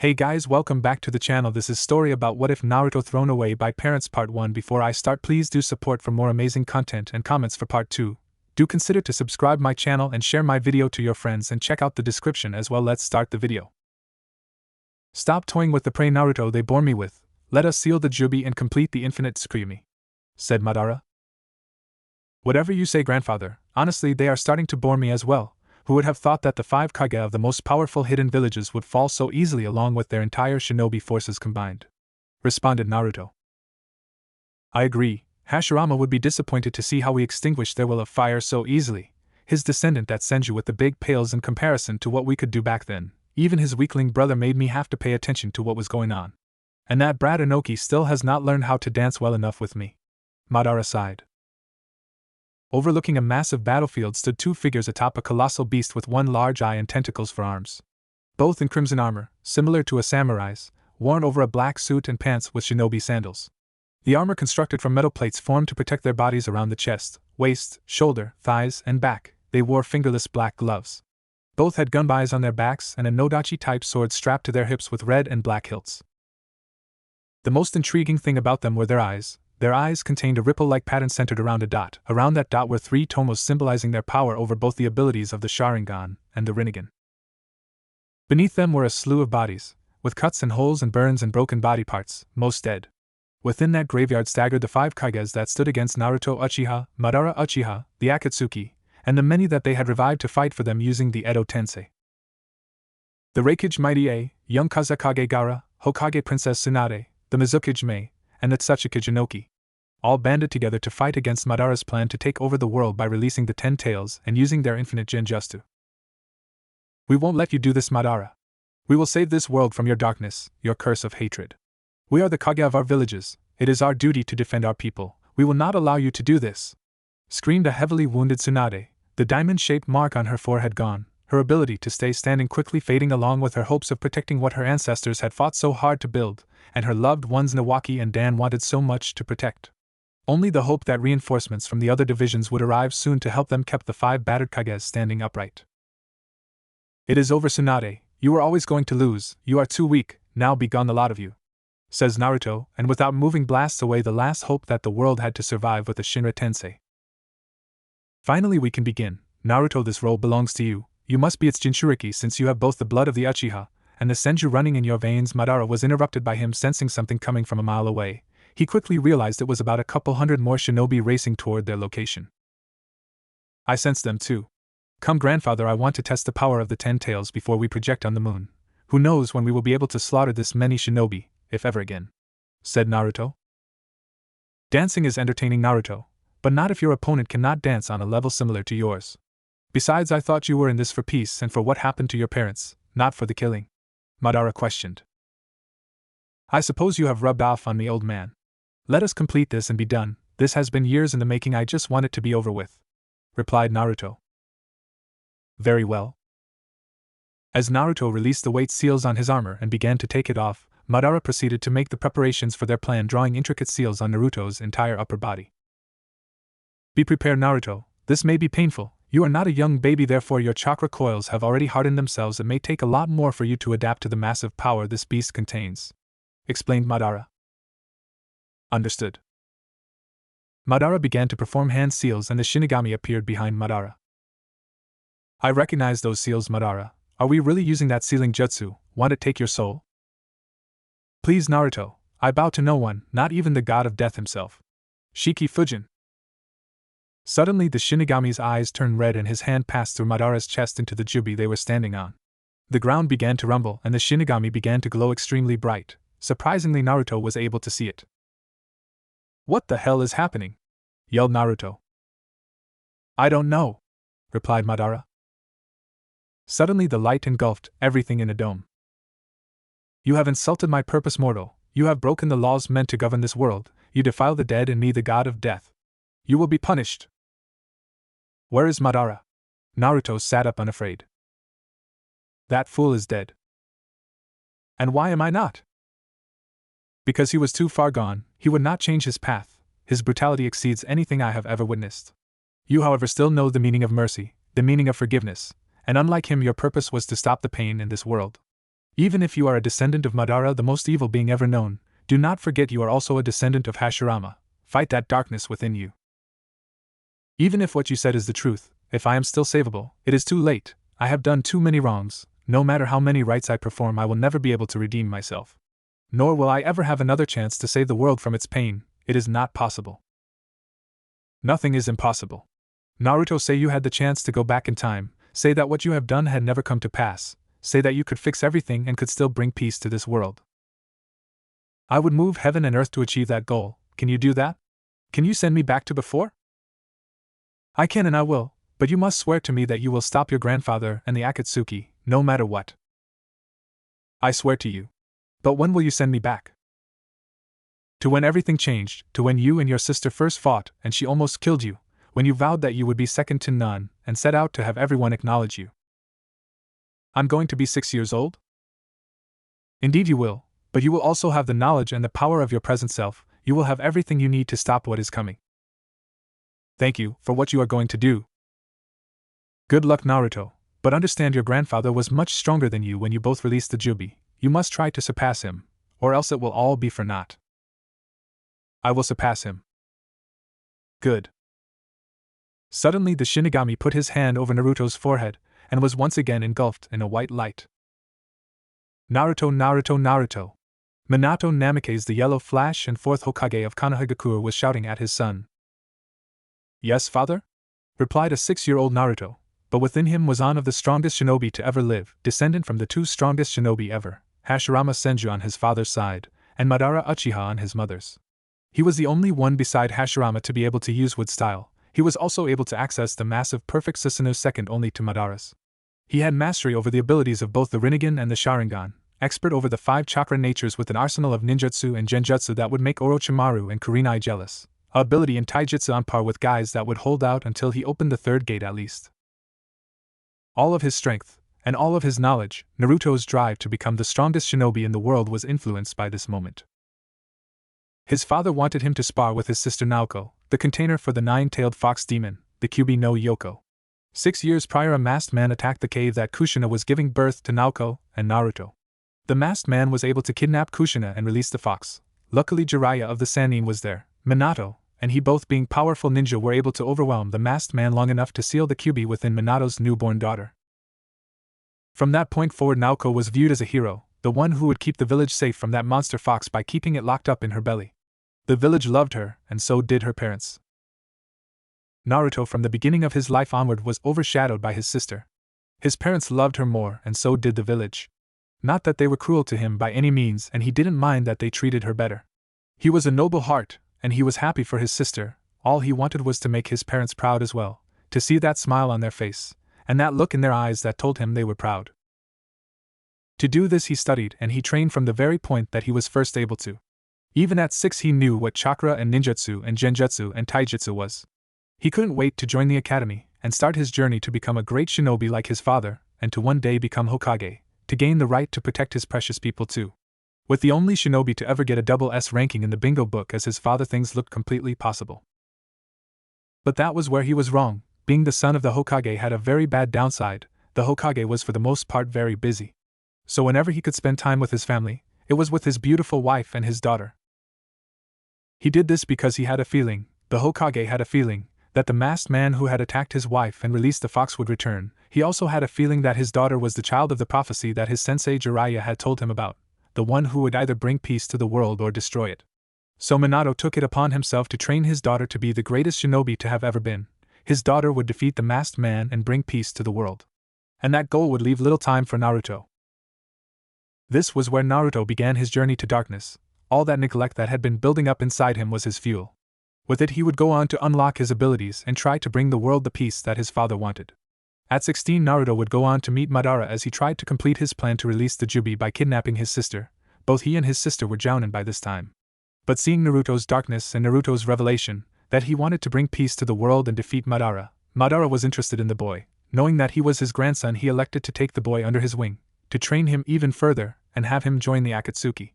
Hey guys, welcome back to the channel. This is story about what if Naruto thrown away by parents part 1. Before I start, please do support for more amazing content and comments for part 2. Do consider to subscribe my channel and share my video to your friends and check out the description as well. Let's start the video. Stop toying with the prey Naruto they bore me with. Let us seal the Jubi and complete the infinite Tsukimi, said Madara. Whatever you say, grandfather, honestly they are starting to bore me as well. Who would have thought that the 5 Kage of the most powerful hidden villages would fall so easily along with their entire shinobi forces combined? Responded Naruto. I agree, Hashirama would be disappointed to see how we extinguished their will of fire so easily. His descendant that Senju with the big pails in comparison to what we could do back then. Even his weakling brother made me have to pay attention to what was going on. And that brat Inoki still has not learned how to dance well enough with me. Madara sighed. Overlooking a massive battlefield stood 2 figures atop a colossal beast with 1 large eye and tentacles for arms. Both in crimson armor, similar to a samurai's, worn over a black suit and pants with shinobi sandals. The armor constructed from metal plates formed to protect their bodies around the chest, waist, shoulder, thighs, and back. They wore fingerless black gloves. Both had gunbais on their backs and a nodachi-type sword strapped to their hips with red and black hilts. The most intriguing thing about them were their eyes. Their eyes contained a ripple-like pattern centered around a dot. Around that dot were 3 tomos symbolizing their power over both the abilities of the Sharingan and the Rinnegan. Beneath them were a slew of bodies, with cuts and holes and burns and broken body parts, most dead. Within that graveyard staggered the 5 Kages that stood against Naruto Uchiha, Madara Uchiha, the Akatsuki, and the many that they had revived to fight for them using the Edo Tensei. The Reikage Mighty A, young Kazakage Gaara, Hokage Princess Tsunade, the Mizukage Mei, and the Tsuchikage Inoki, all banded together to fight against Madara's plan to take over the world by releasing the 10 tails and using their infinite Genjutsu. We won't let you do this, Madara. We will save this world from your darkness, your curse of hatred. We are the Kage of our villages. It is our duty to defend our people. We will not allow you to do this, screamed a heavily wounded Tsunade, the diamond-shaped mark on her forehead gone, her ability to stay standing quickly fading along with her hopes of protecting what her ancestors had fought so hard to build, and her loved ones Nawaki and Dan wanted so much to protect. Only the hope that reinforcements from the other divisions would arrive soon to help them kept the 5 battered Kages standing upright. It is over, Tsunade. You were always going to lose. You are too weak. Now be gone, the lot of you, says Naruto, and without moving blasts away the last hope that the world had to survive with the Shinra Tensei. Finally we can begin. Naruto, this role belongs to you. You must be its Jinchuriki since you have both the blood of the Uchiha and the Senju running in your veins. Madara was interrupted by him sensing something coming from a mile away. He quickly realized it was about a couple hundred more shinobi racing toward their location. I sense them too. Come, grandfather, I want to test the power of the 10 tails before we project on the moon. Who knows when we will be able to slaughter this many shinobi, if ever again, said Naruto. Dancing is entertaining, Naruto, but not if your opponent cannot dance on a level similar to yours. Besides, I thought you were in this for peace and for what happened to your parents, not for the killing, Madara questioned. I suppose you have rubbed off on me, old man. Let us complete this and be done. This has been years in the making. I just want it to be over with, replied Naruto. Very well. As Naruto released the weight seals on his armor and began to take it off, Madara proceeded to make the preparations for their plan, drawing intricate seals on Naruto's entire upper body. Be prepared, Naruto. This may be painful. You are not a young baby, therefore your chakra coils have already hardened themselves. It may take a lot more for you to adapt to the massive power this beast contains, explained Madara. Understood. Madara began to perform hand seals and the Shinigami appeared behind Madara. I recognize those seals, Madara. Are we really using that sealing jutsu? Want to take your soul? Please, Naruto. I bow to no one, not even the god of death himself. Shiki Fujin. Suddenly the Shinigami's eyes turned red and his hand passed through Madara's chest into the Jubi they were standing on. The ground began to rumble and the Shinigami began to glow extremely bright. Surprisingly, Naruto was able to see it. What the hell is happening? Yelled Naruto. I don't know, replied Madara. Suddenly the light engulfed everything in a dome. You have insulted my purpose, mortal. You have broken the laws meant to govern this world. You defile the dead and me, the god of death. You will be punished. Where is Madara? Naruto sat up unafraid. That fool is dead. And why am I not? Because he was too far gone. He would not change his path. His brutality exceeds anything I have ever witnessed. You, however, still know the meaning of mercy, the meaning of forgiveness, and unlike him, your purpose was to stop the pain in this world. Even if you are a descendant of Madara, the most evil being ever known, do not forget you are also a descendant of Hashirama. Fight that darkness within you. Even if what you said is the truth, if I am still savable, it is too late. I have done too many wrongs. No matter how many rites I perform, I will never be able to redeem myself. Nor will I ever have another chance to save the world from its pain. It is not possible. Nothing is impossible. Naruto, say you had the chance to go back in time, say that what you have done had never come to pass, say that you could fix everything and could still bring peace to this world. I would move heaven and earth to achieve that goal. Can you do that? Can you send me back to before? I can and I will, but you must swear to me that you will stop your grandfather and the Akatsuki, no matter what. I swear to you. But when will you send me back? To when everything changed, to when you and your sister first fought and she almost killed you, when you vowed that you would be second to none and set out to have everyone acknowledge you. I'm going to be 6 years old? Indeed you will, but you will also have the knowledge and the power of your present self. You will have everything you need to stop what is coming. Thank you for what you are going to do. Good luck, Naruto, but understand your grandfather was much stronger than you when you both released the Jubi. You must try to surpass him, or else it will all be for naught. I will surpass him. Good. Suddenly the Shinigami put his hand over Naruto's forehead, and was once again engulfed in a white light. Naruto, Naruto, Naruto. Minato Namikaze, the Yellow Flash and 4th Hokage of Konohagakure, was shouting at his son. Yes, father? Replied a 6-year-old Naruto, but within him was one of the strongest shinobi to ever live, descendant from the 2 strongest shinobi ever, Hashirama Senju on his father's side, and Madara Uchiha on his mother's. He was the only one beside Hashirama to be able to use wood style. He was also able to access the massive perfect Susanoo second only to Madara's. He had mastery over the abilities of both the Rinnegan and the Sharingan, expert over the 5 chakra natures with an arsenal of ninjutsu and genjutsu that would make Orochimaru and Kurenai jealous, a ability in taijutsu on par with guys that would hold out until he opened the 3rd gate at least. All of his strength, and all of his knowledge, Naruto's drive to become the strongest shinobi in the world was influenced by this moment. His father wanted him to spar with his sister Naoko, the container for the 9-tailed fox demon, the Kyubi no Yoko. 6 years prior, a masked man attacked the cave that Kushina was giving birth to Naoko and Naruto. The masked man was able to kidnap Kushina and release the fox. Luckily Jiraiya of the Sannin was there. Minato, and he, both being powerful ninja, were able to overwhelm the masked man long enough to seal the Kyubi within Minato's newborn daughter. From that point forward, Naoko was viewed as a hero, the one who would keep the village safe from that monster fox by keeping it locked up in her belly. The village loved her, and so did her parents. Naruto, from the beginning of his life onward, was overshadowed by his sister. His parents loved her more, and so did the village. Not that they were cruel to him by any means, and he didn't mind that they treated her better. He was a noble heart, and he was happy for his sister. All he wanted was to make his parents proud as well, to see that smile on their face, and that look in their eyes that told him they were proud. To do this he studied and he trained from the very point that he was first able to. Even at 6 he knew what chakra and ninjutsu and genjutsu and taijutsu was. He couldn't wait to join the academy and start his journey to become a great shinobi like his father, and to one day become Hokage, to gain the right to protect his precious people too. With the only shinobi to ever get a double S ranking in the bingo book as his father, things looked completely possible. But that was where he was wrong. Being the son of the Hokage had a very bad downside. The Hokage was for the most part very busy. So whenever he could spend time with his family, it was with his beautiful wife and his daughter. He did this because he had a feeling, the Hokage had a feeling, that the masked man who had attacked his wife and released the fox would return. He also had a feeling that his daughter was the child of the prophecy that his sensei Jiraiya had told him about, the one who would either bring peace to the world or destroy it. So Minato took it upon himself to train his daughter to be the greatest shinobi to have ever been. His daughter would defeat the masked man and bring peace to the world. And that goal would leave little time for Naruto. This was where Naruto began his journey to darkness. All that neglect that had been building up inside him was his fuel. With it he would go on to unlock his abilities and try to bring the world the peace that his father wanted. At 16 Naruto would go on to meet Madara as he tried to complete his plan to release the Jubi by kidnapping his sister. Both he and his sister were Jounin by this time. But seeing Naruto's darkness and Naruto's revelation, that he wanted to bring peace to the world and defeat Madara, Madara was interested in the boy. Knowing that he was his grandson, he elected to take the boy under his wing, to train him even further, and have him join the Akatsuki.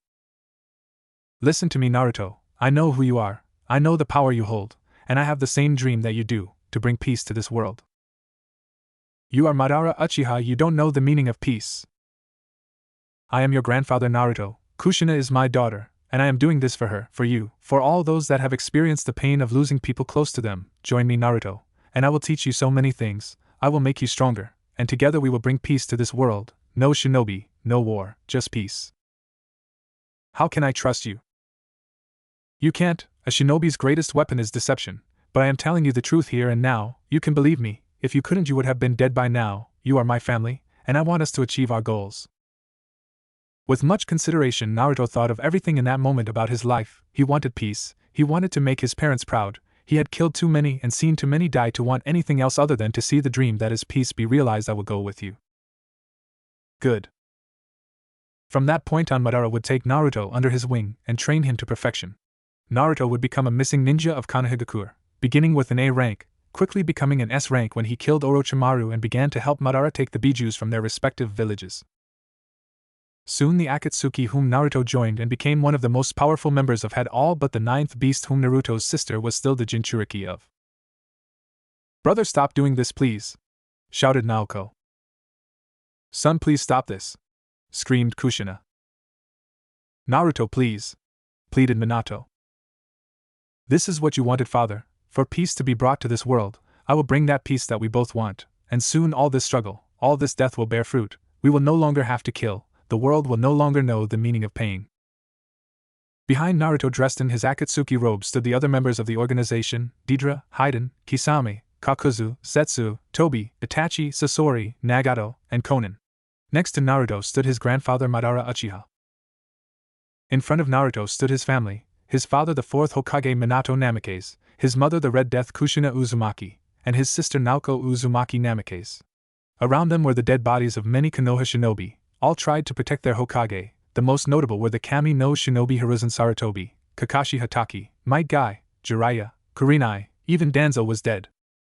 Listen to me, Naruto, I know who you are, I know the power you hold, and I have the same dream that you do, to bring peace to this world. You are Madara Uchiha, you don't know the meaning of peace. I am your grandfather Naruto, Kushina is my daughter, and I am doing this for her, for you, for all those that have experienced the pain of losing people close to them. Join me, Naruto, and I will teach you so many things. I will make you stronger, and together we will bring peace to this world. No shinobi, no war, just peace. How can I trust you? You can't. A shinobi's greatest weapon is deception, but I am telling you the truth here and now. You can believe me. If you couldn't, you would have been dead by now. You are my family, and I want us to achieve our goals. With much consideration, Naruto thought of everything in that moment about his life. He wanted peace, he wanted to make his parents proud, he had killed too many and seen too many die to want anything else other than to see the dream that is peace be realized. I will go with you. Good. From that point on, Madara would take Naruto under his wing and train him to perfection. Naruto would become a missing ninja of Konohagakure, beginning with an A rank, quickly becoming an S rank when he killed Orochimaru and began to help Madara take the bijus from their respective villages. Soon the Akatsuki whom Naruto joined and became one of the most powerful members of had all but the ninth beast whom Naruto's sister was still the Jinchuriki of. Brother, stop doing this please! Shouted Naoko. Son, please stop this! Screamed Kushina. Naruto, please! Pleaded Minato. This is what you wanted, father, for peace to be brought to this world. I will bring that peace that we both want, and soon all this struggle, all this death will bear fruit. We will no longer have to kill. The world will no longer know the meaning of pain. Behind Naruto, dressed in his Akatsuki robe, stood the other members of the organization: Deidara, Haiden, Kisame, Kakuzu, Setsu, Tobi, Itachi, Sasori, Nagato, and Konan. Next to Naruto stood his grandfather Madara Uchiha. In front of Naruto stood his family: his father the fourth Hokage Minato Namikaze, his mother the Red Death Kushina Uzumaki, and his sister Naoko Uzumaki Namikaze. Around them were the dead bodies of many Konoha shinobi. All tried to protect their Hokage. The most notable were the Kami no Shinobi Hiruzen Sarutobi, Kakashi Hatake, Might Guy, Jiraiya, Kurenai, even Danzo was dead.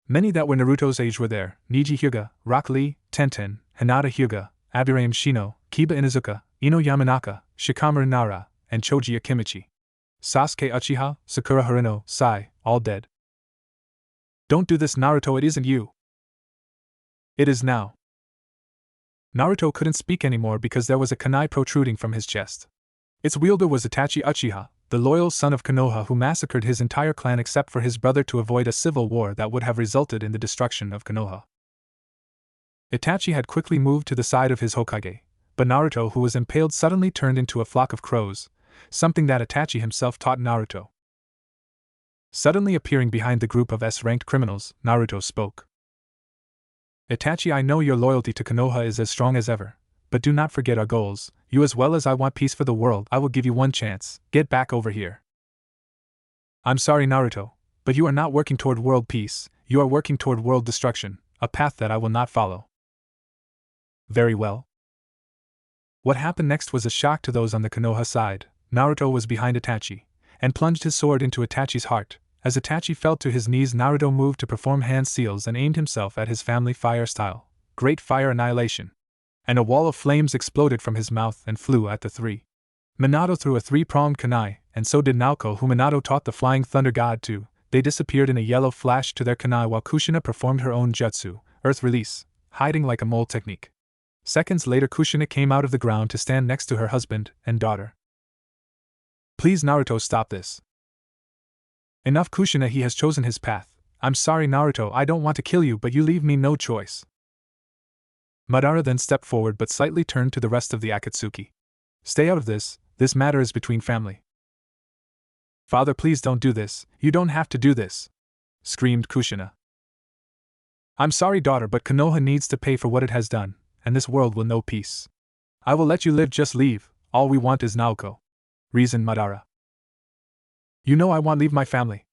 Many that were Naruto's age were there: Neji Hyuga, Rock Lee, Tenten, Hinata Hyuga, Abirame Shino, Kiba Inuzuka, Ino Yamanaka, Shikamaru Nara, and Choji Akimichi. Sasuke Uchiha, Sakura Harino, Sai, all dead. Don't do this, Naruto, it isn't you. It is now. Naruto couldn't speak anymore because there was a kunai protruding from his chest. Its wielder was Itachi Uchiha, the loyal son of Konoha who massacred his entire clan except for his brother to avoid a civil war that would have resulted in the destruction of Konoha. Itachi had quickly moved to the side of his Hokage, but Naruto, who was impaled, suddenly turned into a flock of crows, something that Itachi himself taught Naruto. Suddenly appearing behind the group of S-ranked criminals, Naruto spoke. Itachi, I know your loyalty to Konoha is as strong as ever, but do not forget our goals. You as well as I want peace for the world. I will give you one chance. Get back over here. I'm sorry, Naruto, but you are not working toward world peace, you are working toward world destruction, a path that I will not follow. Very well. What happened next was a shock to those on the Konoha side. Naruto was behind Itachi, and plunged his sword into Itachi's heart. As Itachi fell to his knees, Naruto moved to perform hand seals and aimed himself at his family fire style, Great Fire Annihilation. And a wall of flames exploded from his mouth and flew at the three. Minato threw a three-pronged kunai, and so did Naoko, who Minato taught the Flying Thunder God to. They disappeared in a yellow flash to their kunai while Kushina performed her own jutsu, Earth Release, hiding like a mole technique. Seconds later, Kushina came out of the ground to stand next to her husband and daughter. Please, Naruto, stop this. Enough, Kushina, he has chosen his path. I'm sorry, Naruto, I don't want to kill you, but you leave me no choice. Madara then stepped forward but slightly turned to the rest of the Akatsuki. Stay out of this matter is between family. Father, please don't do this, you don't have to do this, screamed Kushina. I'm sorry, daughter, but Konoha needs to pay for what it has done, and this world will know peace. I will let you live, just leave, all we want is Naoko, reasoned Madara. You know I won't leave my family.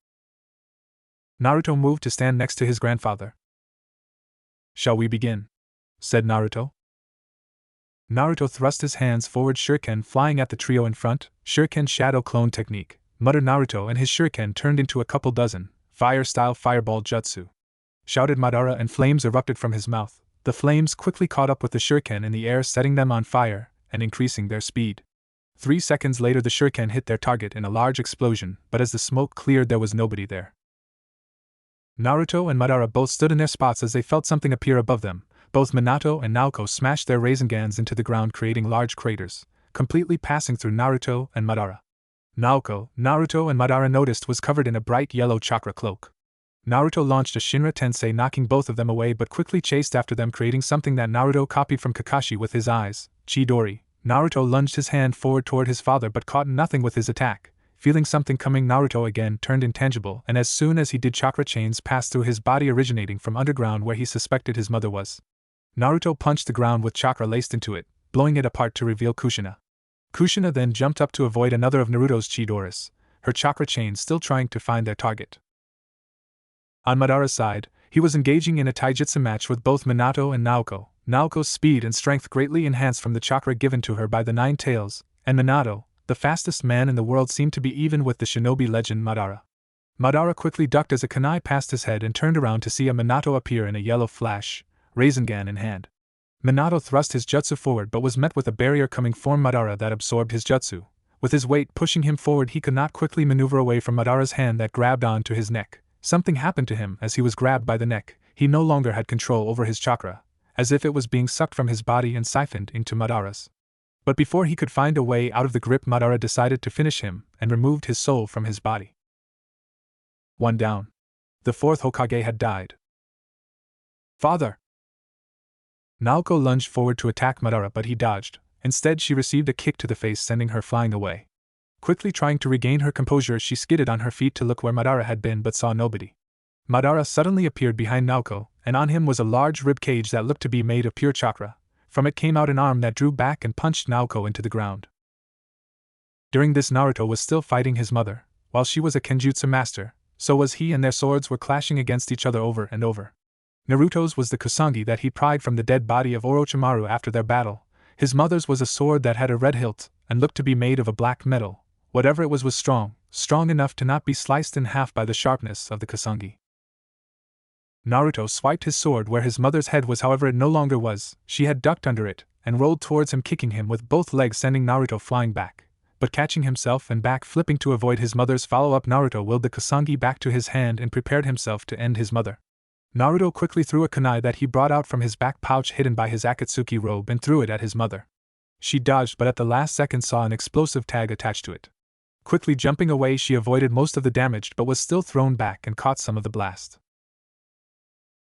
Naruto moved to stand next to his grandfather. Shall we begin? Said Naruto. Naruto thrust his hands forward, shuriken flying at the trio in front, shuriken shadow clone technique, muttered Naruto, and his shuriken turned into a couple dozen, fire-style fireball jutsu. Shouted Madara, and flames erupted from his mouth. The flames quickly caught up with the shuriken in the air, setting them on fire and increasing their speed. 3 seconds later the shuriken hit their target in a large explosion, but as the smoke cleared there was nobody there. Naruto and Madara both stood in their spots as they felt something appear above them, both Minato and Naoko smashed their Razengans into the ground, creating large craters, completely passing through Naruto and Madara. Naruto and Madara noticed was covered in a bright yellow chakra cloak. Naruto launched a Shinra Tensei, knocking both of them away, but quickly chased after them, creating something that Naruto copied from Kakashi with his eyes, Chidori. Naruto lunged his hand forward toward his father but caught nothing with his attack. Feeling something coming, Naruto again turned intangible, and as soon as he did, chakra chains passed through his body originating from underground where he suspected his mother was. Naruto punched the ground with chakra laced into it, blowing it apart to reveal Kushina. Kushina then jumped up to avoid another of Naruto's Chidoras, her chakra chains still trying to find their target. On Madara's side, he was engaging in a taijutsu match with both Minato and Naoko. Naoko's speed and strength greatly enhanced from the chakra given to her by the Nine Tails, and Minato, the fastest man in the world, seemed to be even with the shinobi legend Madara. Madara quickly ducked as a kunai passed his head and turned around to see a Minato appear in a yellow flash, Rasengan in hand. Minato thrust his jutsu forward but was met with a barrier coming from Madara that absorbed his jutsu. With his weight pushing him forward, he could not quickly maneuver away from Madara's hand that grabbed onto his neck. Something happened to him as he was grabbed by the neck. He no longer had control over his chakra, as if it was being sucked from his body and siphoned into Madara's. But before he could find a way out of the grip, Madara decided to finish him and removed his soul from his body. One down. The fourth Hokage had died. Father! Naoko lunged forward to attack Madara, but he dodged. Instead, she received a kick to the face, sending her flying away. Quickly trying to regain her composure, she skidded on her feet to look where Madara had been but saw nobody. Madara suddenly appeared behind Naoko, and on him was a large rib cage that looked to be made of pure chakra. From it came out an arm that drew back and punched Naoko into the ground. During this, Naruto was still fighting his mother. While she was a kenjutsu master, so was he, and their swords were clashing against each other over and over. Naruto's was the kusangi that he pried from the dead body of Orochimaru after their battle. His mother's was a sword that had a red hilt and looked to be made of a black metal. Whatever it was strong enough to not be sliced in half by the sharpness of the kusangi. Naruto swiped his sword where his mother's head was, however it no longer was. She had ducked under it and rolled towards him, kicking him with both legs, sending Naruto flying back. But catching himself and back flipping to avoid his mother's follow-up, Naruto willed the kusangi back to his hand and prepared himself to end his mother. Naruto quickly threw a kunai that he brought out from his back pouch hidden by his Akatsuki robe and threw it at his mother. She dodged but at the last second saw an explosive tag attached to it. Quickly jumping away, she avoided most of the damage but was still thrown back and caught some of the blast.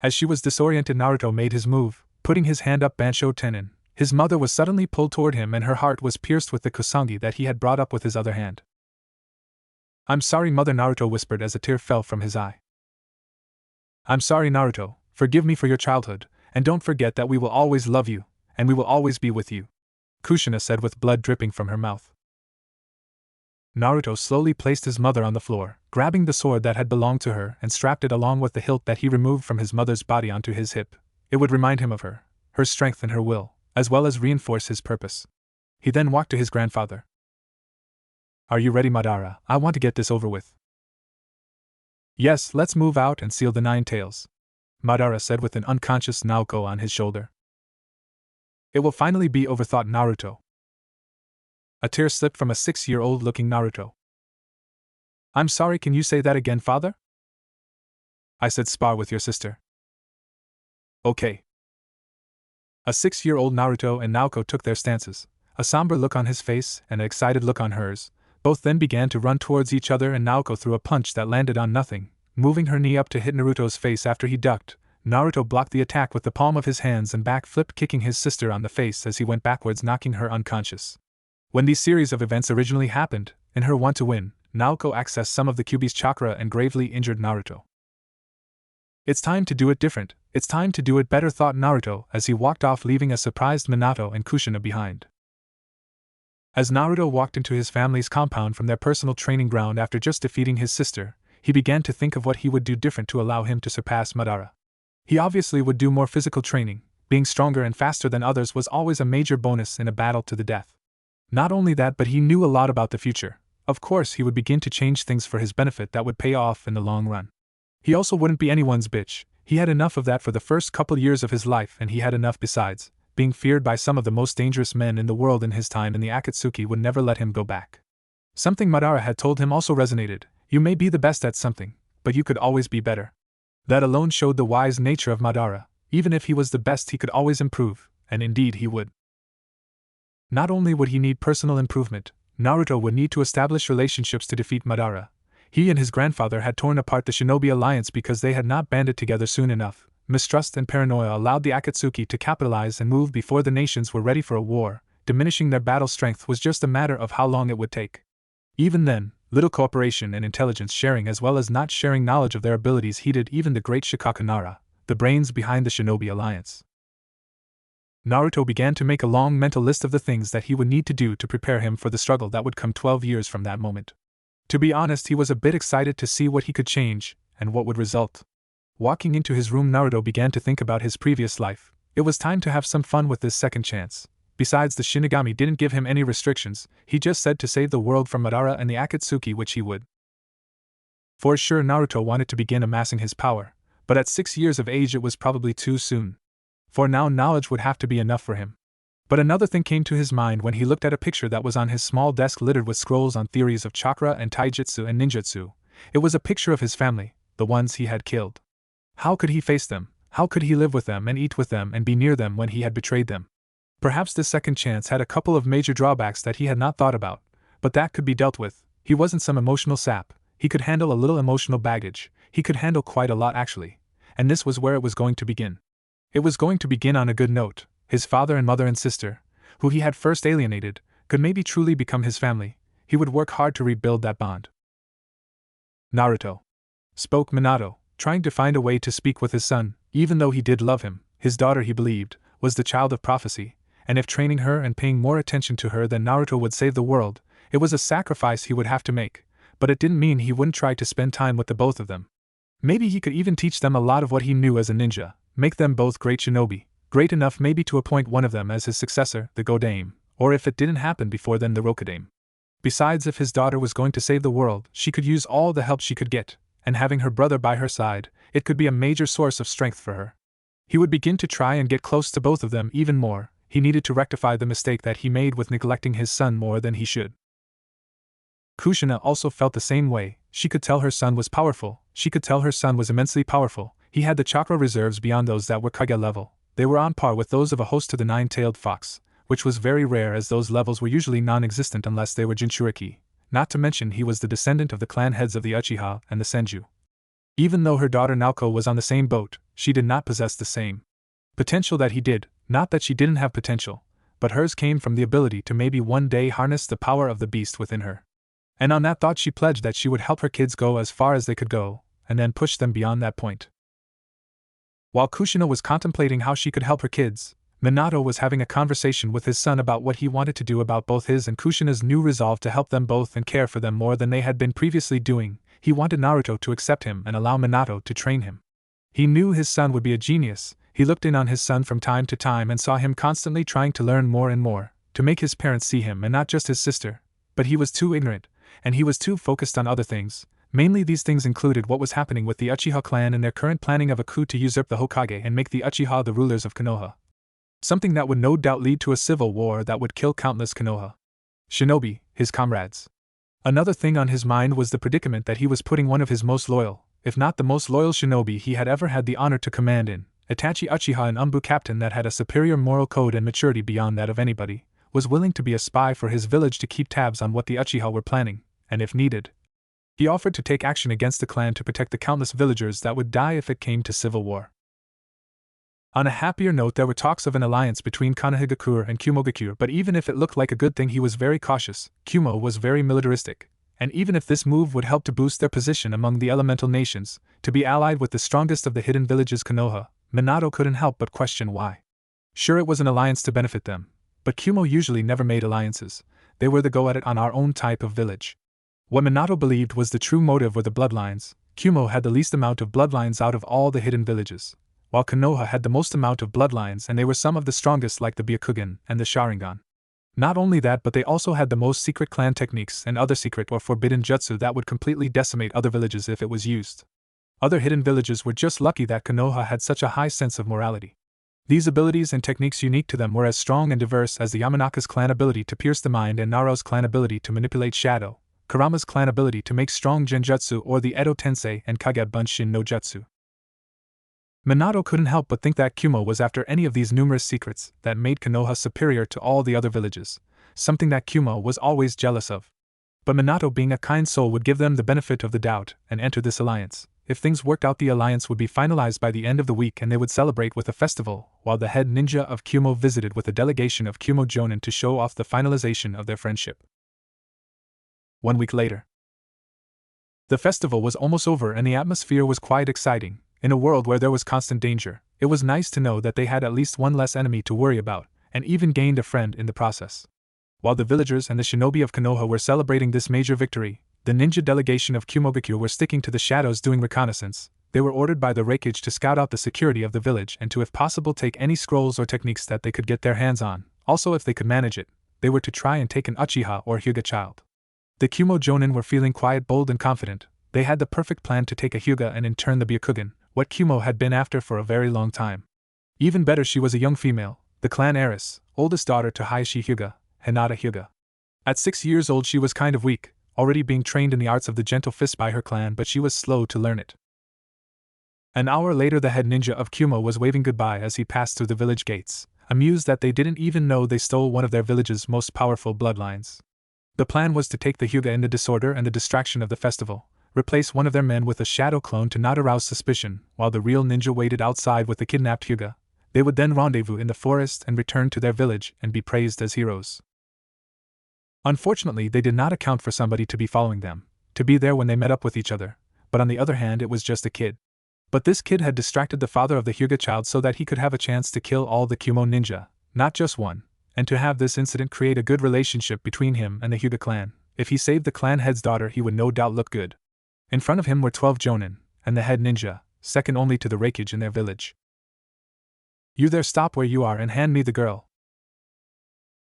As she was disoriented, Naruto made his move, putting his hand up Bansho Tenin. His mother was suddenly pulled toward him and her heart was pierced with the kusangi that he had brought up with his other hand. "I'm sorry, mother," Naruto whispered as a tear fell from his eye. "I'm sorry, Naruto. Forgive me for your childhood, and don't forget that we will always love you, and we will always be with you," Kushina said with blood dripping from her mouth. Naruto slowly placed his mother on the floor, grabbing the sword that had belonged to her and strapped it along with the hilt that he removed from his mother's body onto his hip. It would remind him of her strength and her will, as well as reinforce his purpose. He then walked to his grandfather. "Are you ready, Madara? I want to get this over with." "Yes, let's move out and seal the Nine Tails," Madara said with an unconscious Naoko on his shoulder. "It will finally be over," thought Naruto. A tear slipped from a 6-year-old looking Naruto. "I'm sorry, can you say that again, father?" "I said spar with your sister." "Okay." A 6-year-old Naruto and Naoko took their stances, a somber look on his face and an excited look on hers. Both then began to run towards each other and Naoko threw a punch that landed on nothing, moving her knee up to hit Naruto's face after he ducked. Naruto blocked the attack with the palm of his hands and backflipped, kicking his sister on the face as he went backwards, knocking her unconscious. When these series of events originally happened, in her want to win, Naoko accessed some of the Kyuubi's chakra and gravely injured Naruto. "It's time to do it different, it's time to do it better," thought Naruto as he walked off, leaving a surprised Minato and Kushina behind. As Naruto walked into his family's compound from their personal training ground after just defeating his sister, he began to think of what he would do different to allow him to surpass Madara. He obviously would do more physical training. Being stronger and faster than others was always a major bonus in a battle to the death. Not only that, but he knew a lot about the future. Of course, he would begin to change things for his benefit that would pay off in the long run. He also wouldn't be anyone's bitch. He had enough of that for the first couple years of his life, and he had enough besides. Being feared by some of the most dangerous men in the world in his time in the Akatsuki would never let him go back. Something Madara had told him also resonated. You may be the best at something, but you could always be better. That alone showed the wise nature of Madara. Even if he was the best, he could always improve, and indeed he would. Not only would he need personal improvement, Naruto would need to establish relationships to defeat Madara. He and his grandfather had torn apart the Shinobi alliance because they had not banded together soon enough. Mistrust and paranoia allowed the Akatsuki to capitalize and move before the nations were ready for a war. Diminishing their battle strength was just a matter of how long it would take. Even then, little cooperation and intelligence sharing as well as not sharing knowledge of their abilities heated even the great Shikaku Nara, the brains behind the Shinobi alliance. Naruto began to make a long mental list of the things that he would need to do to prepare him for the struggle that would come 12 years from that moment. To be honest, he was a bit excited to see what he could change, and what would result. Walking into his room, Naruto began to think about his previous life. It was time to have some fun with this second chance. Besides, the Shinigami didn't give him any restrictions, he just said to save the world from Madara and the Akatsuki, which he would. For sure, Naruto wanted to begin amassing his power, but at 6 years of age it was probably too soon. For now, knowledge would have to be enough for him. But another thing came to his mind when he looked at a picture that was on his small desk littered with scrolls on theories of chakra and taijutsu and ninjutsu. It was a picture of his family, the ones he had killed. How could he face them? How could he live with them and eat with them and be near them when he had betrayed them? Perhaps this second chance had a couple of major drawbacks that he had not thought about, but that could be dealt with. He wasn't some emotional sap, he could handle a little emotional baggage, he could handle quite a lot actually. And this was where it was going to begin. It was going to begin on a good note. His father and mother and sister, who he had first alienated, could maybe truly become his family. He would work hard to rebuild that bond. Naruto, spoke Minato, trying to find a way to speak with his son. Even though he did love him, his daughter, he believed, was the child of prophecy, and if training her and paying more attention to her than Naruto would save the world, it was a sacrifice he would have to make, but it didn't mean he wouldn't try to spend time with the both of them. Maybe he could even teach them a lot of what he knew as a ninja, make them both great shinobi, great enough maybe to appoint one of them as his successor, the Godame, or if it didn't happen before then, the Rokudame. Besides, if his daughter was going to save the world, she could use all the help she could get, and having her brother by her side, it could be a major source of strength for her. He would begin to try and get close to both of them even more. He needed to rectify the mistake that he made with neglecting his son more than he should. Kushina also felt the same way. She could tell her son was powerful, she could tell her son was immensely powerful. He had the chakra reserves beyond those that were Kage level. They were on par with those of a host to the nine-tailed fox, which was very rare as those levels were usually non-existent unless they were Jinchuriki. Not to mention he was the descendant of the clan heads of the Uchiha and the Senju. Even though her daughter Naoko was on the same boat, she did not possess the same potential that he did. Not that she didn't have potential, but hers came from the ability to maybe one day harness the power of the beast within her. And on that thought she pledged that she would help her kids go as far as they could go, and then push them beyond that point. While Kushina was contemplating how she could help her kids, Minato was having a conversation with his son about what he wanted to do about both his and Kushina's new resolve to help them both and care for them more than they had been previously doing. He wanted Naruto to accept him and allow Minato to train him. He knew his son would be a genius. He looked in on his son from time to time and saw him constantly trying to learn more and more, to make his parents see him and not just his sister. But he was too ignorant, and he was too focused on other things. Mainly these things included what was happening with the Uchiha clan and their current planning of a coup to usurp the Hokage and make the Uchiha the rulers of Konoha. Something that would no doubt lead to a civil war that would kill countless Konoha shinobi, his comrades. Another thing on his mind was the predicament that he was putting one of his most loyal, if not the most loyal shinobi he had ever had the honor to command in. Itachi Uchiha, an Umbu captain that had a superior moral code and maturity beyond that of anybody, was willing to be a spy for his village to keep tabs on what the Uchiha were planning, and if needed, he offered to take action against the clan to protect the countless villagers that would die if it came to civil war. On a happier note, there were talks of an alliance between Konohagakure and Kumogakure, but even if it looked like a good thing, he was very cautious. Kumo was very militaristic, and even if this move would help to boost their position among the elemental nations, to be allied with the strongest of the hidden villages Konoha, Minato couldn't help but question why. Sure, it was an alliance to benefit them, but Kumo usually never made alliances. They were the go-at-it on our own type of village. What Minato believed was the true motive were the bloodlines. Kumo had the least amount of bloodlines out of all the hidden villages, while Konoha had the most amount of bloodlines, and they were some of the strongest, like the Byakugan and the Sharingan. Not only that, but they also had the most secret clan techniques and other secret or forbidden jutsu that would completely decimate other villages if it was used. Other hidden villages were just lucky that Konoha had such a high sense of morality. These abilities and techniques unique to them were as strong and diverse as the Yamanaka's clan ability to pierce the mind and Naruto's clan ability to manipulate shadow, Kurama's clan ability to make strong genjutsu, or the Edo Tensei and Kage Bunshin no Jutsu. Minato couldn't help but think that Kumo was after any of these numerous secrets that made Konoha superior to all the other villages, something that Kumo was always jealous of. But Minato, being a kind soul, would give them the benefit of the doubt and enter this alliance. If things worked out, the alliance would be finalized by the end of the week and they would celebrate with a festival, while the head ninja of Kumo visited with a delegation of Kumo Jonin to show off the finalization of their friendship. 1 week later. The festival was almost over and the atmosphere was quite exciting. In a world where there was constant danger, it was nice to know that they had at least one less enemy to worry about, and even gained a friend in the process. While the villagers and the shinobi of Konoha were celebrating this major victory, the ninja delegation of Kumogakure were sticking to the shadows doing reconnaissance. They were ordered by the Raikage to scout out the security of the village and to, if possible, take any scrolls or techniques that they could get their hands on. Also, if they could manage it, they were to try and take an Uchiha or Hyuga child. The Kumo Jonin were feeling quiet, bold, and confident. They had the perfect plan to take a Hyuga and in turn the Byakugan, what Kumo had been after for a very long time. Even better, she was a young female, the clan heiress, oldest daughter to Hayashi Hyuga, Hinata Hyuga. At 6 years old she was kind of weak, already being trained in the arts of the gentle fist by her clan, but she was slow to learn it. An hour later the head ninja of Kumo was waving goodbye as he passed through the village gates, amused that they didn't even know they stole one of their village's most powerful bloodlines. The plan was to take the Hyuga in the disorder and the distraction of the festival, replace one of their men with a shadow clone to not arouse suspicion, while the real ninja waited outside with the kidnapped Hyuga. They would then rendezvous in the forest and return to their village and be praised as heroes. Unfortunately, they did not account for somebody to be following them, to be there when they met up with each other, but on the other hand it was just a kid. But this kid had distracted the father of the Hyuga child so that he could have a chance to kill all the Kumo ninja, not just one, and to have this incident create a good relationship between him and the Hyuga clan. If he saved the clan head's daughter, he would no doubt look good. In front of him were 12 Jonin, and the head ninja, second only to the Raikage in their village. "You there, stop where you are and hand me the girl."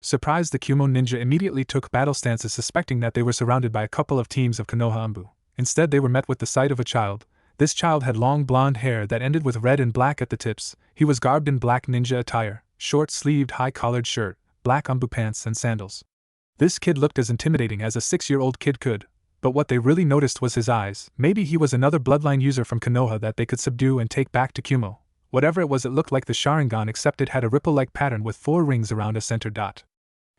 Surprised, the Kumo ninja immediately took battle stances, suspecting that they were surrounded by a couple of teams of Konoha Anbu. Instead they were met with the sight of a child. This child had long blonde hair that ended with red and black at the tips. He was garbed in black ninja attire, short-sleeved high-collared shirt, black Anbu pants and sandals. This kid looked as intimidating as a 6-year-old kid could. But what they really noticed was his eyes. Maybe he was another bloodline user from Konoha that they could subdue and take back to Kumo. Whatever it was, it looked like the Sharingan, except it had a ripple-like pattern with 4 rings around a center dot.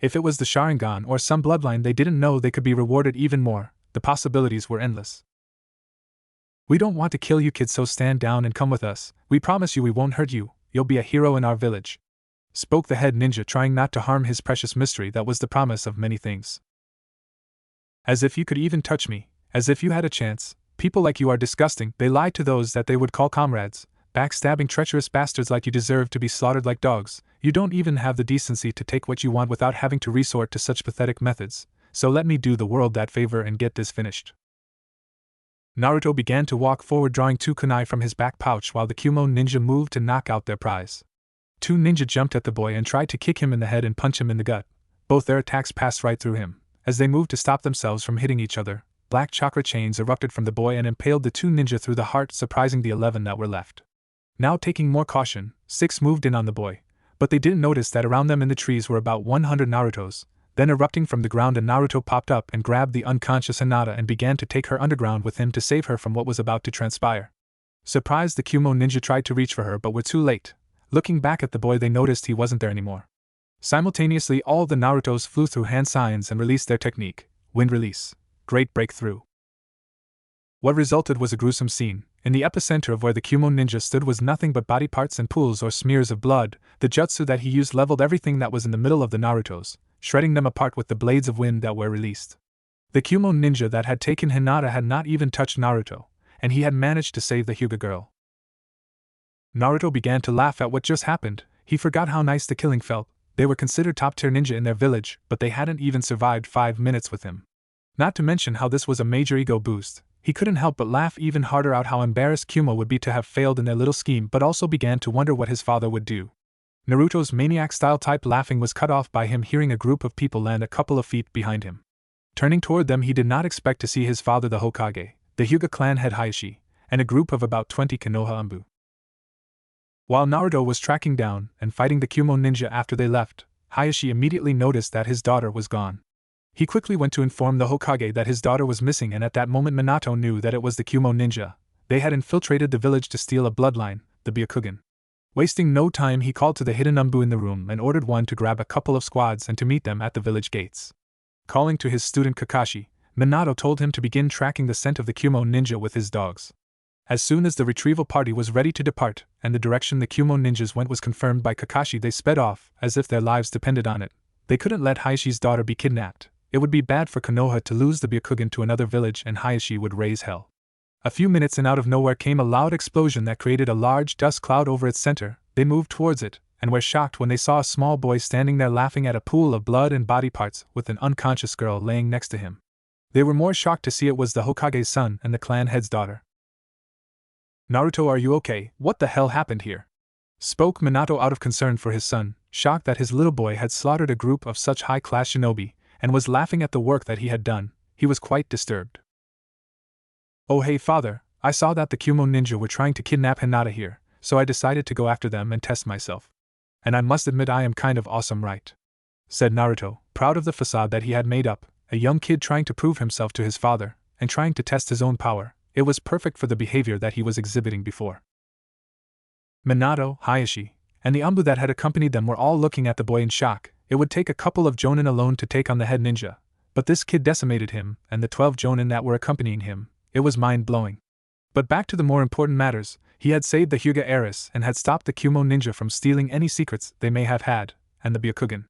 If it was the Sharingan or some bloodline they didn't know, they could be rewarded even more. The possibilities were endless. "We don't want to kill you, kid, so stand down and come with us. We promise you we won't hurt you. You'll be a hero in our village," spoke the head ninja, trying not to harm his precious mystery that was the promise of many things. "As if you could even touch me, as if you had a chance. People like you are disgusting." They lied to those that they would call comrades. "Backstabbing, treacherous bastards like you deserve to be slaughtered like dogs. You don't even have the decency to take what you want without having to resort to such pathetic methods. So let me do the world that favor and get this finished." Naruto began to walk forward, drawing 2 kunai from his back pouch while the Kumo ninja moved to knock out their prize. 2 ninja jumped at the boy and tried to kick him in the head and punch him in the gut. Both their attacks passed right through him. As they moved to stop themselves from hitting each other, black chakra chains erupted from the boy and impaled the 2 ninja through the heart, surprising the 11 that were left. Now, taking more caution, 6 moved in on the boy, but they didn't notice that around them in the trees were about 100 Narutos. Then, erupting from the ground, a Naruto popped up and grabbed the unconscious Hinata and began to take her underground with him to save her from what was about to transpire. Surprised, the Kumo ninja tried to reach for her but were too late. Looking back at the boy, they noticed he wasn't there anymore. Simultaneously, all the Narutos flew through hand signs and released their technique, wind release, great breakthrough. What resulted was a gruesome scene. In the epicenter of where the Kumo ninja stood was nothing but body parts and pools or smears of blood. The jutsu that he used leveled everything that was in the middle of the Narutos, shredding them apart with the blades of wind that were released. The Kumo ninja that had taken Hinata had not even touched Naruto, and he had managed to save the Hyuga girl. Naruto began to laugh at what just happened. He forgot how nice the killing felt. They were considered top-tier ninja in their village, but they hadn't even survived 5 minutes with him. Not to mention how this was a major ego boost. He couldn't help but laugh even harder out how embarrassed Kumo would be to have failed in their little scheme, but also began to wonder what his father would do. Naruto's maniac-style type laughing was cut off by him hearing a group of people land a couple of feet behind him. Turning toward them, he did not expect to see his father, the Hokage, the Hyuga clan head Hayashi, and a group of about 20 Konoha Anbu. While Naruto was tracking down and fighting the Kumo ninja after they left, Hayashi immediately noticed that his daughter was gone. He quickly went to inform the Hokage that his daughter was missing, and at that moment Minato knew that it was the Kumo ninja. They had infiltrated the village to steal a bloodline, the Byakugan. Wasting no time, he called to the hidden Umbu in the room and ordered one to grab a couple of squads and to meet them at the village gates. Calling to his student Kakashi, Minato told him to begin tracking the scent of the Kumo ninja with his dogs. As soon as the retrieval party was ready to depart, and the direction the Kumo ninjas went was confirmed by Kakashi, they sped off, as if their lives depended on it. They couldn't let Hayashi's daughter be kidnapped. It would be bad for Konoha to lose the Byakugan to another village, and Hayashi would raise hell. A few minutes and out of nowhere came a loud explosion that created a large dust cloud over its center. They moved towards it, and were shocked when they saw a small boy standing there laughing at a pool of blood and body parts with an unconscious girl laying next to him. They were more shocked to see it was the Hokage's son and the clan head's daughter. "Naruto, are you okay? What the hell happened here?" spoke Minato out of concern for his son, shocked that his little boy had slaughtered a group of such high-class shinobi, and was laughing at the work that he had done. He was quite disturbed. "Oh hey father, I saw that the Kumo ninja were trying to kidnap Hinata here, so I decided to go after them and test myself. And I must admit I am kind of awesome, right?" said Naruto, proud of the facade that he had made up, a young kid trying to prove himself to his father, and trying to test his own power. It was perfect for the behavior that he was exhibiting before. Minato, Hayashi, and the Umbu that had accompanied them were all looking at the boy in shock. It would take a couple of jonin alone to take on the head ninja, but this kid decimated him, and the 12 jonin that were accompanying him. It was mind-blowing. But back to the more important matters, he had saved the Hyuga heiress and had stopped the Kumo ninja from stealing any secrets they may have had, and the Byakugan.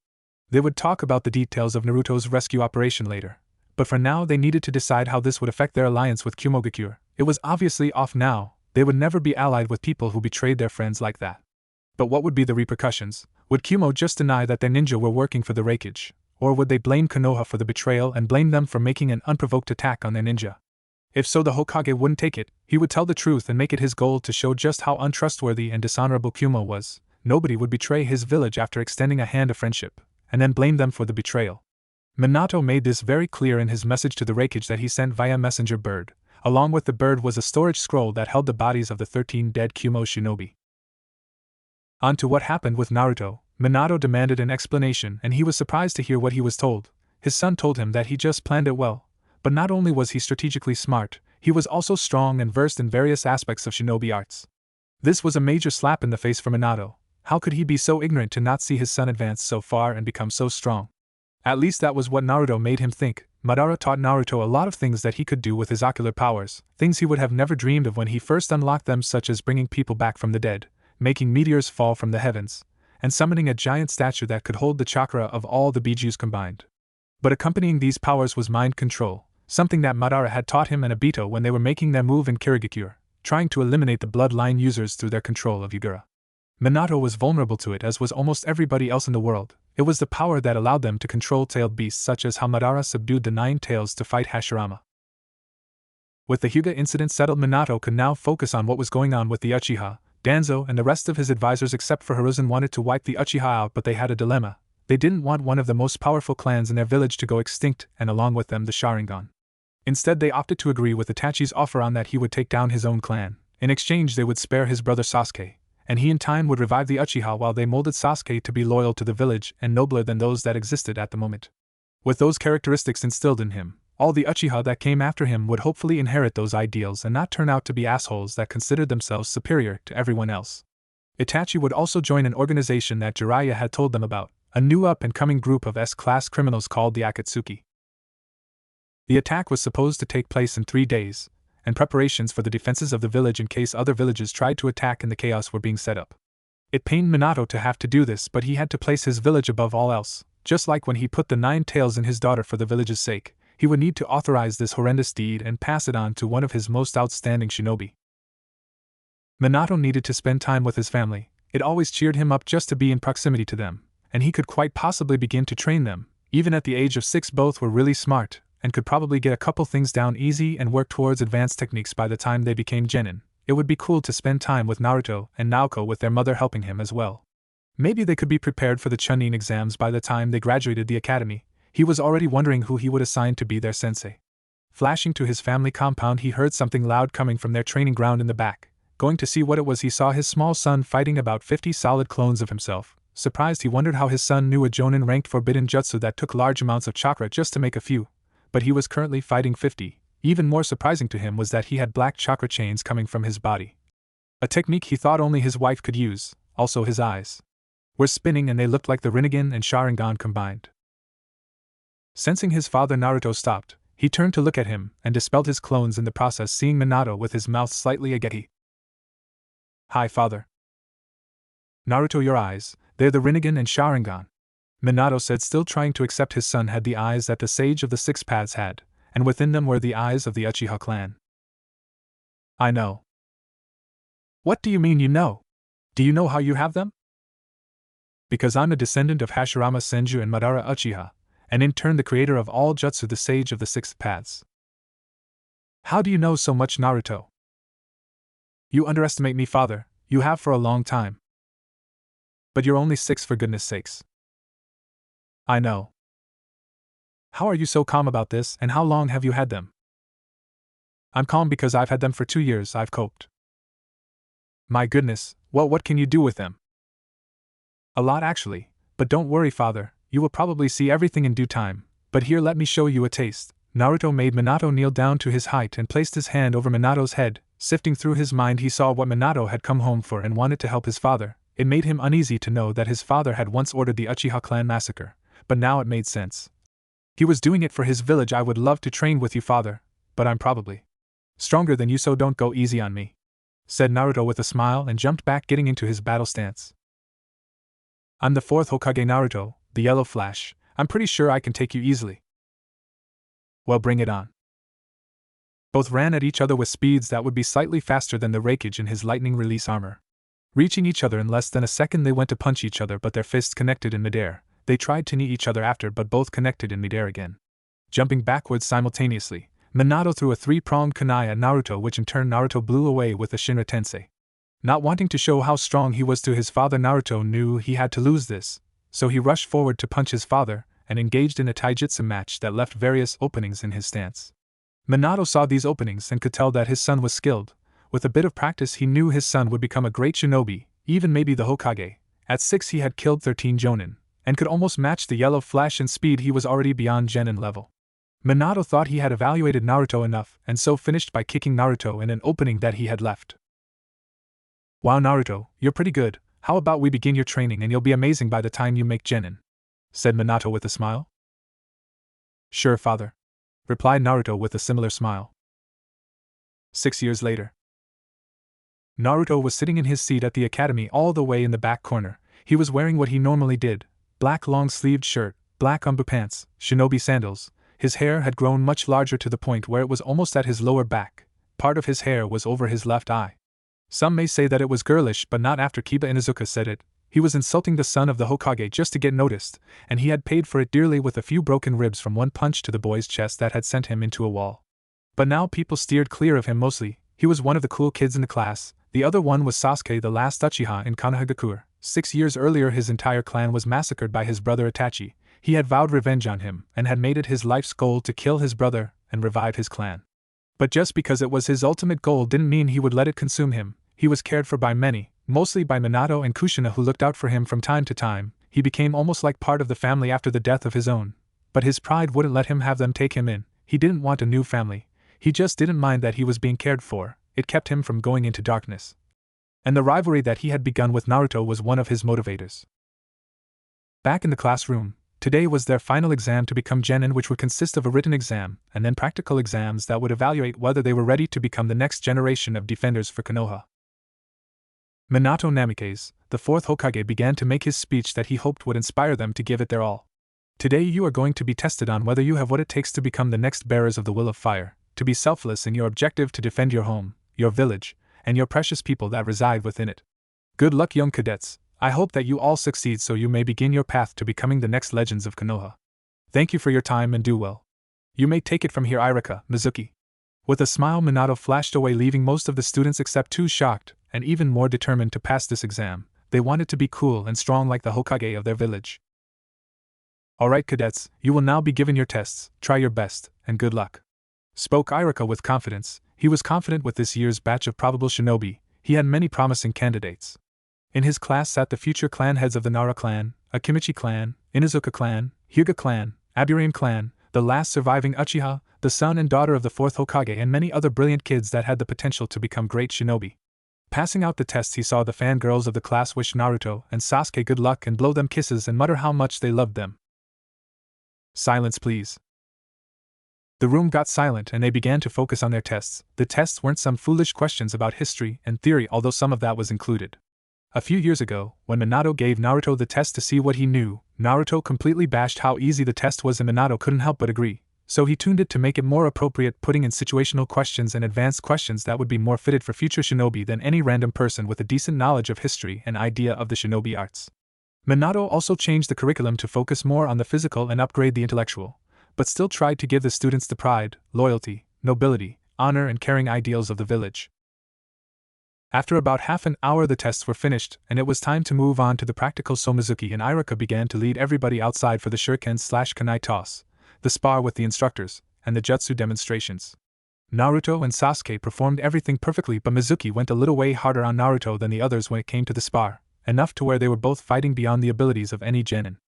They would talk about the details of Naruto's rescue operation later, but for now they needed to decide how this would affect their alliance with Kumogakure. It was obviously off now. They would never be allied with people who betrayed their friends like that. But what would be the repercussions? Would Kumo just deny that their ninja were working for the Raikage, or would they blame Konoha for the betrayal and blame them for making an unprovoked attack on their ninja? If so, the Hokage wouldn't take it. He would tell the truth and make it his goal to show just how untrustworthy and dishonorable Kumo was. Nobody would betray his village after extending a hand of friendship, and then blame them for the betrayal. Minato made this very clear in his message to the Raikage that he sent via messenger bird. Along with the bird was a storage scroll that held the bodies of the 13 dead Kumo shinobi. On to what happened with Naruto. Minato demanded an explanation, and he was surprised to hear what he was told. His son told him that he just planned it well, but not only was he strategically smart, he was also strong and versed in various aspects of shinobi arts. This was a major slap in the face for Minato. How could he be so ignorant to not see his son advance so far and become so strong? At least that was what Naruto made him think. Madara taught Naruto a lot of things that he could do with his ocular powers, things he would have never dreamed of when he first unlocked them, such as bringing people back from the dead, making meteors fall from the heavens, and summoning a giant statue that could hold the chakra of all the bijus combined. But accompanying these powers was mind control, something that Madara had taught him and Obito when they were making their move in Kirigakure, trying to eliminate the bloodline users through their control of Yagura. Minato was vulnerable to it, as was almost everybody else in the world. It was the power that allowed them to control tailed beasts, such as how Madara subdued the 9 tails to fight Hashirama. With the Hyuga incident settled, Minato could now focus on what was going on with the Uchiha. Danzo and the rest of his advisors except for Hiruzen wanted to wipe the Uchiha out, but they had a dilemma. They didn't want one of the most powerful clans in their village to go extinct, and along with them the Sharingan. Instead they opted to agree with Itachi's offer on that he would take down his own clan. In exchange they would spare his brother Sasuke, and he in time would revive the Uchiha while they molded Sasuke to be loyal to the village and nobler than those that existed at the moment. With those characteristics instilled in him, all the Uchiha that came after him would hopefully inherit those ideals and not turn out to be assholes that considered themselves superior to everyone else. Itachi would also join an organization that Jiraiya had told them about, a new up-and-coming group of S-class criminals called the Akatsuki. The attack was supposed to take place in 3 days, and preparations for the defenses of the village in case other villages tried to attack in the chaos were being set up. It pained Minato to have to do this, but he had to place his village above all else. Just like when he put the 9 tails in his daughter for the village's sake, he would need to authorize this horrendous deed and pass it on to one of his most outstanding shinobi. Minato needed to spend time with his family. It always cheered him up just to be in proximity to them, and he could quite possibly begin to train them. Even at the age of 6, both were really smart, and could probably get a couple things down easy and work towards advanced techniques by the time they became genin. It would be cool to spend time with Naruto and Naoko with their mother helping him as well. Maybe they could be prepared for the Chunin exams by the time they graduated the academy. He was already wondering who he would assign to be their sensei. Flashing to his family compound, he heard something loud coming from their training ground in the back. Going to see what it was, he saw his small son fighting about 50 solid clones of himself. Surprised, he wondered how his son knew a Jonin ranked forbidden jutsu that took large amounts of chakra just to make a few. But he was currently fighting 50. Even more surprising to him was that he had black chakra chains coming from his body. A technique he thought only his wife could use. Also, his eyes were spinning and they looked like the Rinnegan and Sharingan combined. Sensing his father, Naruto stopped. He turned to look at him and dispelled his clones in the process, seeing Minato with his mouth slightly agape. "Hi, father." "Naruto, your eyes, they're the Rinnegan and Sharingan," Minato said, still trying to accept his son had the eyes that the sage of the six paths had, and within them were the eyes of the Uchiha clan. "I know." "What do you mean you know? Do you know how you have them?" "Because I'm a descendant of Hashirama Senju and Madara Uchiha, and in turn the creator of all jutsu, the sage of the six paths." "How do you know so much, Naruto?" "You underestimate me, father, you have for a long time." "But you're only 6, for goodness sakes." "I know." "How are you so calm about this, and how long have you had them?" "I'm calm because I've had them for 2 years, I've coped." "My goodness, what can you do with them?" "A lot actually, but don't worry, father, you will probably see everything in due time, but here, let me show you a taste." Naruto made Minato kneel down to his height and placed his hand over Minato's head. Sifting through his mind, he saw what Minato had come home for and wanted to help his father. It made him uneasy to know that his father had once ordered the Uchiha clan massacre, but now it made sense. He was doing it for his village. "I would love to train with you, father, but I'm probably stronger than you, so don't go easy on me," said Naruto with a smile and jumped back, getting into his battle stance. "I'm the 4th Hokage, Naruto, the Yellow Flash. I'm pretty sure I can take you easily." "Well, bring it on." Both ran at each other with speeds that would be slightly faster than the Raikage in his lightning release armor. Reaching each other in less than a second, they went to punch each other, but their fists connected in midair. They tried to knee each other after, but both connected in midair again. Jumping backwards simultaneously, Minato threw a 3-pronged kunai at Naruto, which in turn Naruto blew away with a Shinra Tensei. Not wanting to show how strong he was to his father, Naruto knew he had to lose this, so he rushed forward to punch his father, and engaged in a taijutsu match that left various openings in his stance. Minato saw these openings and could tell that his son was skilled. With a bit of practice, he knew his son would become a great shinobi, even maybe the Hokage. At 6 he had killed 13 Jonin, and could almost match the Yellow Flash in speed. He was already beyond Genin level. Minato thought he had evaluated Naruto enough, and so finished by kicking Naruto in an opening that he had left. "Wow, Naruto, you're pretty good. How about we begin your training and you'll be amazing by the time you make Genin?" said Minato with a smile. "Sure, father," replied Naruto with a similar smile. 6 years later. Naruto was sitting in his seat at the academy, all the way in the back corner. He was wearing what he normally did: black long-sleeved shirt, black umbu pants, shinobi sandals. His hair had grown much larger to the point where it was almost at his lower back. Part of his hair was over his left eye. Some may say that it was girlish, but not after Kiba Inuzuka said it. He was insulting the son of the Hokage just to get noticed, and he had paid for it dearly with a few broken ribs from one punch to the boy's chest that had sent him into a wall. But now people steered clear of him mostly. He was one of the cool kids in the class. The other one was Sasuke, the last Uchiha in Konohagakure. 6 years earlier his entire clan was massacred by his brother Itachi. He had vowed revenge on him, and had made it his life's goal to kill his brother and revive his clan. But just because it was his ultimate goal didn't mean he would let it consume him. He was cared for by many, mostly by Minato and Kushina, who looked out for him from time to time. He became almost like part of the family after the death of his own. But his pride wouldn't let him have them take him in. He didn't want a new family. He just didn't mind that he was being cared for. It kept him from going into darkness. And the rivalry that he had begun with Naruto was one of his motivators. Back in the classroom, today was their final exam to become Genin, which would consist of a written exam and then practical exams that would evaluate whether they were ready to become the next generation of defenders for Konoha. Minato Namikaze, the 4th Hokage, began to make his speech that he hoped would inspire them to give it their all. "Today you are going to be tested on whether you have what it takes to become the next bearers of the will of fire, to be selfless in your objective to defend your home, your village, and your precious people that reside within it. Good luck, young cadets. I hope that you all succeed so you may begin your path to becoming the next legends of Konoha. Thank you for your time and do well. You may take it from here, Irika, Mizuki." With a smile, Minato flashed away, leaving most of the students except 2 shocked, and even more determined to pass this exam. They wanted to be cool and strong like the Hokage of their village. "Alright, cadets, you will now be given your tests. Try your best, and good luck," spoke Irika with confidence. He was confident with this year's batch of probable shinobi. He had many promising candidates. In his class sat the future clan heads of the Nara clan, Akimichi clan, Inuzuka clan, Hyuga clan, Aburame clan, the last surviving Uchiha, the son and daughter of the 4th Hokage, and many other brilliant kids that had the potential to become great shinobi. Passing out the tests, he saw the fangirls of the class wish Naruto and Sasuke good luck and blow them kisses and mutter how much they loved them. Silence, please. The room got silent and they began to focus on their tests. The tests weren't some foolish questions about history and theory, although some of that was included. A few years ago, when Minato gave Naruto the test to see what he knew, Naruto completely bashed how easy the test was and Minato couldn't help but agree. So he tuned it to make it more appropriate, putting in situational questions and advanced questions that would be more fitted for future shinobi than any random person with a decent knowledge of history and idea of the shinobi arts. Minato also changed the curriculum to focus more on the physical and upgrade the intellectual, but still tried to give the students the pride, loyalty, nobility, honor and caring ideals of the village. After about half an hour the tests were finished, and it was time to move on to the practical, so Mizuki and Iruka began to lead everybody outside for the shuriken/kunai toss, the spar with the instructors, and the jutsu demonstrations. Naruto and Sasuke performed everything perfectly, but Mizuki went a little way harder on Naruto than the others when it came to the spar, enough to where they were both fighting beyond the abilities of any genin.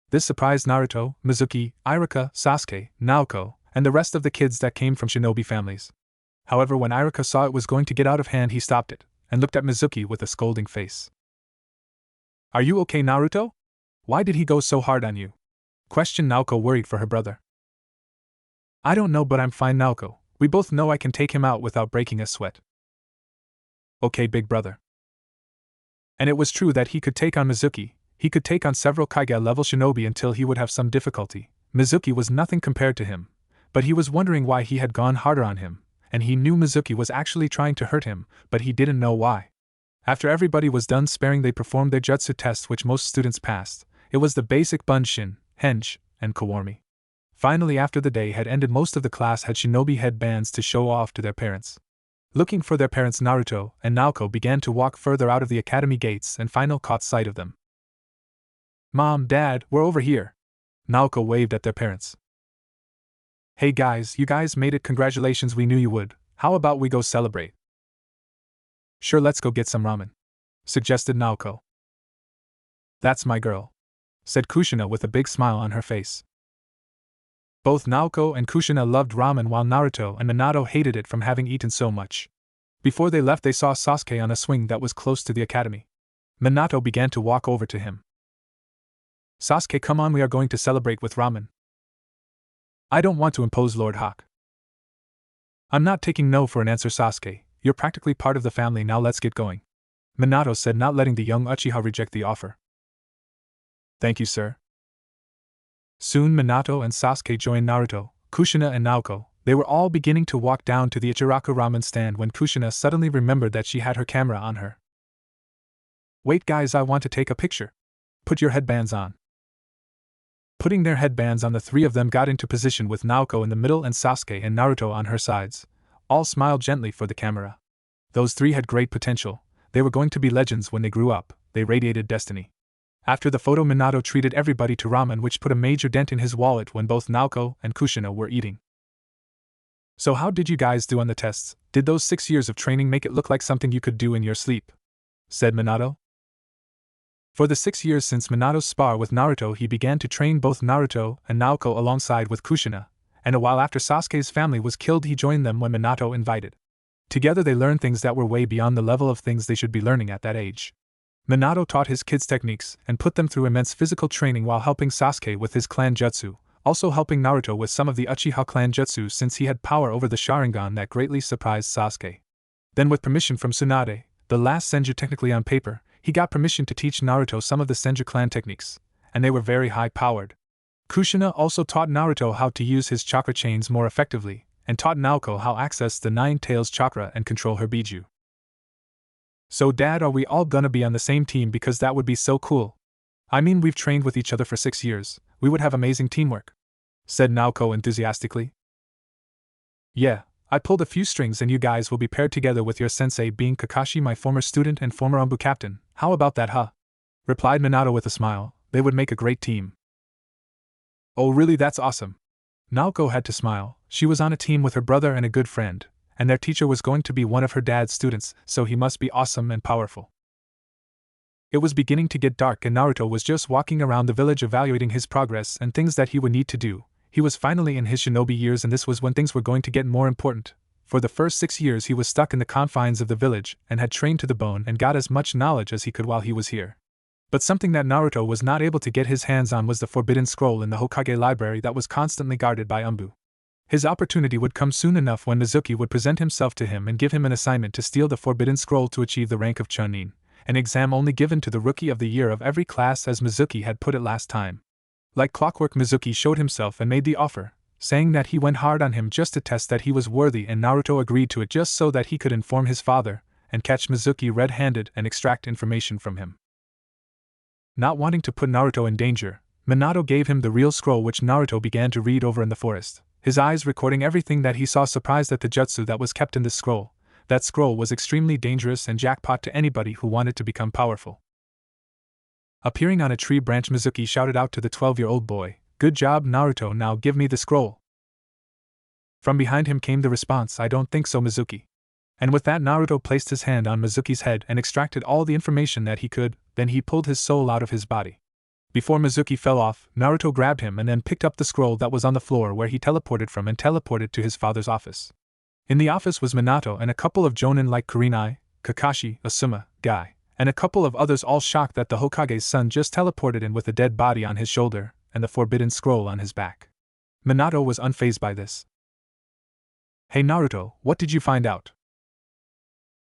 This surprised Naruto, Mizuki, Iruka, Sasuke, Naoko, and the rest of the kids that came from shinobi families. However, when Iruka saw it was going to get out of hand, he stopped it, and looked at Mizuki with a scolding face. "Are you okay, Naruto? Why did he go so hard on you?" questioned Naoko, worried for her brother. "I don't know, but I'm fine, Naoko. We both know I can take him out without breaking a sweat." "Okay, big brother." And it was true that he could take on Mizuki. He could take on several Kage-level shinobi until he would have some difficulty. Mizuki was nothing compared to him, but he was wondering why he had gone harder on him, and he knew Mizuki was actually trying to hurt him, but he didn't know why. After everybody was done sparring, they performed their jutsu tests, which most students passed. It was the basic Bunshin, Henge, and Kawarmi. Finally, after the day had ended, most of the class had shinobi headbands to show off to their parents. Looking for their parents, Naruto and Naoko began to walk further out of the academy gates and finally caught sight of them. "Mom, Dad, we're over here." Naoko waved at their parents. "Hey guys, you guys made it, congratulations, we knew you would. How about we go celebrate?" "Sure, let's go get some ramen," suggested Naoko. "That's my girl," said Kushina with a big smile on her face. Both Naoko and Kushina loved ramen, while Naruto and Minato hated it from having eaten so much. Before they left, they saw Sasuke on a swing that was close to the academy. Minato began to walk over to him. "Sasuke, come on, we are going to celebrate with ramen." "I don't want to impose, Lord Hawk." "I'm not taking no for an answer, Sasuke. You're practically part of the family, now let's get going," Minato said, not letting the young Uchiha reject the offer. "Thank you, sir." Soon Minato and Sasuke joined Naruto, Kushina and Naoko. They were all beginning to walk down to the Ichiraku ramen stand when Kushina suddenly remembered that she had her camera on her. "Wait guys, I want to take a picture. Put your headbands on." Putting their headbands on, the three of them got into position with Naoko in the middle and Sasuke and Naruto on her sides. All smiled gently for the camera. Those three had great potential. They were going to be legends when they grew up. They radiated destiny. After the photo, Minato treated everybody to ramen, which put a major dent in his wallet when both Naoko and Kushina were eating. "So how did you guys do on the tests? Did those 6 years of training make it look like something you could do in your sleep?" said Minato. For the 6 years since Minato's spar with Naruto, he began to train both Naruto and Naoko alongside with Kushina, and a while after Sasuke's family was killed, he joined them when Minato invited. Together they learned things that were way beyond the level of things they should be learning at that age. Minato taught his kids techniques and put them through immense physical training while helping Sasuke with his clan jutsu, also helping Naruto with some of the Uchiha clan jutsu since he had power over the Sharingan that greatly surprised Sasuke. Then, with permission from Tsunade, the last Senju technically on paper, he got permission to teach Naruto some of the Senju clan techniques, and they were very high-powered. Kushina also taught Naruto how to use his chakra chains more effectively, and taught Naoko how to access the Nine Tails chakra and control her Biju. "So Dad, are we all gonna be on the same team, because that would be so cool? I mean, we've trained with each other for 6 years, we would have amazing teamwork," said Naoko enthusiastically. "Yeah, I pulled a few strings and you guys will be paired together with your sensei being Kakashi, my former student and former Umbu captain. How about that, huh?" replied Minato with a smile. "They would make a great team." "Oh really, that's awesome." Naoko had to smile. She was on a team with her brother and a good friend, and their teacher was going to be one of her dad's students, so he must be awesome and powerful. It was beginning to get dark and Naruto was just walking around the village evaluating his progress and things that he would need to do. He was finally in his shinobi years, and this was when things were going to get more important. For the first 6 years he was stuck in the confines of the village and had trained to the bone and got as much knowledge as he could while he was here. But something that Naruto was not able to get his hands on was the forbidden scroll in the Hokage library that was constantly guarded by Umbu. His opportunity would come soon enough when Mizuki would present himself to him and give him an assignment to steal the forbidden scroll to achieve the rank of Chunin, an exam only given to the rookie of the year of every class as Mizuki had put it last time. Like clockwork, Mizuki showed himself and made the offer, saying that he went hard on him just to test that he was worthy, and Naruto agreed to it just so that he could inform his father and catch Mizuki red-handed and extract information from him. Not wanting to put Naruto in danger, Minato gave him the real scroll, which Naruto began to read over in the forest, his eyes recording everything that he saw, surprised at the jutsu that was kept in the scroll. That scroll was extremely dangerous and jackpot to anybody who wanted to become powerful. Appearing on a tree branch, Mizuki shouted out to the 12-year-old boy, "Good job, Naruto, now give me the scroll." From behind him came the response, "I don't think so, Mizuki." And with that, Naruto placed his hand on Mizuki's head and extracted all the information that he could, then he pulled his soul out of his body. Before Mizuki fell off, Naruto grabbed him and then picked up the scroll that was on the floor where he teleported from and teleported to his father's office. In the office was Minato and a couple of jonin like Kurinai, Kakashi, Asuma, Guy, and a couple of others, all shocked that the Hokage's son just teleported in with a dead body on his shoulder and the forbidden scroll on his back. Minato was unfazed by this. "Hey Naruto, what did you find out?"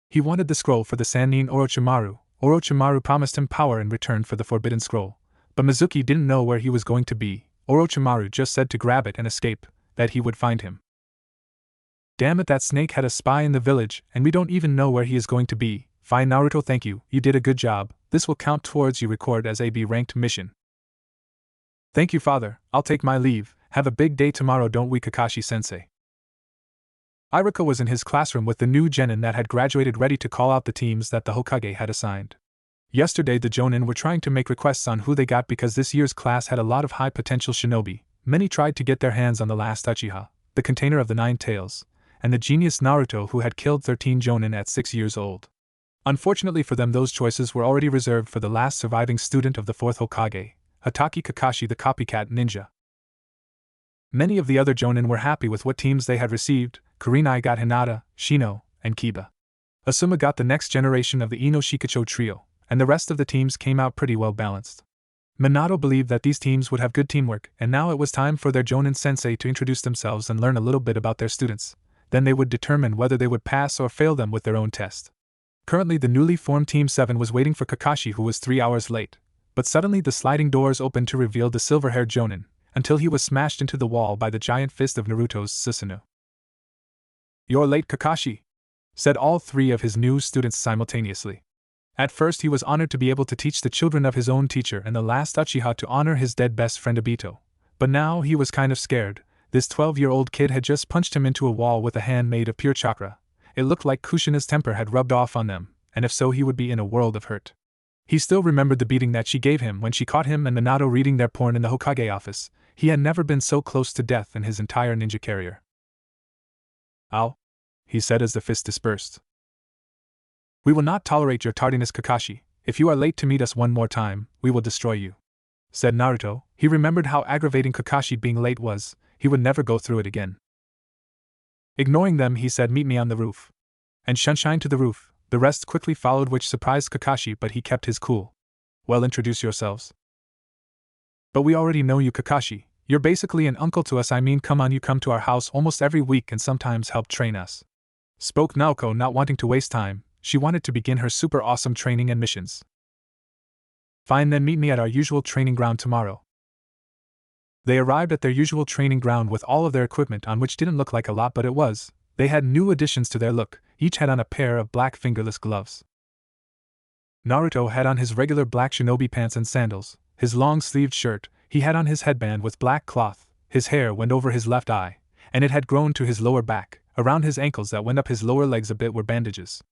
He wanted the scroll for the Sannin Orochimaru. Orochimaru promised him power in return for the forbidden scroll, but Mizuki didn't know where he was going to be. Orochimaru just said to grab it and escape, that he would find him. "Damn it, that snake had a spy in the village, and we don't even know where he is going to be." "Fine Naruto, thank you, you did a good job, this will count towards you record as a B-ranked mission." "Thank you father, I'll take my leave, have a big day tomorrow, don't we Kakashi-sensei?" Iruka was in his classroom with the new genin that had graduated, ready to call out the teams that the Hokage had assigned. Yesterday the jonin were trying to make requests on who they got because this year's class had a lot of high-potential shinobi. Many tried to get their hands on the last Uchiha, the container of the 9 tails, and the genius Naruto, who had killed 13 jonin at 6 years old. Unfortunately for them, those choices were already reserved for the last surviving student of the 4th Hokage, Hatake Kakashi, the copycat ninja. Many of the other jonin were happy with what teams they had received. Kurinai got Hinata, Shino, and Kiba. Asuma got the next generation of the Ino Shikacho trio, and the rest of the teams came out pretty well balanced. Minato believed that these teams would have good teamwork, and now it was time for their jonin sensei to introduce themselves and learn a little bit about their students. Then they would determine whether they would pass or fail them with their own test. Currently the newly formed Team 7 was waiting for Kakashi, who was 3 hours late, but suddenly the sliding doors opened to reveal the silver-haired jonin, until he was smashed into the wall by the giant fist of Naruto's Susanoo. "You're late, Kakashi," said all 3 of his new students simultaneously. At first he was honored to be able to teach the children of his own teacher and the last Uchiha to honor his dead best friend Obito, but now he was kind of scared. This 12-year-old kid had just punched him into a wall with a hand made of pure chakra. It looked like Kushina's temper had rubbed off on them, and if so, he would be in a world of hurt. He still remembered the beating that she gave him when she caught him and Minato reading their porn in the Hokage office. He had never been so close to death in his entire ninja career. "Ow," he said as the fist dispersed. "We will not tolerate your tardiness, Kakashi. If you are late to meet us one more time, we will destroy you," said Naruto. He remembered how aggravating Kakashi being late was. He would never go through it again. Ignoring them, he said, "Meet me on the roof." And Sunshine to the roof. The rest quickly followed, which surprised Kakashi, but he kept his cool. "Well, introduce yourselves." "But we already know you, Kakashi. You're basically an uncle to us. I mean, come on, you come to our house almost every week and sometimes help train us," spoke Naoko, not wanting to waste time. She wanted to begin her super awesome training and missions. "Fine, then meet me at our usual training ground tomorrow." They arrived at their usual training ground with all of their equipment on, which didn't look like a lot, but it was. They had new additions to their look. Each had on a pair of black fingerless gloves. Naruto had on his regular black shinobi pants and sandals, his long-sleeved shirt. He had on his headband with black cloth. His hair went over his left eye, and it had grown to his lower back. Around his ankles that went up his lower legs a bit were bandages.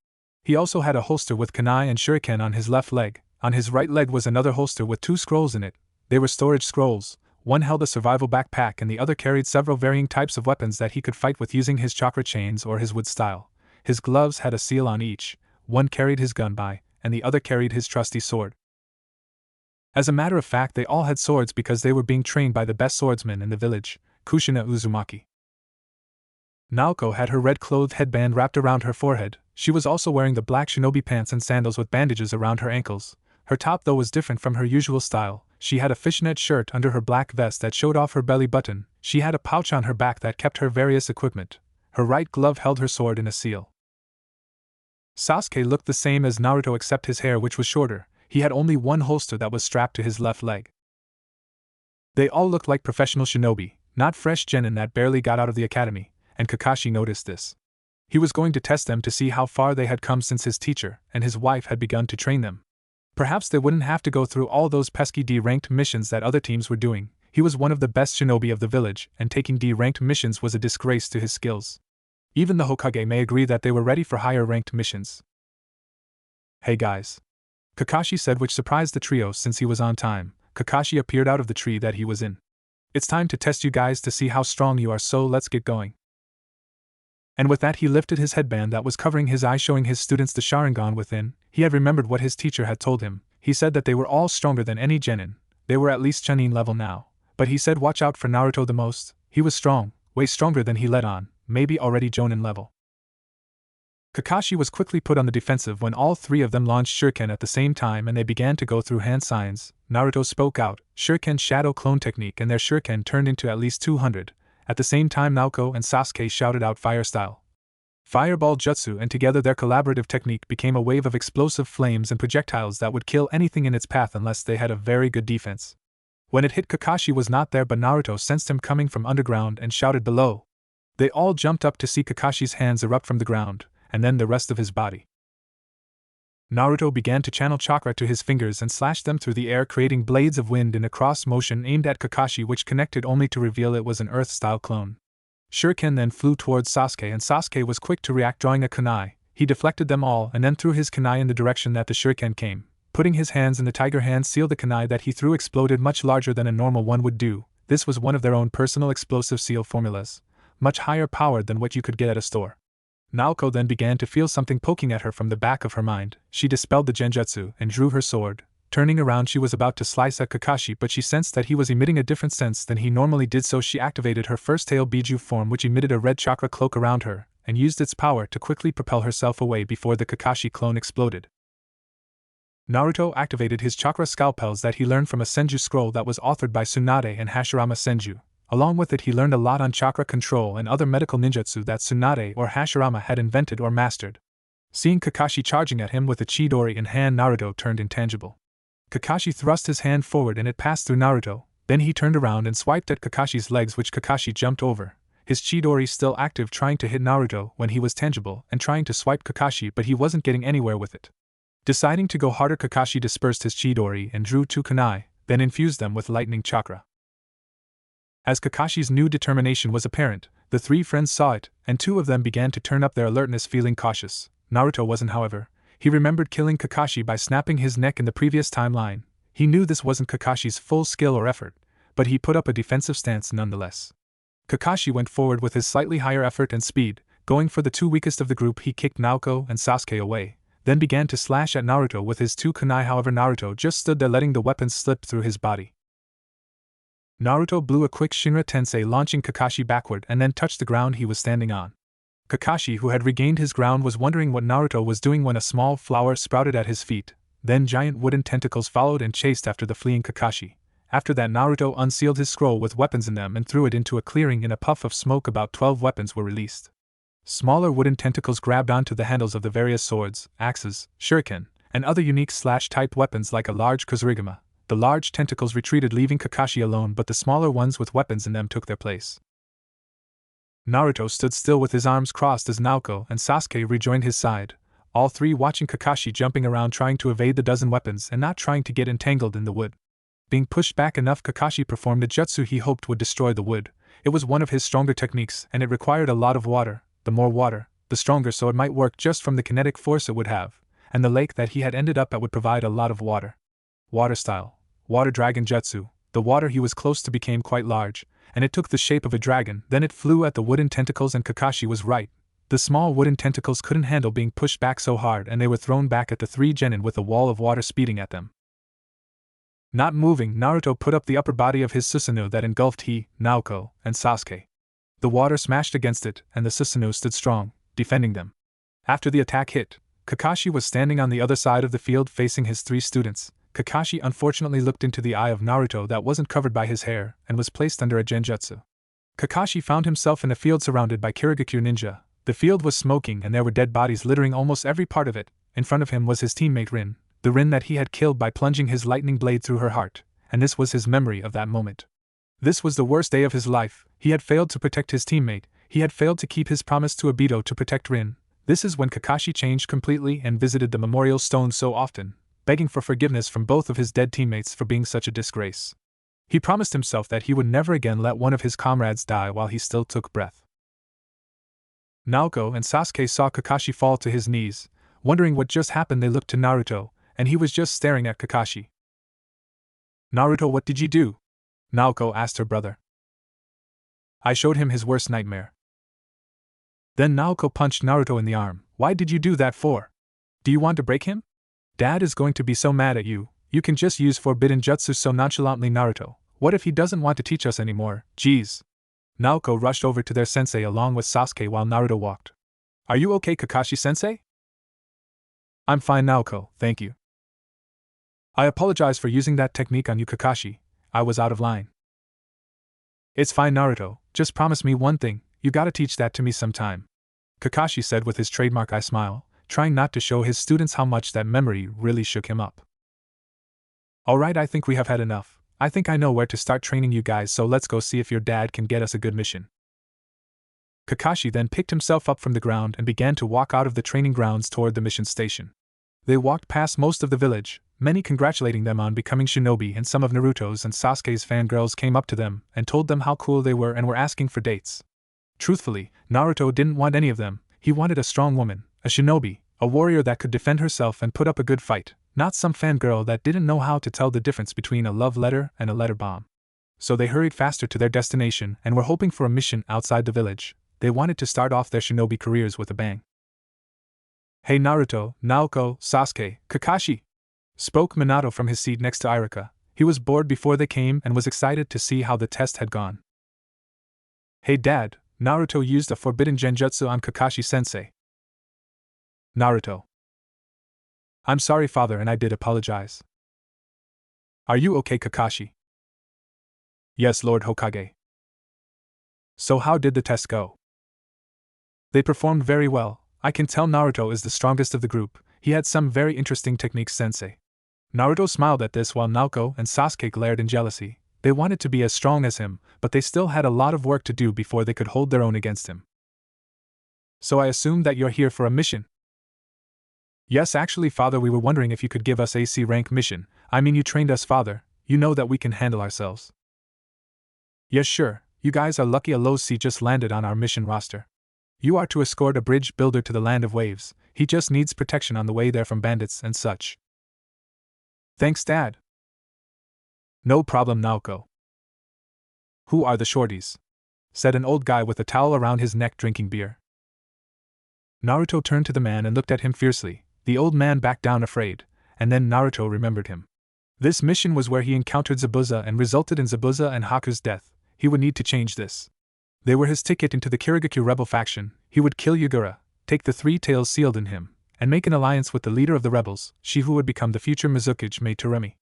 He also had a holster with kunai and shuriken on his left leg. On his right leg was another holster with 2 scrolls in it. They were storage scrolls. One held a survival backpack and the other carried several varying types of weapons that he could fight with using his chakra chains or his wood style. His gloves had a seal on each. One carried his gun by, and the other carried his trusty sword. As a matter of fact, they all had swords because they were being trained by the best swordsman in the village, Kushina Uzumaki. Naoko had her red-clothed headband wrapped around her forehead. She was also wearing the black shinobi pants and sandals with bandages around her ankles. Her top, though, was different from her usual style. She had a fishnet shirt under her black vest that showed off her belly button. She had a pouch on her back that kept her various equipment. Her right glove held her sword in a seal. Sasuke looked the same as Naruto except his hair, which was shorter. He had only one holster that was strapped to his left leg. They all looked like professional shinobi, not fresh genin that barely got out of the academy, and Kakashi noticed this. He was going to test them to see how far they had come since his teacher and his wife had begun to train them. Perhaps they wouldn't have to go through all those pesky D-ranked missions that other teams were doing. He was one of the best shinobi of the village, and taking D-ranked missions was a disgrace to his skills. Even the Hokage may agree that they were ready for higher-ranked missions. "Hey guys," Kakashi said, which surprised the trio since he was on time. Kakashi appeared out of the tree that he was in. "It's time to test you guys to see how strong you are, so let's get going." And with that he lifted his headband that was covering his eyes, showing his students the Sharingan within. He had remembered what his teacher had told him. He said that they were all stronger than any genin. They were at least Chunin level now. But he said watch out for Naruto the most. He was strong, way stronger than he let on, maybe already Jonin level. Kakashi was quickly put on the defensive when all three of them launched shuriken at the same time and they began to go through hand signs. Naruto spoke out, "Shuriken Shadow Clone Technique," and their shuriken turned into at least 200. At the same time Naoko and Sasuke shouted out Fire Style, Fireball Jutsu, and together their collaborative technique became a wave of explosive flames and projectiles that would kill anything in its path unless they had a very good defense. When it hit, Kakashi was not there, but Naruto sensed him coming from underground and shouted below. They all jumped up to see Kakashi's hands erupt from the ground, and then the rest of his body. Naruto began to channel chakra to his fingers and slashed them through the air, creating blades of wind in a cross motion aimed at Kakashi, which connected only to reveal it was an Earth-style clone. Shuriken then flew towards Sasuke, and Sasuke was quick to react, drawing a kunai. He deflected them all and then threw his kunai in the direction that the shuriken came. Putting his hands in the tiger hand seal, the kunai that he threw exploded much larger than a normal one would do. This was one of their own personal explosive seal formulas, much higher powered than what you could get at a store. Naoko then began to feel something poking at her from the back of her mind. She dispelled the genjutsu and drew her sword. Turning around, she was about to slice at Kakashi, but she sensed that he was emitting a different sense than he normally did, so she activated her first tail Biju form, which emitted a red chakra cloak around her, and used its power to quickly propel herself away before the Kakashi clone exploded. Naruto activated his chakra scalpels that he learned from a Senju scroll that was authored by Tsunade and Hashirama Senju. Along with it, he learned a lot on chakra control and other medical ninjutsu that Tsunade or Hashirama had invented or mastered. Seeing Kakashi charging at him with a Chidori in hand, Naruto turned intangible. Kakashi thrust his hand forward and it passed through Naruto. Then he turned around and swiped at Kakashi's legs, which Kakashi jumped over. His Chidori still active, trying to hit Naruto when he was tangible and trying to swipe Kakashi, but he wasn't getting anywhere with it. Deciding to go harder, Kakashi dispersed his Chidori and drew two kunai, then infused them with lightning chakra. As Kakashi's new determination was apparent, the three friends saw it, and two of them began to turn up their alertness, feeling cautious. Naruto wasn't, however. He remembered killing Kakashi by snapping his neck in the previous timeline. He knew this wasn't Kakashi's full skill or effort, but he put up a defensive stance nonetheless. Kakashi went forward with his slightly higher effort and speed. Going for the two weakest of the group, he kicked Naoko and Sasuke away, then began to slash at Naruto with his two kunai. However, Naruto just stood there, letting the weapons slip through his body. Naruto blew a quick Shinra Tensei, launching Kakashi backward, and then touched the ground he was standing on. Kakashi, who had regained his ground, was wondering what Naruto was doing when a small flower sprouted at his feet. Then giant wooden tentacles followed and chased after the fleeing Kakashi. After that, Naruto unsealed his scroll with weapons in them and threw it into a clearing. In a puff of smoke, about 12 weapons were released. Smaller wooden tentacles grabbed onto the handles of the various swords, axes, shuriken, and other unique slash-type weapons like a large kozurigama. The large tentacles retreated, leaving Kakashi alone, but the smaller ones with weapons in them took their place. Naruto stood still with his arms crossed as Naoko and Sasuke rejoined his side, all three watching Kakashi jumping around, trying to evade the dozen weapons and not trying to get entangled in the wood. Being pushed back enough, Kakashi performed a jutsu he hoped would destroy the wood. It was one of his stronger techniques, and it required a lot of water. The more water, the stronger, so it might work just from the kinetic force it would have, and the lake that he had ended up at would provide a lot of water. Water style, water dragon jutsu. The water he was close to became quite large, and it took the shape of a dragon. Then it flew at the wooden tentacles, and Kakashi was right. The small wooden tentacles couldn't handle being pushed back so hard, and they were thrown back at the three genin with a wall of water speeding at them. Not moving, Naruto put up the upper body of his Susanoo that engulfed he, Naoko, and Sasuke. The water smashed against it, and the Susanoo stood strong, defending them. After the attack hit, Kakashi was standing on the other side of the field facing his 3 students. Kakashi unfortunately looked into the eye of Naruto that wasn't covered by his hair and was placed under a genjutsu. Kakashi found himself in a field surrounded by Kirigakure ninja. The field was smoking and there were dead bodies littering almost every part of it. In front of him was his teammate Rin, the Rin that he had killed by plunging his lightning blade through her heart, and this was his memory of that moment. This was the worst day of his life. He had failed to protect his teammate, he had failed to keep his promise to Obito to protect Rin. This is when Kakashi changed completely and visited the memorial stone so often, begging for forgiveness from both of his dead teammates for being such a disgrace. He promised himself that he would never again let one of his comrades die while he still took breath. Naoko and Sasuke saw Kakashi fall to his knees. Wondering what just happened, they looked to Naruto, and he was just staring at Kakashi. "Naruto, what did you do?" Naoko asked her brother. "I showed him his worst nightmare." Then Naoko punched Naruto in the arm. "Why did you do that for? Do you want to break him? Dad is going to be so mad at you. You can just use forbidden jutsu so nonchalantly, Naruto. What if he doesn't want to teach us anymore? Jeez." Naoko rushed over to their sensei along with Sasuke while Naruto walked. "Are you okay, Kakashi-sensei?" "I'm fine, Naoko, thank you. I apologize for using that technique on you, Kakashi. I was out of line." "It's fine, Naruto, just promise me one thing, you gotta teach that to me sometime," Kakashi said with his trademark eye smile, trying not to show his students how much that memory really shook him up. "Alright, I think we have had enough. I think I know where to start training you guys, so let's go see if your dad can get us a good mission." Kakashi then picked himself up from the ground and began to walk out of the training grounds toward the mission station. They walked past most of the village, many congratulating them on becoming shinobi, and some of Naruto's and Sasuke's fangirls came up to them and told them how cool they were and were asking for dates. Truthfully, Naruto didn't want any of them. He wanted a strong woman, a shinobi, a warrior that could defend herself and put up a good fight, not some fangirl that didn't know how to tell the difference between a love letter and a letter bomb. So they hurried faster to their destination and were hoping for a mission outside the village. They wanted to start off their shinobi careers with a bang. "Hey Naruto, Naoko, Sasuke, Kakashi!" spoke Minato from his seat next to Irika. He was bored before they came and was excited to see how the test had gone. "Hey Dad, Naruto used a forbidden genjutsu on Kakashi-sensei." Naruto: "I'm sorry, father, and I did apologize." "Are you okay, Kakashi?" "Yes, Lord Hokage." "So how did the test go?" "They performed very well. I can tell Naruto is the strongest of the group. He had some very interesting techniques, sensei." Naruto smiled at this while Naoko and Sasuke glared in jealousy. They wanted to be as strong as him, but they still had a lot of work to do before they could hold their own against him. "So I assume that you're here for a mission?" "Yes, actually, father, we were wondering if you could give us AC rank mission. I mean, you trained us, father. You know that we can handle ourselves." "Yes, sure. You guys are lucky a low C just landed on our mission roster. You are to escort a bridge builder to the land of waves. He just needs protection on the way there from bandits and such." "Thanks, Dad." "No problem, Naoko." "Who are the shorties?" said an old guy with a towel around his neck drinking beer. Naruto turned to the man and looked at him fiercely. The old man backed down afraid, and then Naruto remembered him. This mission was where he encountered Zabuza and resulted in Zabuza and Haku's death. He would need to change this. They were his ticket into the Kirigakure rebel faction. He would kill Yagura, take the 3 tails sealed in him, and make an alliance with the leader of the rebels, she who would become the future Mizukage maid to Remy.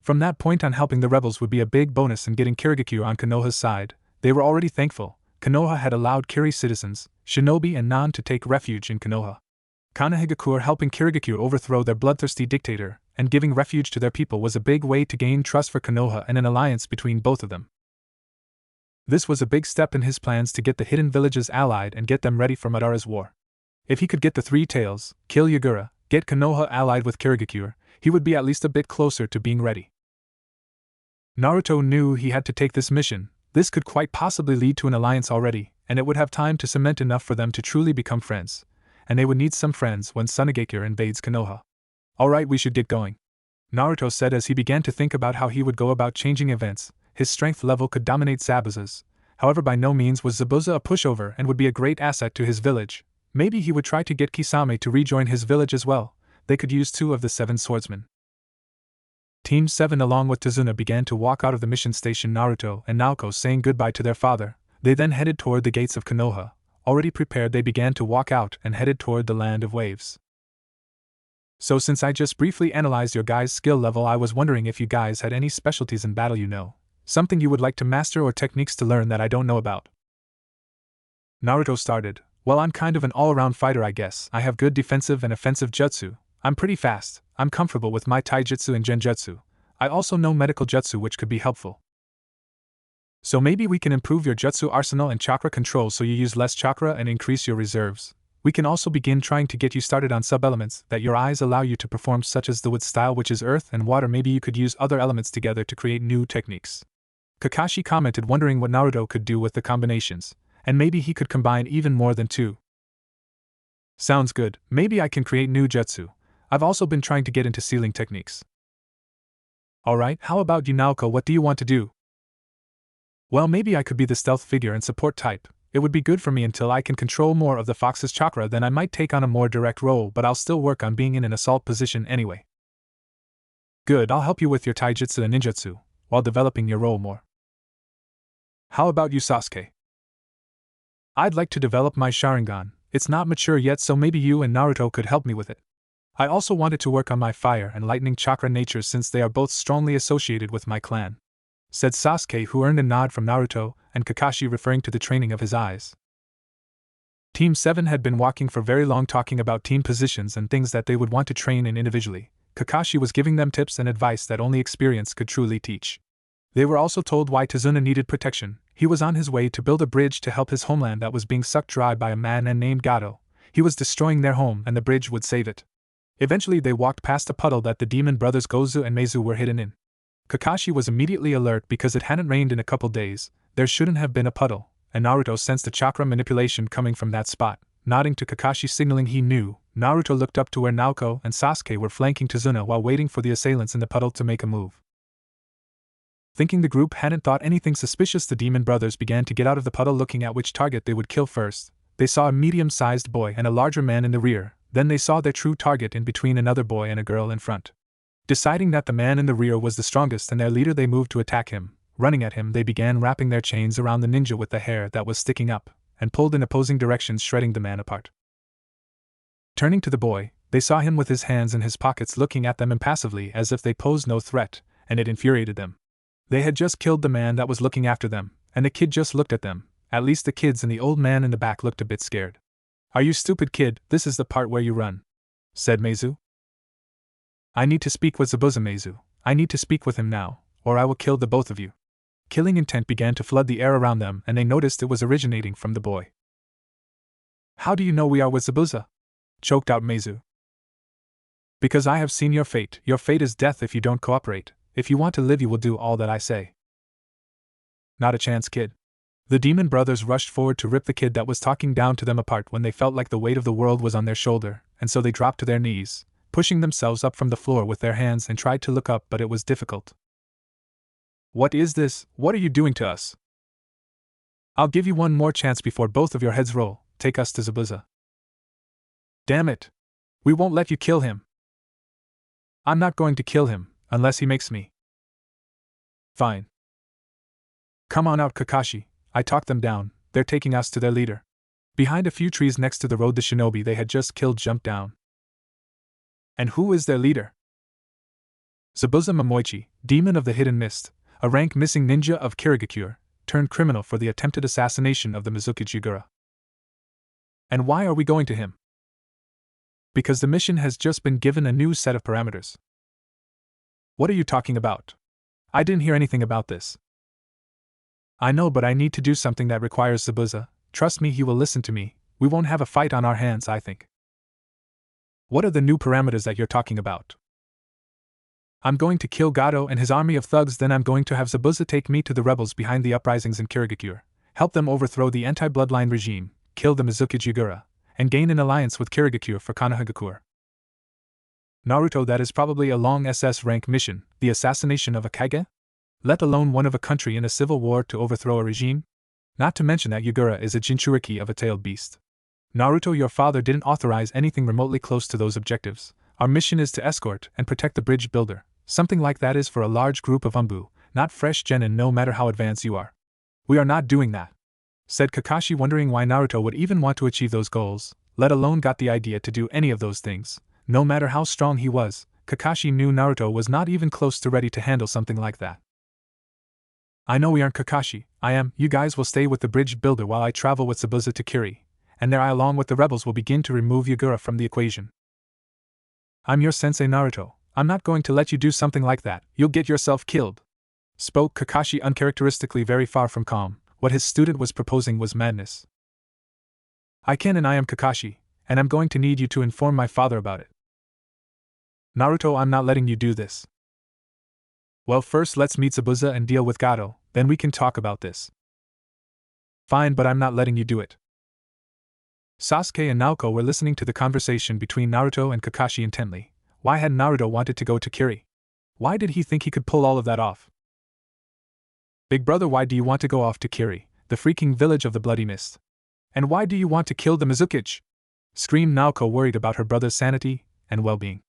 From that point on, helping the rebels would be a big bonus in getting Kirigakure on Konoha's side. They were already thankful. Konoha had allowed Kiri citizens, shinobi and non to take refuge in Konoha. Kanehigakure helping Kirigakure overthrow their bloodthirsty dictator, and giving refuge to their people was a big way to gain trust for Konoha and an alliance between both of them. This was a big step in his plans to get the hidden villages allied and get them ready for Madara's war. If he could get the 3 tails, kill Yagura, get Konoha allied with Kirigakure, he would be at least a bit closer to being ready. Naruto knew he had to take this mission. This could quite possibly lead to an alliance already, and it would have time to cement enough for them to truly become friends. And they would need some friends when Tsunegakure invades Konoha. "Alright, we should get going," Naruto said as he began to think about how he would go about changing events. His strength level could dominate Zabuza's. However, by no means was Zabuza a pushover and would be a great asset to his village. Maybe he would try to get Kisame to rejoin his village as well. They could use 2 of the 7 swordsmen. Team 7 along with Tazuna began to walk out of the mission station, Naruto and Naoko saying goodbye to their father. They then headed toward the gates of Konoha. Already prepared, they began to walk out and headed toward the land of waves. So since I just briefly analyzed your guys' skill level, I was wondering if you guys had any specialties in battle something you would like to master or techniques to learn that I don't know about. Naruto started. Well, I'm kind of an all-around fighter, I guess. I have good defensive and offensive jutsu. I'm pretty fast. I'm comfortable with my taijutsu and genjutsu. I also know medical jutsu, which could be helpful. So maybe we can improve your jutsu arsenal and chakra control so you use less chakra and increase your reserves. We can also begin trying to get you started on sub-elements that your eyes allow you to perform, such as the wood style, which is earth and water. Maybe you could use other elements together to create new techniques. Kakashi commented, wondering what Naruto could do with the combinations, and maybe he could combine even more than two. Sounds good. Maybe I can create new jutsu. I've also been trying to get into sealing techniques. Alright, how about you, Naoko? What do you want to do? Well, maybe I could be the stealth figure and support type. It would be good for me until I can control more of the fox's chakra. Then I might take on a more direct role, but I'll still work on being in an assault position anyway. Good, I'll help you with your taijutsu and ninjutsu, while developing your role more. How about you, Sasuke? I'd like to develop my Sharingan. It's not mature yet, so maybe you and Naruto could help me with it. I also wanted to work on my fire and lightning chakra natures, since they are both strongly associated with my clan, said Sasuke, who earned a nod from Naruto and Kakashi, referring to the training of his eyes. Team 7 had been walking for very long, talking about team positions and things that they would want to train in individually. Kakashi was giving them tips and advice that only experience could truly teach. They were also told why Tazuna needed protection. He was on his way to build a bridge to help his homeland that was being sucked dry by a man named Gatou. He was destroying their home and the bridge would save it. Eventually they walked past a puddle that the demon brothers Gozu and Meizu were hidden in. Kakashi was immediately alert because it hadn't rained in a couple days. There shouldn't have been a puddle, and Naruto sensed a chakra manipulation coming from that spot. Nodding to Kakashi, signaling he knew, Naruto looked up to where Naoko and Sasuke were flanking Tazuna while waiting for the assailants in the puddle to make a move. Thinking the group hadn't thought anything suspicious, the demon brothers began to get out of the puddle, looking at which target they would kill first. They saw a medium-sized boy and a larger man in the rear. Then they saw their true target in between, another boy and a girl in front. Deciding that the man in the rear was the strongest and their leader, they moved to attack him. Running at him, they began wrapping their chains around the ninja with the hair that was sticking up, and pulled in opposing directions, shredding the man apart. Turning to the boy, they saw him with his hands in his pockets, looking at them impassively as if they posed no threat, and it infuriated them. They had just killed the man that was looking after them, and the kid just looked at them. At least the kids and the old man in the back looked a bit scared. "Are you stupid, kid? This is the part where you run," said Meizu. "I need to speak with Zabuza, Meizu. I need to speak with him now, or I will kill the both of you." Killing intent began to flood the air around them, and they noticed it was originating from the boy. "How do you know we are with Zabuza?" choked out Meizu. "Because I have seen your fate. Your fate is death if you don't cooperate. If you want to live, you will do all that I say." "Not a chance, kid." The demon brothers rushed forward to rip the kid that was talking down to them apart when they felt like the weight of the world was on their shoulder, and so they dropped to their knees, pushing themselves up from the floor with their hands, and tried to look up, but it was difficult. "What is this? What are you doing to us?" "I'll give you one more chance before both of your heads roll. Take us to Zabuza." "Damn it! We won't let you kill him." "I'm not going to kill him, unless he makes me." "Fine. Come on out, Kakashi." I talked them down. "They're taking us to their leader." Behind a few trees next to the road, the shinobi they had just killed jumped down. "And who is their leader?" "Zabuza Momoichi, demon of the hidden mist, a rank missing ninja of Kirigakure, turned criminal for the attempted assassination of the Mizuki Yagura." "And why are we going to him?" "Because the mission has just been given a new set of parameters." "What are you talking about? I didn't hear anything about this." "I know, but I need to do something that requires Zabuza. Trust me, he will listen to me. We won't have a fight on our hands, I think." "What are the new parameters that you're talking about?" "I'm going to kill Gatou and his army of thugs, then I'm going to have Zabuza take me to the rebels behind the uprisings in Kirigakure, help them overthrow the anti-bloodline regime, kill the Mizuki Yagura, and gain an alliance with Kirigakure for Konohagakure." "Naruto, that is probably a long SS rank mission, the assassination of a Kage? Let alone one of a country in a civil war to overthrow a regime? Not to mention that Yagura is a Jinchuriki of a tailed beast. Naruto, your father didn't authorize anything remotely close to those objectives. Our mission is to escort and protect the bridge builder. Something like that is for a large group of Umbu, not fresh genin, no matter how advanced you are. We are not doing that." said Kakashi, wondering why Naruto would even want to achieve those goals, let alone got the idea to do any of those things. No matter how strong he was, Kakashi knew Naruto was not even close to ready to handle something like that. I know we aren't Kakashi, I am. You guys will stay with the bridge builder while I travel with Zabuza to Kiri, and there I along with the rebels will begin to remove Yagura from the equation. I'm your sensei Naruto, I'm not going to let you do something like that, you'll get yourself killed, spoke Kakashi uncharacteristically, very far from calm. What his student was proposing was madness. I can, and I am Kakashi, and I'm going to need you to inform my father about it. Naruto, I'm not letting you do this. Well, first let's meet Zabuza and deal with Gatou, then we can talk about this. Fine, but I'm not letting you do it. Sasuke and Naoko were listening to the conversation between Naruto and Kakashi intently. Why had Naruto wanted to go to Kiri? Why did he think he could pull all of that off? Big brother, why do you want to go off to Kiri, the freaking village of the Bloody Mist? And why do you want to kill the Mizukage? Screamed Naoko, worried about her brother's sanity and well-being.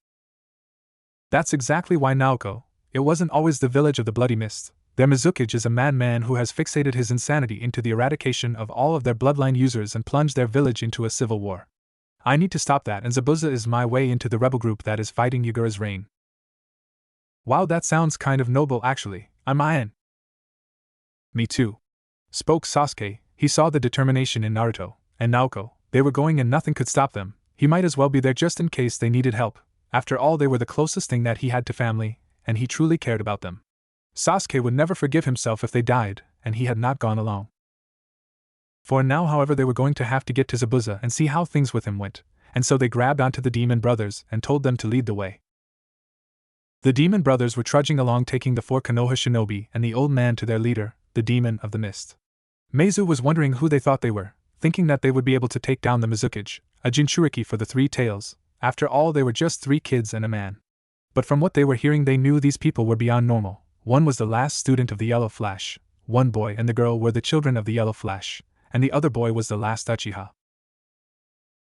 That's exactly why, Naoko. It wasn't always the village of the Bloody Mist. Their Mizukage is a madman who has fixated his insanity into the eradication of all of their bloodline users and plunged their village into a civil war. I need to stop that, and Zabuza is my way into the rebel group that is fighting Yagura's reign. Wow, that sounds kind of noble actually. I'm in. Me too, spoke Sasuke. He saw the determination in Naruto and Naoko. They were going and nothing could stop them. He might as well be there just in case they needed help. After all, they were the closest thing that he had to family, and he truly cared about them. Sasuke would never forgive himself if they died, and he had not gone along. For now, however, they were going to have to get to Zabuza and see how things with him went, and so they grabbed onto the demon brothers and told them to lead the way. The demon brothers were trudging along, taking the 4 Konoha shinobi and the old man to their leader, the demon of the mist. Meizu was wondering who they thought they were, thinking that they would be able to take down the Mizukage, a Jinchuriki for the 3 tails. After all, they were just 3 kids and a man. But from what they were hearing, they knew these people were beyond normal. One was the last student of the Yellow Flash, one boy and the girl were the children of the Yellow Flash, and the other boy was the last Uchiha.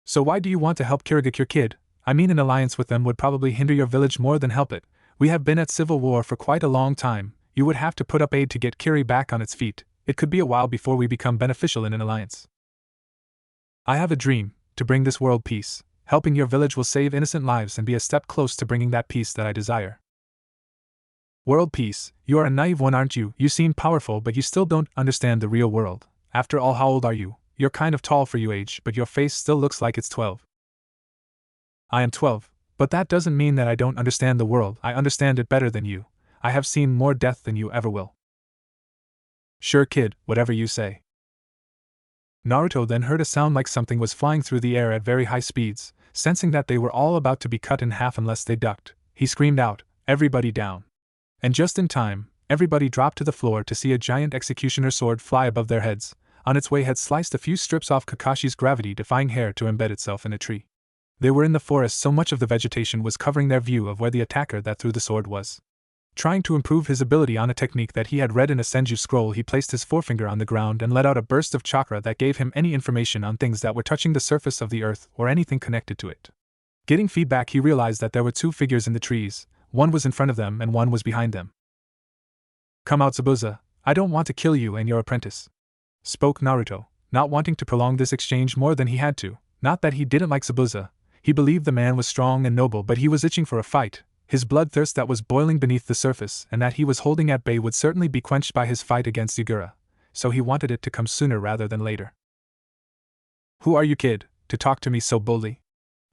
So why do you want to help Kirigakure, kid? I mean, an alliance with them would probably hinder your village more than help it. We have been at civil war for quite a long time. You would have to put up aid to get Kiri back on its feet. It could be a while before we become beneficial in an alliance. I have a dream, to bring this world peace. Helping your village will save innocent lives and be a step close to bringing that peace that I desire. World peace, you are a naive one, aren't you? You seem powerful, but you still don't understand the real world. After all, how old are you? You're kind of tall for your age, but your face still looks like it's 12. I am 12, but that doesn't mean that I don't understand the world. I understand it better than you. I have seen more death than you ever will. Sure, kid, whatever you say. Naruto then heard a sound like something was flying through the air at very high speeds. Sensing that they were all about to be cut in half unless they ducked, he screamed out, "Everybody down!" And just in time, everybody dropped to the floor to see a giant executioner sword fly above their heads. On its way had sliced a few strips off Kakashi's gravity-defying hair to embed itself in a tree. They were in the forest, so much of the vegetation was covering their view of where the attacker that threw the sword was. Trying to improve his ability on a technique that he had read in a Senju scroll, he placed his forefinger on the ground and let out a burst of chakra that gave him any information on things that were touching the surface of the earth or anything connected to it. Getting feedback, he realized that there were 2 figures in the trees. One was in front of them and one was behind them. Come out, Zabuza, I don't want to kill you and your apprentice, spoke Naruto, not wanting to prolong this exchange more than he had to. Not that he didn't like Zabuza, he believed the man was strong and noble, but he was itching for a fight. His bloodthirst that was boiling beneath the surface and that he was holding at bay would certainly be quenched by his fight against Yagura, so he wanted it to come sooner rather than later. Who are you, kid, to talk to me so boldly?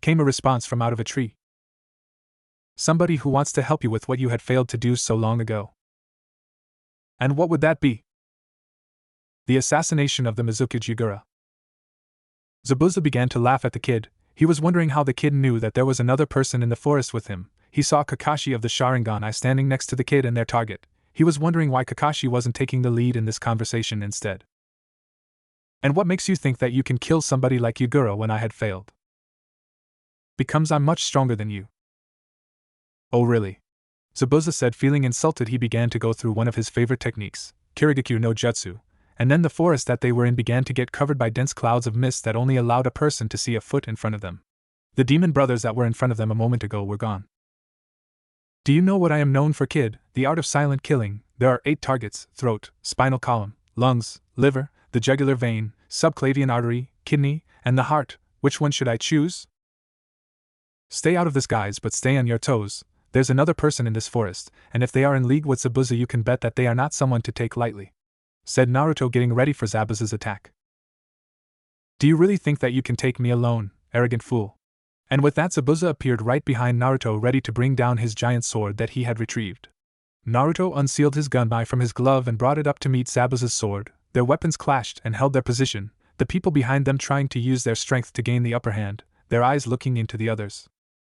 Came a response from out of a tree. Somebody who wants to help you with what you had failed to do so long ago. And what would that be? The assassination of the Mizukage Yagura. Zabuza began to laugh at the kid. He was wondering how the kid knew that there was another person in the forest with him. He saw Kakashi of the Sharingan Eye standing next to the kid and their target. He was wondering why Kakashi wasn't taking the lead in this conversation instead. And what makes you think that you can kill somebody like Yagura when I had failed? Because I'm much stronger than you. Oh really? Zabuza said, feeling insulted. He began to go through one of his favorite techniques, Kirigakure no Jutsu, and then the forest that they were in began to get covered by dense clouds of mist that only allowed a person to see a foot in front of them. The demon brothers that were in front of them a moment ago were gone. Do you know what I am known for, kid? The art of silent killing. There are 8 targets: throat, spinal column, lungs, liver. The jugular vein, subclavian artery, kidney, and the heart, which one should I choose? Stay out of this, guys, but stay on your toes. There's another person in this forest, and if they are in league with Zabuza, you can bet that they are not someone to take lightly," said Naruto, getting ready for Zabuza's attack. "Do you really think that you can take me alone, arrogant fool?" And with that, Zabuza appeared right behind Naruto, ready to bring down his giant sword that he had retrieved. Naruto unsealed his gunbai from his glove and brought it up to meet Zabuza's sword. Their weapons clashed and held their position, the people behind them trying to use their strength to gain the upper hand, their eyes looking into the others.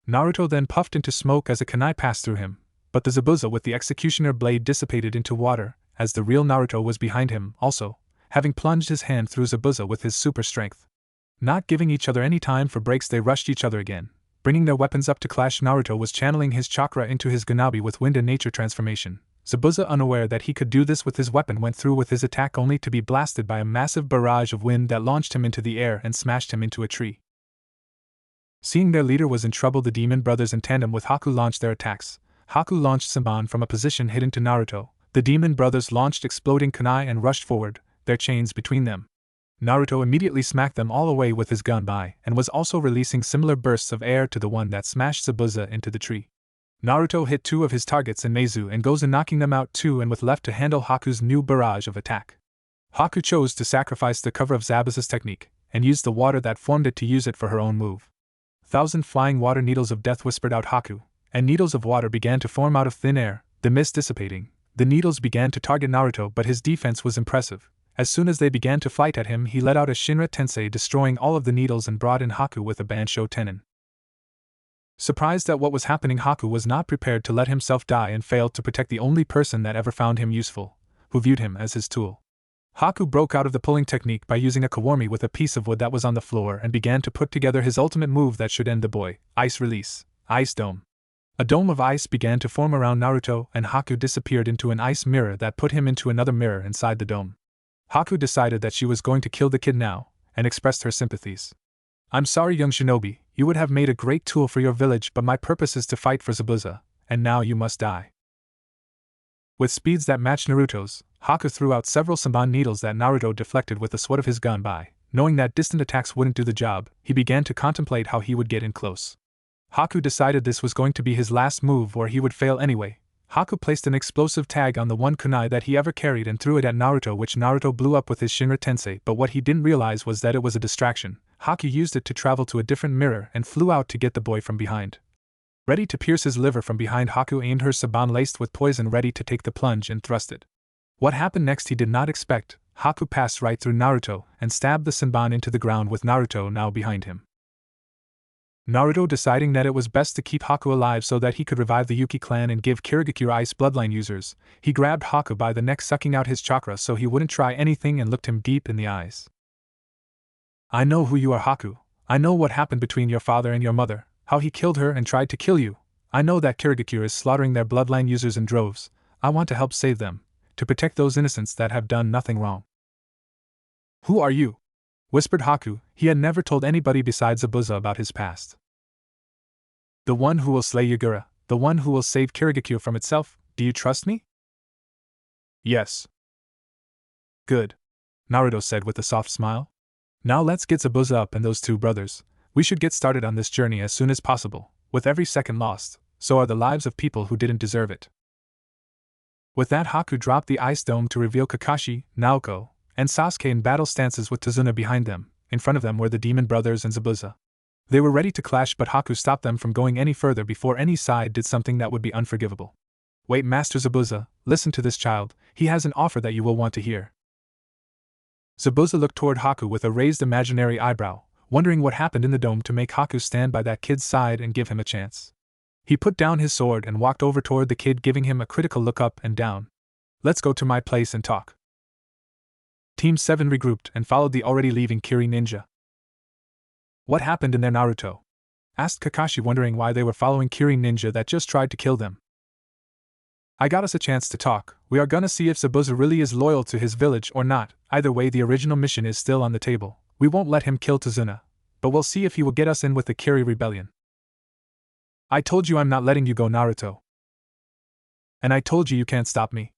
Naruto then puffed into smoke as a kunai passed through him, but the Zabuza with the executioner blade dissipated into water, as the real Naruto was behind him, also, having plunged his hand through Zabuza with his super strength. Not giving each other any time for breaks, they rushed each other again, bringing their weapons up to clash. Naruto was channeling his chakra into his Ganabi with wind and nature transformation. Zabuza, unaware that he could do this with his weapon, went through with his attack only to be blasted by a massive barrage of wind that launched him into the air and smashed him into a tree. Seeing their leader was in trouble, the demon brothers in tandem with Haku launched their attacks. Haku launched Senbon from a position hidden to Naruto. The demon brothers launched exploding kunai and rushed forward, their chains between them. Naruto immediately smacked them all away with his gunbai, and was also releasing similar bursts of air to the one that smashed Zabuza into the tree. Naruto hit 2 of his targets in Meizu and Gozen, knocking them out too, and with left to handle Haku's new barrage of attack. Haku chose to sacrifice the cover of Zabuza's technique, and used the water that formed it to use it for her own move. 1,000 flying water needles of death, whispered out Haku, and needles of water began to form out of thin air, the mist dissipating. The needles began to target Naruto, but his defense was impressive. As soon as they began to fight at him, he let out a Shinra Tensei, destroying all of the needles, and brought in Haku with a Bansho Tenin. Surprised at what was happening, Haku was not prepared to let himself die and failed to protect the only person that ever found him useful, who viewed him as his tool. Haku broke out of the pulling technique by using a kawarmi with a piece of wood that was on the floor and began to put together his ultimate move that should end the boy, Ice Release, Ice Dome. A dome of ice began to form around Naruto, and Haku disappeared into an ice mirror that put him into another mirror inside the dome. Haku decided that she was going to kill the kid now, and expressed her sympathies. "I'm sorry, young shinobi, you would have made a great tool for your village, but my purpose is to fight for Zabuza, and now you must die." With speeds that matched Naruto's, Haku threw out several Senbon needles that Naruto deflected with the sword of his gunbai. Knowing that distant attacks wouldn't do the job, he began to contemplate how he would get in close. Haku decided this was going to be his last move, or he would fail anyway. Haku placed an explosive tag on the one kunai that he ever carried and threw it at Naruto, which Naruto blew up with his Shinra Tensei, but what he didn't realize was that it was a distraction. Haku used it to travel to a different mirror and flew out to get the boy from behind. Ready to pierce his liver from behind, Haku aimed her Senbon laced with poison, ready to take the plunge, and thrust it. What happened next he did not expect. Haku passed right through Naruto and stabbed the Senbon into the ground with Naruto now behind him. Naruto, deciding that it was best to keep Haku alive so that he could revive the Yuki clan and give Kirigakure ice bloodline users, he grabbed Haku by the neck, sucking out his chakra so he wouldn't try anything, and looked him deep in the eyes. "I know who you are, Haku. I know what happened between your father and your mother, how he killed her and tried to kill you. I know that Kirigakure is slaughtering their bloodline users in droves. I want to help save them, to protect those innocents that have done nothing wrong." "Who are you?" whispered Haku. He had never told anybody besides Zabuza about his past. "The one who will slay Yagura, the one who will save Kirigakure from itself. Do you trust me?" "Yes." "Good," Naruto said with a soft smile. "Now let's get Zabuza up and those 2 brothers. We should get started on this journey as soon as possible. With every second lost, so are the lives of people who didn't deserve it." With that, Haku dropped the ice dome to reveal Kakashi, Naoko, and Sasuke in battle stances with Tazuna behind them. In front of them were the demon brothers and Zabuza. They were ready to clash, but Haku stopped them from going any further before any side did something that would be unforgivable. "Wait, Master Zabuza, listen to this child. He has an offer that you will want to hear." Zabuza looked toward Haku with a raised imaginary eyebrow, wondering what happened in the dome to make Haku stand by that kid's side and give him a chance. He put down his sword and walked over toward the kid, giving him a critical look up and down. "Let's go to my place and talk." Team 7 regrouped and followed the already leaving Kiri ninja. "What happened in there, Naruto?" asked Kakashi, wondering why they were following Kiri ninja that just tried to kill them. "I got us a chance to talk. We are gonna see if Zabuza really is loyal to his village or not. Either way, the original mission is still on the table. We won't let him kill Tazuna, but we'll see if he will get us in with the Kiri rebellion." "I told you I'm not letting you go, Naruto. And I told you you can't stop me."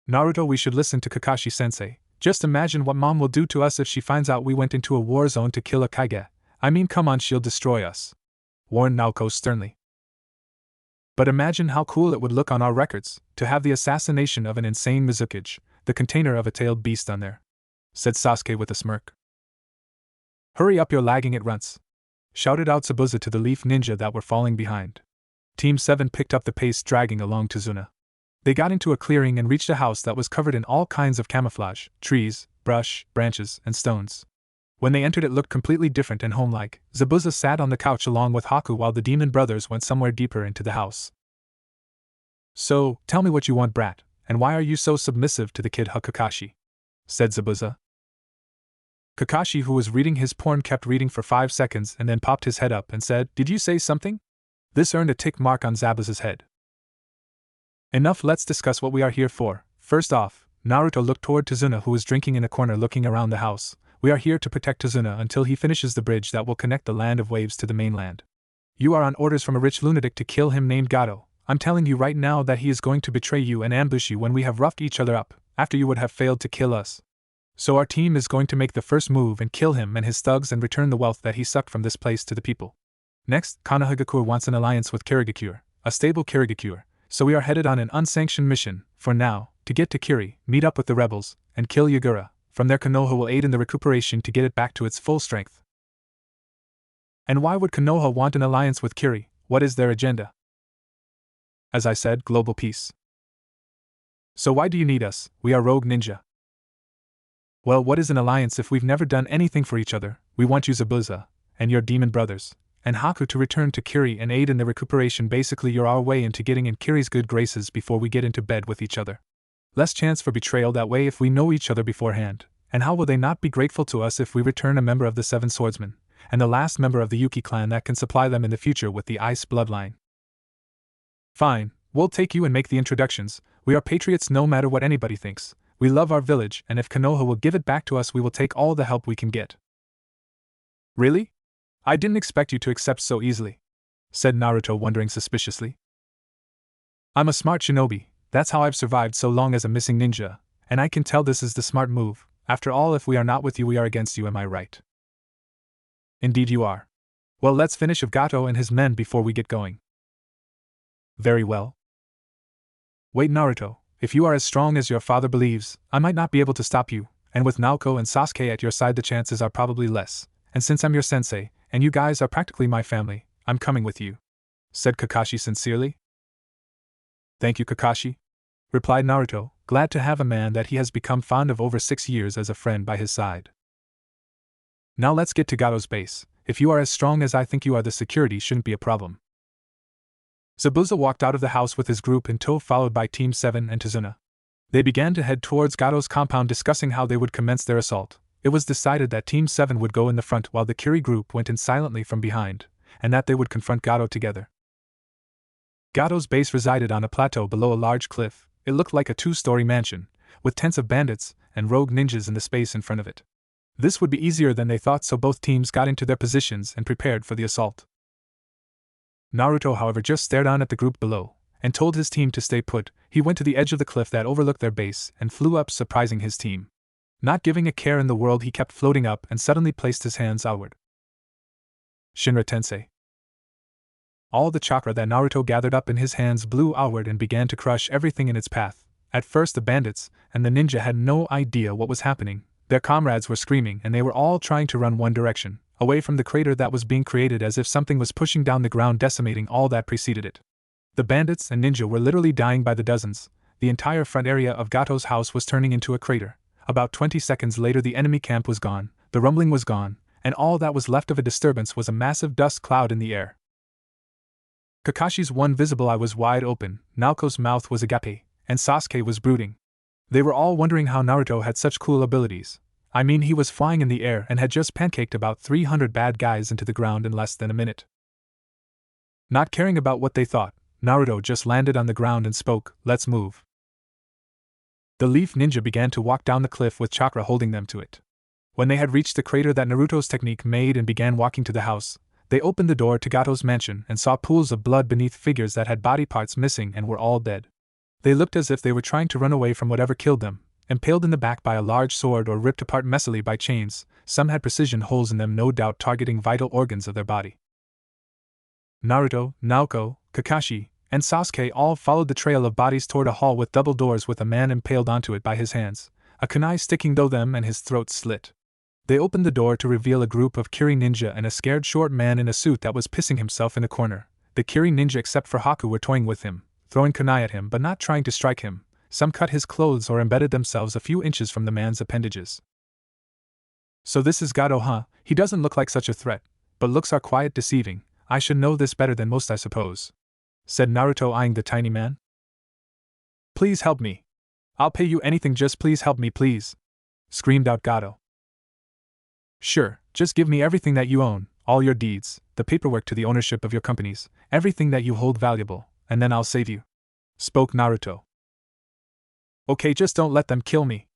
"Naruto, we should listen to Kakashi-sensei. Just imagine what Mom will do to us if she finds out we went into a war zone to kill a Kage. I mean, come on, she'll destroy us," warned Naoko sternly. "But imagine how cool it would look on our records, to have the assassination of an insane Mizukage, the container of a tailed beast on there," said Sasuke with a smirk. "Hurry up, you're lagging at runts," shouted out Zabuza to the leaf ninja that were falling behind. Team 7 picked up the pace, dragging along Tazuna. They got into a clearing and reached a house that was covered in all kinds of camouflage, trees, brush, branches, and stones. When they entered, it looked completely different and homelike. Zabuza sat on the couch along with Haku while the demon brothers went somewhere deeper into the house. "So, tell me what you want, brat, and why are you so submissive to the kid Kakashi?" said Zabuza. Kakashi, who was reading his porn, kept reading for 5 seconds and then popped his head up and said, "Did you say something?" This earned a tick mark on Zabuza's head. "Enough, let's discuss what we are here for. First off," Naruto looked toward Tazuna, who was drinking in a corner looking around the house. "We are here to protect Tazuna until he finishes the bridge that will connect the Land of Waves to the mainland. You are on orders from a rich lunatic to kill him named Gatou. I'm telling you right now that he is going to betray you and ambush you when we have roughed each other up, after you would have failed to kill us. So our team is going to make the first move and kill him and his thugs and return the wealth that he sucked from this place to the people. Next, Kirigakure wants an alliance with Kirigakure, a stable Kirigakure, so we are headed on an unsanctioned mission, for now, to get to Kiri, meet up with the rebels, and kill Yagura. From there, Konoha will aid in the recuperation to get it back to its full strength." "And why would Konoha want an alliance with Kiri? What is their agenda?" "As I said, global peace." "So why do you need us? We are rogue ninja." "Well, what is an alliance if we've never done anything for each other? We want you, Zabuza, and your demon brothers, and Haku to return to Kiri and aid in the recuperation. Basically, you're our way into getting in Kiri's good graces before we get into bed with each other. Less chance for betrayal that way if we know each other beforehand, and how will they not be grateful to us if we return a member of the Seven Swordsmen, and the last member of the Yuki clan that can supply them in the future with the Ice bloodline?" "Fine, we'll take you and make the introductions. We are patriots no matter what anybody thinks. We love our village, and if Konoha will give it back to us, we will take all the help we can get." "Really? I didn't expect you to accept so easily," said Naruto, wondering suspiciously. "I'm a smart shinobi, that's how I've survived so long as a missing ninja, and I can tell this is the smart move. After all, if we are not with you, we are against you, am I right?" "Indeed you are. Well, let's finish with Gatou and his men before we get going." "Very well. Wait, Naruto, if you are as strong as your father believes, I might not be able to stop you, and with Naoko and Sasuke at your side the chances are probably less, and since I'm your sensei, and you guys are practically my family, I'm coming with you," said Kakashi sincerely. "Thank you, Kakashi," replied Naruto, glad to have a man that he has become fond of over 6 years as a friend by his side. "Now let's get to Gatou's base. If you are as strong as I think you are, the security shouldn't be a problem." Zabuza walked out of the house with his group in tow, followed by Team 7 and Tazuna. They began to head towards Gatou's compound, discussing how they would commence their assault. It was decided that Team 7 would go in the front while the Kiri group went in silently from behind, and that they would confront Gatou together. Gatou's base resided on a plateau below a large cliff. It looked like a 2-story mansion, with tents of bandits and rogue ninjas in the space in front of it. This would be easier than they thought, so both teams got into their positions and prepared for the assault. Naruto, however, just stared on at the group below, and told his team to stay put. He went to the edge of the cliff that overlooked their base and flew up, surprising his team. Not giving a care in the world, he kept floating up and suddenly placed his hands outward. Shinra Tensei. All the chakra that Naruto gathered up in his hands blew outward and began to crush everything in its path. At first the bandits and the ninja had no idea what was happening. Their comrades were screaming and they were all trying to run one direction, away from the crater that was being created, as if something was pushing down the ground, decimating all that preceded it. The bandits and ninja were literally dying by the dozens. The entire front area of Gatou's house was turning into a crater. About 20 seconds later the enemy camp was gone, the rumbling was gone, and all that was left of a disturbance was a massive dust cloud in the air. Kakashi's one visible eye was wide open, Naoko's mouth was agape, and Sasuke was brooding. They were all wondering how Naruto had such cool abilities. I mean, he was flying in the air and had just pancaked about 300 bad guys into the ground in less than a minute. Not caring about what they thought, Naruto just landed on the ground and spoke, "Let's move." The leaf ninja began to walk down the cliff with chakra holding them to it. When they had reached the crater that Naruto's technique made and began walking to the house, they opened the door to Gatou's mansion and saw pools of blood beneath figures that had body parts missing and were all dead. They looked as if they were trying to run away from whatever killed them, impaled in the back by a large sword or ripped apart messily by chains. Some had precision holes in them, no doubt targeting vital organs of their body. Naruto, Naoko, Kakashi, and Sasuke all followed the trail of bodies toward a hall with double doors with a man impaled onto it by his hands, a kunai sticking through them and his throat slit. They opened the door to reveal a group of Kiri ninja and a scared short man in a suit that was pissing himself in a corner. The Kiri ninja except for Haku were toying with him, throwing kunai at him but not trying to strike him. Some cut his clothes or embedded themselves a few inches from the man's appendages. So this is Gatou, huh? He doesn't look like such a threat, but looks are quite deceiving. I should know this better than most, I suppose, said Naruto, eyeing the tiny man. Please help me. I'll pay you anything, just please help me, please, screamed out Gatou. Sure, just give me everything that you own, all your deeds, the paperwork to the ownership of your companies, everything that you hold valuable, and then I'll save you, spoke Naruto. Okay, just don't let them kill me.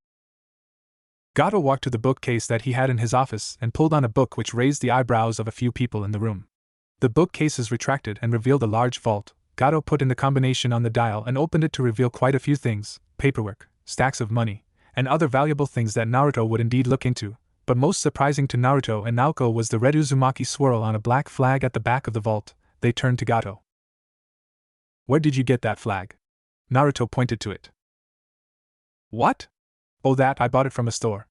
Gatou walked to the bookcase that he had in his office and pulled on a book, which raised the eyebrows of a few people in the room. The bookcases retracted and revealed a large vault. Gatou put in the combination on the dial and opened it to reveal quite a few things: paperwork, stacks of money, and other valuable things that Naruto would indeed look into. But most surprising to Naruto and Naoko was the red Uzumaki swirl on a black flag at the back of the vault. They turned to Gatou. Where did you get that flag? Naruto pointed to it. What? Oh, that, I bought it from a store.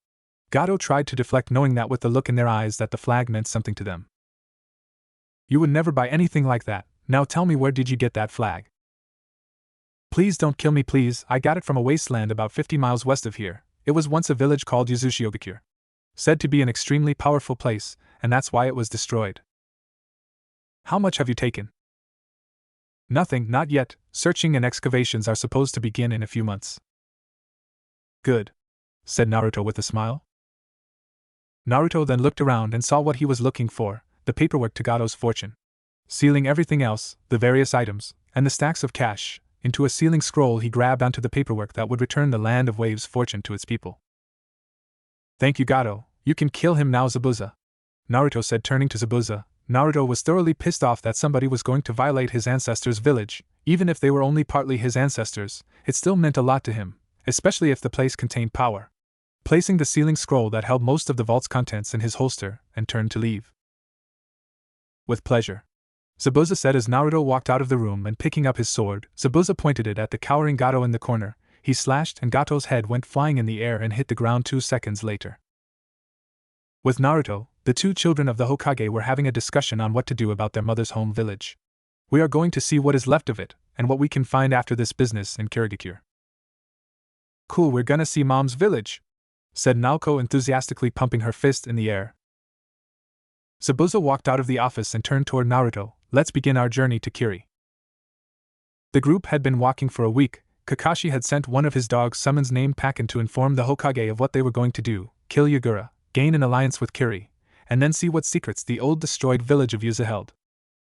Gatou tried to deflect, knowing that with the look in their eyes that the flag meant something to them. You would never buy anything like that. Now tell me, where did you get that flag? Please don't kill me, please. I got it from a wasteland about 50 miles west of here. It was once a village called Yagura, said to be an extremely powerful place, and that's why it was destroyed. How much have you taken? Nothing, not yet. Searching and excavations are supposed to begin in a few months. Good, said Naruto with a smile. Naruto then looked around and saw what he was looking for: the paperwork to Gatou's fortune. Sealing everything else, the various items, and the stacks of cash, into a sealing scroll, he grabbed onto the paperwork that would return the Land of Waves' fortune to its people. Thank you, Gatou. You can kill him now, Zabuza, Naruto said, turning to Zabuza. Naruto was thoroughly pissed off that somebody was going to violate his ancestors' village. Even if they were only partly his ancestors, it still meant a lot to him, especially if the place contained power. Placing the sealing scroll that held most of the vault's contents in his holster, and turned to leave. With pleasure, Zabuza said as Naruto walked out of the room, and picking up his sword, Zabuza pointed it at the cowering Gatou in the corner. He slashed and Gatou's head went flying in the air and hit the ground 2 seconds later. With Naruto, the two children of the Hokage were having a discussion on what to do about their mother's home village. We are going to see what is left of it, and what we can find after this business in Kirigakure. Cool, we're gonna see Mom's village, said Naoko, enthusiastically pumping her fist in the air. Zabuza walked out of the office and turned toward Naruto. Let's begin our journey to Kiri. The group had been walking for a week. Kakashi had sent one of his dogs summons named Pakin to inform the Hokage of what they were going to do: kill Yagura, gain an alliance with Kiri, and then see what secrets the old destroyed village of Yuza held.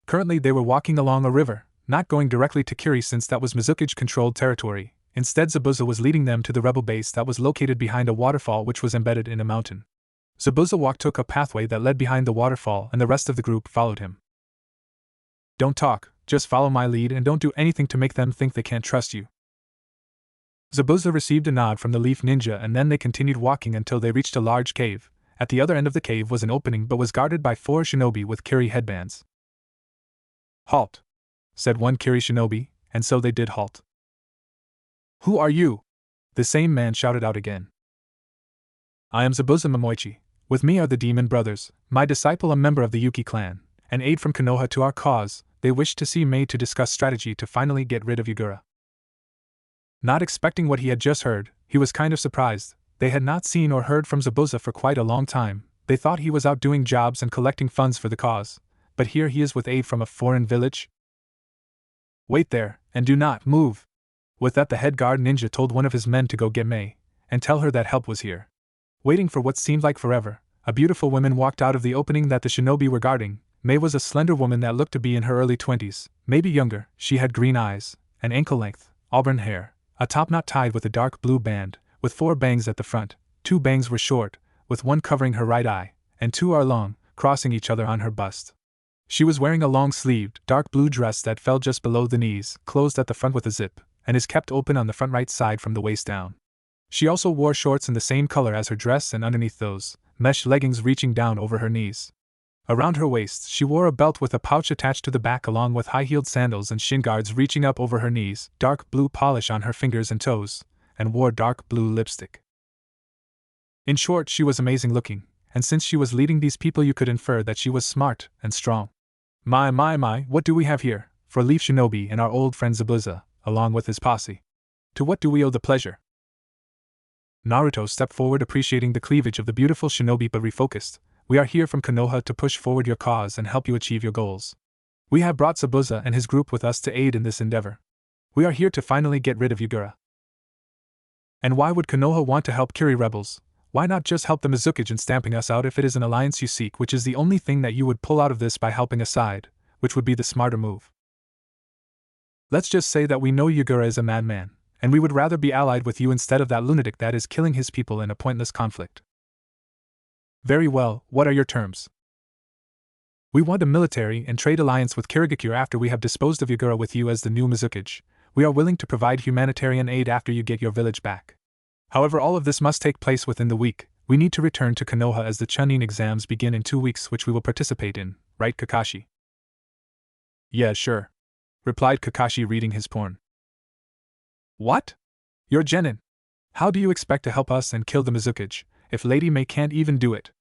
Currently they were walking along a river, not going directly to Kiri since that was Mizukage-controlled territory. Instead, Zabuza was leading them to the rebel base that was located behind a waterfall which was embedded in a mountain. Zabuza took a pathway that led behind the waterfall, and the rest of the group followed him. Don't talk, just follow my lead and don't do anything to make them think they can't trust you. Zabuza received a nod from the Leaf Ninja, and then they continued walking until they reached a large cave. At the other end of the cave was an opening but was guarded by 4 shinobi with Kiri headbands. Halt, said one Kiri shinobi, and so they did halt. Who are you? The same man shouted out again. I am Zabuza Momoichi. With me are the Demon Brothers, my disciple, a member of the Yuki clan, an aide from Konoha to our cause. They wished to see me to discuss strategy to finally get rid of Yagura. Not expecting what he had just heard, he was kind of surprised. They had not seen or heard from Zabuza for quite a long time. They thought he was out doing jobs and collecting funds for the cause, but here he is with aid from a foreign village? Wait there, and do not move. With that, the head guard ninja told one of his men to go get Mei, and tell her that help was here. Waiting for what seemed like forever, a beautiful woman walked out of the opening that the shinobi were guarding. Mei was a slender woman that looked to be in her early 20s, maybe younger. She had green eyes, an ankle-length, auburn hair, a top knot tied with a dark blue band, with 4 bangs at the front. 2 bangs were short, with one covering her right eye, and 2 are long, crossing each other on her bust. She was wearing a long-sleeved, dark blue dress that fell just below the knees, closed at the front with a zip, and is kept open on the front right side from the waist down. She also wore shorts in the same color as her dress and underneath those, mesh leggings reaching down over her knees. Around her waist, she wore a belt with a pouch attached to the back along with high-heeled sandals and shin guards reaching up over her knees, dark blue polish on her fingers and toes, and wore dark blue lipstick. In short, she was amazing looking, and since she was leading these people you could infer that she was smart and strong. My, what do we have here? For Leaf Shinobi and our old friend Zabuza, along with his posse. To what do we owe the pleasure? Naruto stepped forward appreciating the cleavage of the beautiful shinobi but refocused. We are here from Konoha to push forward your cause and help you achieve your goals. We have brought Zabuza and his group with us to aid in this endeavor. We are here to finally get rid of Yagura. And why would Konoha want to help Kiri rebels? Why not just help the Mizukage in stamping us out if it is an alliance you seek, which is the only thing that you would pull out of this by helping aside, which would be the smarter move. Let's just say that we know Yagura is a madman, and we would rather be allied with you instead of that lunatic that is killing his people in a pointless conflict. Very well, what are your terms? We want a military and trade alliance with Kirigakure after we have disposed of Yagura with you as the new Mizukage. We are willing to provide humanitarian aid after you get your village back. However, all of this must take place within the week. We need to return to Konoha as the Chunin exams begin in 2 weeks, which we will participate in, right, Kakashi? Yeah, sure, replied Kakashi reading his porn. What? You're Genin. How do you expect to help us and kill the Mizukage, if Lady May can't even do it?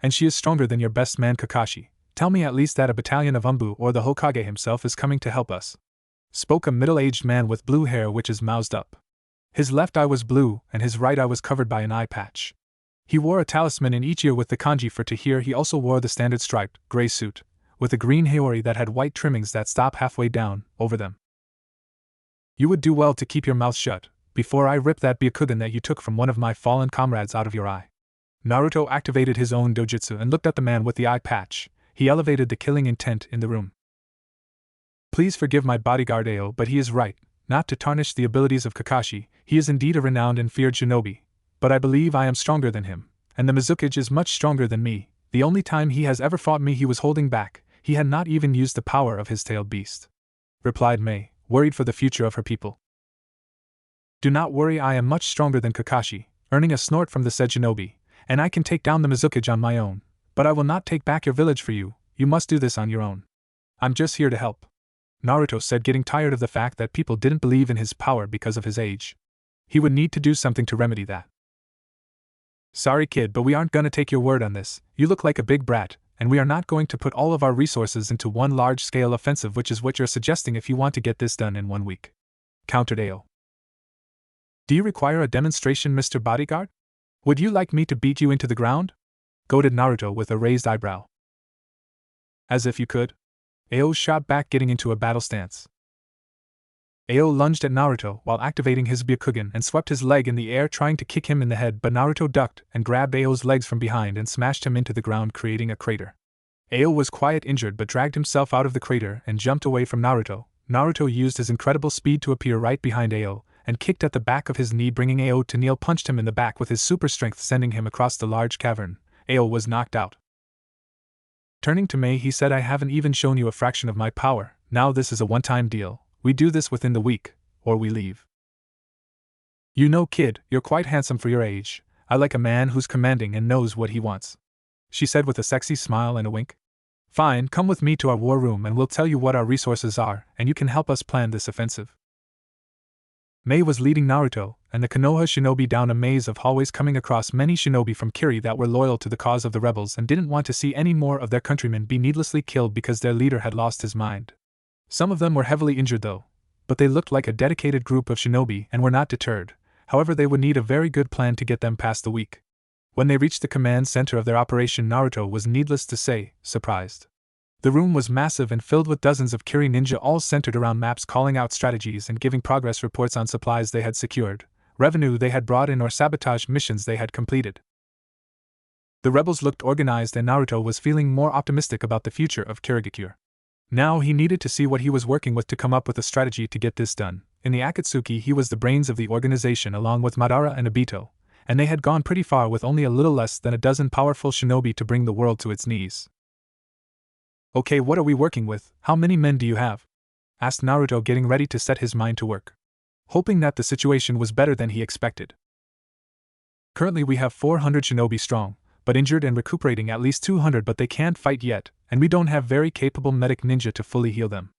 And she is stronger than your best man Kakashi. Tell me at least that a battalion of Umbu or the Hokage himself is coming to help us. Spoke a middle-aged man with blue hair which is moused up. His left eye was blue, and his right eye was covered by an eye patch. He wore a talisman in each ear with the kanji for to hear. He also wore the standard striped, gray suit, with a green haori that had white trimmings that stop halfway down, over them. You would do well to keep your mouth shut, before I rip that Byakugan that you took from one of my fallen comrades out of your eye. Naruto activated his own dojutsu and looked at the man with the eye patch. He elevated the killing intent in the room. Please forgive my bodyguard Ao, but he is right. Not to tarnish the abilities of Kakashi, he is indeed a renowned and feared shinobi, but I believe I am stronger than him, and the Mizukage is much stronger than me. The only time he has ever fought me he was holding back, he had not even used the power of his tailed beast. Replied Mei, worried for the future of her people. Do not worry, I am much stronger than Kakashi, earning a snort from the said shinobi, and I can take down the Mizukage on my own, but I will not take back your village for you. You must do this on your own. I'm just here to help. Naruto said, getting tired of the fact that people didn't believe in his power because of his age. He would need to do something to remedy that. Sorry kid, but we aren't gonna take your word on this. You look like a big brat, and we are not going to put all of our resources into one large-scale offensive, which is what you're suggesting if you want to get this done in 1 week. Countered Ao. Do you require a demonstration, Mr. Bodyguard? Would you like me to beat you into the ground? Goaded Naruto with a raised eyebrow. As if you could. Ao shot back, getting into a battle stance. Ao lunged at Naruto while activating his Byakugan and swept his leg in the air, trying to kick him in the head, but Naruto ducked and grabbed Ao's legs from behind and smashed him into the ground, creating a crater. Ao was quite injured but dragged himself out of the crater and jumped away from Naruto. Naruto used his incredible speed to appear right behind Ao and kicked at the back of his knee, bringing Ao to kneel, punched him in the back with his super strength, sending him across the large cavern. Ao was knocked out. Turning to Mei, he said, I haven't even shown you a fraction of my power. Now this is a one-time deal. We do this within the week, or we leave. You know, kid, you're quite handsome for your age. I like a man who's commanding and knows what he wants, she said with a sexy smile and a wink. Fine, come with me to our war room and we'll tell you what our resources are, and you can help us plan this offensive. Mei was leading Naruto and the Konoha shinobi down a maze of hallways, coming across many shinobi from Kiri that were loyal to the cause of the rebels and didn't want to see any more of their countrymen be needlessly killed because their leader had lost his mind. Some of them were heavily injured though, but they looked like a dedicated group of shinobi and were not deterred. However, they would need a very good plan to get them past the week. When they reached the command center of their operation, Naruto was, needless to say, surprised. The room was massive and filled with dozens of Kiri ninja, all centered around maps, calling out strategies and giving progress reports on supplies they had secured, revenue they had brought in, or sabotage missions they had completed. The rebels looked organized and Naruto was feeling more optimistic about the future of Kirigakure. Now he needed to see what he was working with to come up with a strategy to get this done. In the Akatsuki, he was the brains of the organization along with Madara and Obito, and they had gone pretty far with only a little less than a dozen powerful shinobi to bring the world to its knees. Okay, what are we working with? How many men do you have? Asked Naruto, getting ready to set his mind to work, hoping that the situation was better than he expected. Currently we have 400 shinobi strong, but injured and recuperating at least 200, but they can't fight yet, and we don't have very capable medic ninja to fully heal them.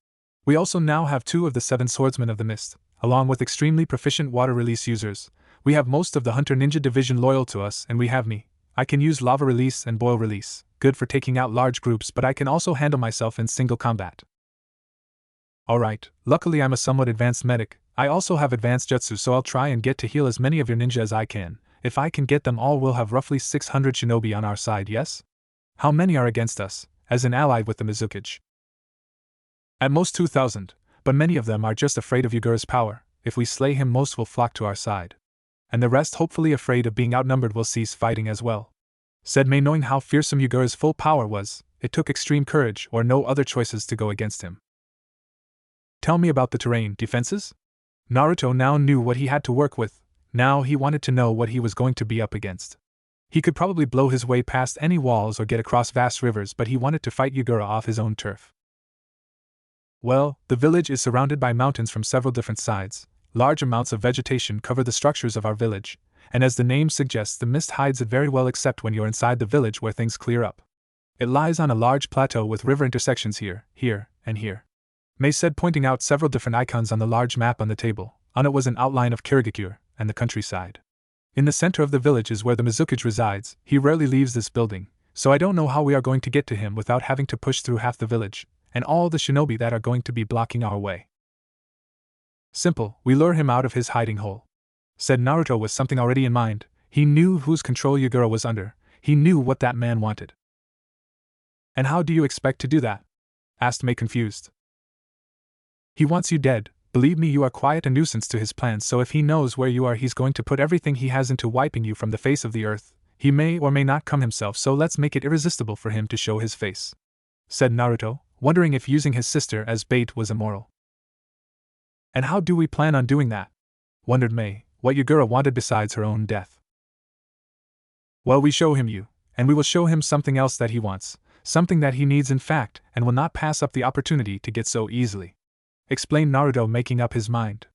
We also now have 2 of the 7 swordsmen of the mist, along with extremely proficient water release users. We have most of the hunter ninja division loyal to us, and we have me. I can use lava release and boil release, good for taking out large groups, but I can also handle myself in single combat. Alright, luckily I'm a somewhat advanced medic. I also have advanced jutsu, so I'll try and get to heal as many of your ninja as I can. If I can get them all, we'll have roughly 600 shinobi on our side, yes? How many are against us, as in allied with the Mizukage? At most 2,000, but many of them are just afraid of Yagura's power. If we slay him, most will flock to our side. And the rest, hopefully afraid of being outnumbered, will cease fighting as well. Said Mei, knowing how fearsome Yagura's full power was. It took extreme courage or no other choices to go against him. Tell me about the terrain defenses? Naruto now knew what he had to work with. Now he wanted to know what he was going to be up against. He could probably blow his way past any walls or get across vast rivers, but he wanted to fight Yagura off his own turf. Well, the village is surrounded by mountains from several different sides. Large amounts of vegetation cover the structures of our village, and as the name suggests, the mist hides it very well except when you're inside the village where things clear up. It lies on a large plateau with river intersections here, here, and here. Mei said, pointing out several different icons on the large map on the table. On it was an outline of Kirigakure and the countryside. In the center of the village is where the Mizukage resides. He rarely leaves this building, so I don't know how we are going to get to him without having to push through half the village, and all the shinobi that are going to be blocking our way. Simple, we lure him out of his hiding hole. Said Naruto with something already in mind. He knew whose control Yagura was under. He knew what that man wanted. And how do you expect to do that? Asked Mei, confused. He wants you dead. Believe me, you are quite a nuisance to his plans, so if he knows where you are, he's going to put everything he has into wiping you from the face of the earth. He may or may not come himself, so let's make it irresistible for him to show his face. Said Naruto, wondering if using his sister as bait was immoral. And how do we plan on doing that? Wondered Mei, what Yagura wanted besides her own death. Well, we show him you, and we will show him something else that he wants, something that he needs in fact, and will not pass up the opportunity to get so easily. Explained Naruto, making up his mind.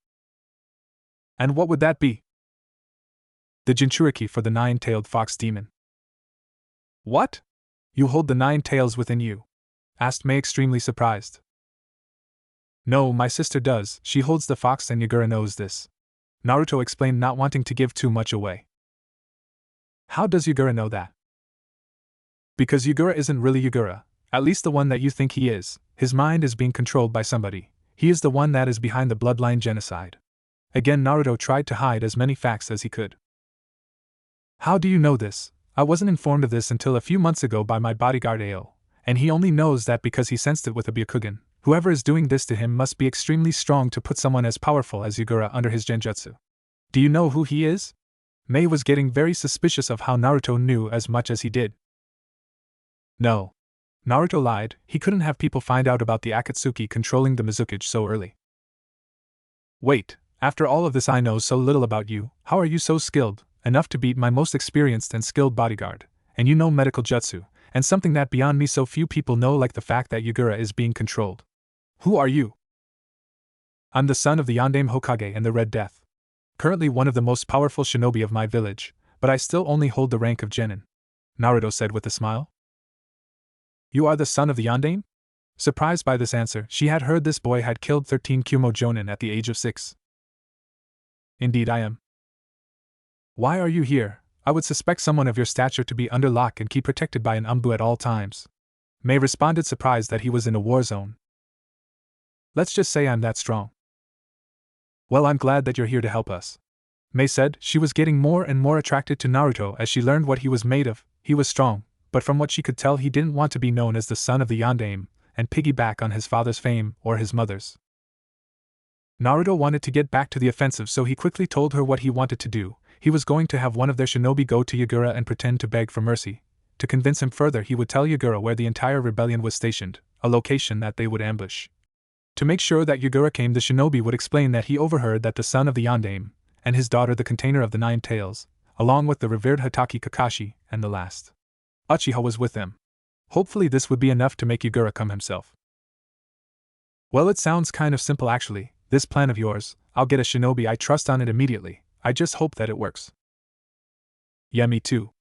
And what would that be? The Jinchuriki for the 9-tailed fox demon. What? You hold the 9 tails within you? Asked Mei, extremely surprised. No, my sister does. She holds the fox and Yagura knows this. Naruto explained, not wanting to give too much away. How does Yagura know that? Because Yagura isn't really Yagura, at least the one that you think he is. His mind is being controlled by somebody. He is the one that is behind the bloodline genocide. Again, Naruto tried to hide as many facts as he could. How do you know this? I wasn't informed of this until a few months ago by my bodyguard Ao, and he only knows that because he sensed it with a Byakugan. Whoever is doing this to him must be extremely strong to put someone as powerful as Yagura under his genjutsu. Do you know who he is? Mei was getting very suspicious of how Naruto knew as much as he did. No. Naruto lied. He couldn't have people find out about the Akatsuki controlling the Mizukage so early. Wait, after all of this I know so little about you. How are you so skilled, enough to beat my most experienced and skilled bodyguard, and you know medical jutsu, and something that beyond me so few people know, like the fact that Yagura is being controlled? Who are you? I'm the son of the Yondaime Hokage and the Red Death. Currently one of the most powerful shinobi of my village, but I still only hold the rank of genin. Naruto said with a smile. You are the son of the Yondaime? Surprised by this answer, she had heard this boy had killed 13 Kumo jonin at the age of 6. Indeed I am. Why are you here? I would suspect someone of your stature to be under lock and key, protected by an umbu at all times. Mei responded, surprised that he was in a war zone. Let's just say I'm that strong. Well, I'm glad that you're here to help us. Mei said. She was getting more and more attracted to Naruto as she learned what he was made of. He was strong, but from what she could tell he didn't want to be known as the son of the Yondaime and piggyback on his father's fame or his mother's. Naruto wanted to get back to the offensive, so he quickly told her what he wanted to do. He was going to have one of their shinobi go to Yagura and pretend to beg for mercy. To convince him further, he would tell Yagura where the entire rebellion was stationed, a location that they would ambush. To make sure that Yagura came, the shinobi would explain that he overheard that the son of the Yondaime and his daughter, the container of the 9 tails, along with the revered Hatake Kakashi and the last Uchiha, was with them. Hopefully this would be enough to make Yagura come himself. Well, it sounds kind of simple actually, this plan of yours. I'll get a shinobi I trust on it immediately. I just hope that it works. Yeah, me too.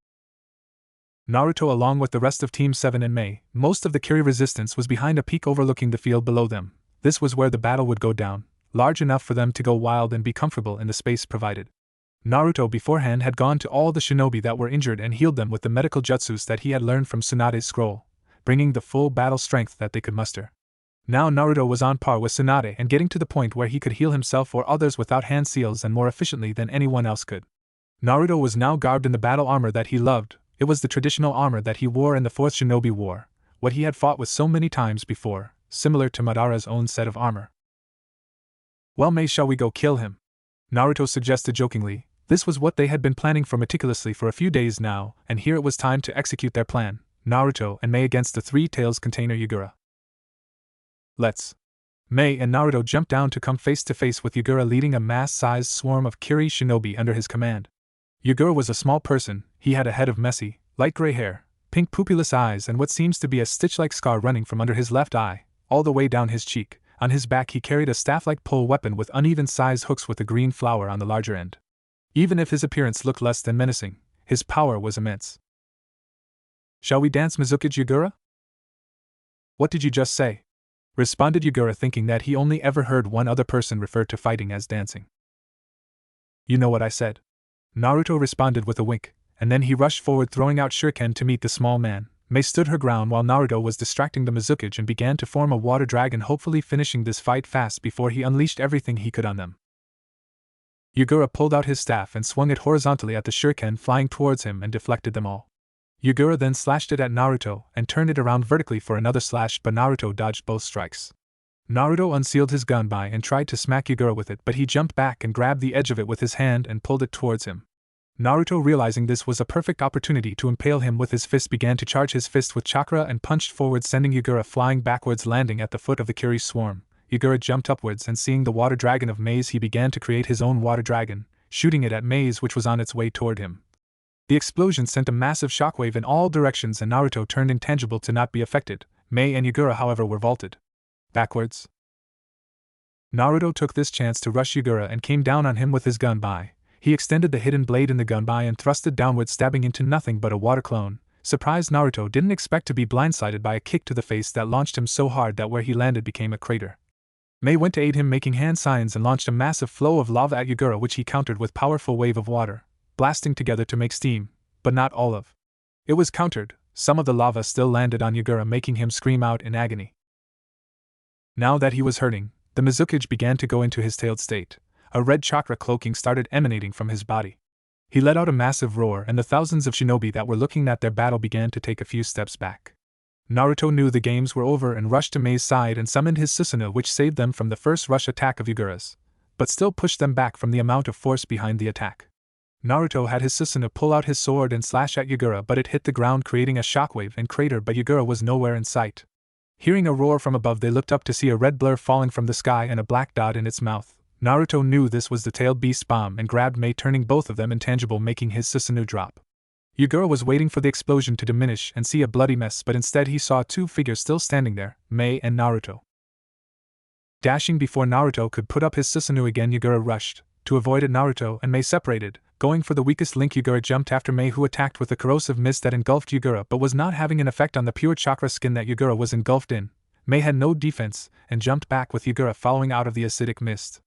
Naruto, along with the rest of Team 7 and Mei, most of the Kiri resistance was behind a peak overlooking the field below them. This was where the battle would go down, large enough for them to go wild and be comfortable in the space provided. Naruto beforehand had gone to all the shinobi that were injured and healed them with the medical jutsus that he had learned from Tsunade's scroll, bringing the full battle strength that they could muster. Now Naruto was on par with Tsunade and getting to the point where he could heal himself or others without hand seals and more efficiently than anyone else could. Naruto was now garbed in the battle armor that he loved. It was the traditional armor that he wore in the 4th Shinobi War, what he had fought with so many times before, similar to Madara's own set of armor. Well, Mei, shall we go kill him? Naruto suggested jokingly. This was what they had been planning for meticulously for a few days now, and here it was time to execute their plan, Naruto and Mei against the Three Tails container Yagura. Let's. Mei and Naruto jumped down to come face to face with Yagura leading a mass-sized swarm of Kiri shinobi under his command. Yagura was a small person. He had a head of messy, light gray hair, pink pupilless eyes and what seems to be a stitch-like scar running from under his left eye, all the way down his cheek. On his back he carried a staff-like pole weapon with uneven-sized hooks with a green flower on the larger end. Even if his appearance looked less than menacing, his power was immense. Shall we dance Mizukage, Yagura? What did you just say? Responded Yagura, thinking that he only ever heard one other person refer to fighting as dancing. You know what I said. Naruto responded with a wink, and then he rushed forward throwing out shuriken to meet the small man. Mei stood her ground while Naruto was distracting the Mizukage and began to form a water dragon, hopefully finishing this fight fast before he unleashed everything he could on them. Yagura pulled out his staff and swung it horizontally at the shuriken flying towards him and deflected them all. Yagura then slashed it at Naruto and turned it around vertically for another slash, but Naruto dodged both strikes. Naruto unsealed his gunbai and tried to smack Yagura with it, but he jumped back and grabbed the edge of it with his hand and pulled it towards him. Naruto, realizing this was a perfect opportunity to impale him with his fist, began to charge his fist with chakra and punched forward, sending Yagura flying backwards, landing at the foot of the Kiri swarm. Yagura jumped upwards and seeing the water dragon of Mei's, he began to create his own water dragon, shooting it at Mei's, which was on its way toward him. The explosion sent a massive shockwave in all directions and Naruto turned intangible to not be affected. Mei and Yagura, however, were vaulted backwards. Naruto took this chance to rush Yagura and came down on him with his gunbai. He extended the hidden blade in the gunbai and thrust it downward, stabbing into nothing but a water clone. Surprised Naruto didn't expect to be blindsided by a kick to the face that launched him so hard that where he landed became a crater. Mei went to aid him, making hand signs, and launched a massive flow of lava at Yagura, which he countered with powerful wave of water, blasting together to make steam, but not all of it was countered. Some of the lava still landed on Yagura, making him scream out in agony. Now that he was hurting, the Mizukage began to go into his tailed state. A red chakra cloaking started emanating from his body. He let out a massive roar, and the thousands of shinobi that were looking at their battle began to take a few steps back. Naruto knew the games were over and rushed to Mei's side and summoned his Susanoo, which saved them from the first rush attack of Yagura's, but still pushed them back from the amount of force behind the attack. Naruto had his Susanoo pull out his sword and slash at Yagura, but it hit the ground, creating a shockwave and crater, but Yagura was nowhere in sight. Hearing a roar from above, they looked up to see a red blur falling from the sky and a black dot in its mouth. Naruto knew this was the tailed beast bomb and grabbed Mei, turning both of them intangible, making his Susanoo drop. Yagura was waiting for the explosion to diminish and see a bloody mess, but instead he saw two figures still standing there, Mei and Naruto. Dashing before Naruto could put up his Susanoo again, Yagura rushed. To avoid it, Naruto and Mei separated. Going for the weakest link, Yagura jumped after Mei, who attacked with a corrosive mist that engulfed Yagura but was not having an effect on the pure chakra skin that Yagura was engulfed in. Mei had no defense and jumped back with Yagura following out of the acidic mist.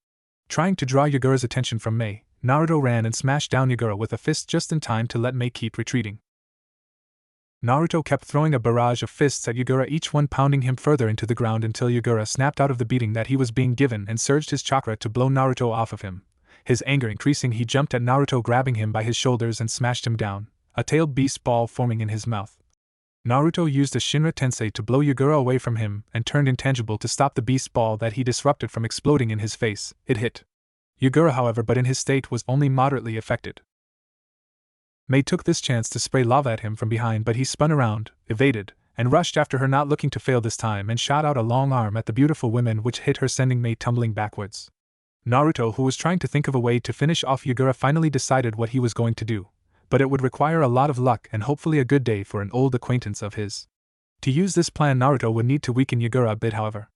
Trying to draw Yagura's attention from Mei, Naruto ran and smashed down Yagura with a fist just in time to let Mei keep retreating. Naruto kept throwing a barrage of fists at Yagura, each one pounding him further into the ground until Yagura snapped out of the beating that he was being given and surged his chakra to blow Naruto off of him. His anger increasing, he jumped at Naruto, grabbing him by his shoulders and smashed him down, a tailed beast ball forming in his mouth. Naruto used a Shinra Tensei to blow Yagura away from him and turned intangible to stop the beast ball that he disrupted from exploding in his face. It hit Yagura, however, but in his state was only moderately affected. Mei took this chance to spray lava at him from behind, but he spun around, evaded, and rushed after her, not looking to fail this time, and shot out a long arm at the beautiful woman, which hit her, sending Mei tumbling backwards. Naruto, who was trying to think of a way to finish off Yagura, finally decided what he was going to do, but it would require a lot of luck and hopefully a good day for an old acquaintance of his. To use this plan, Naruto would need to weaken Yagura a bit, however.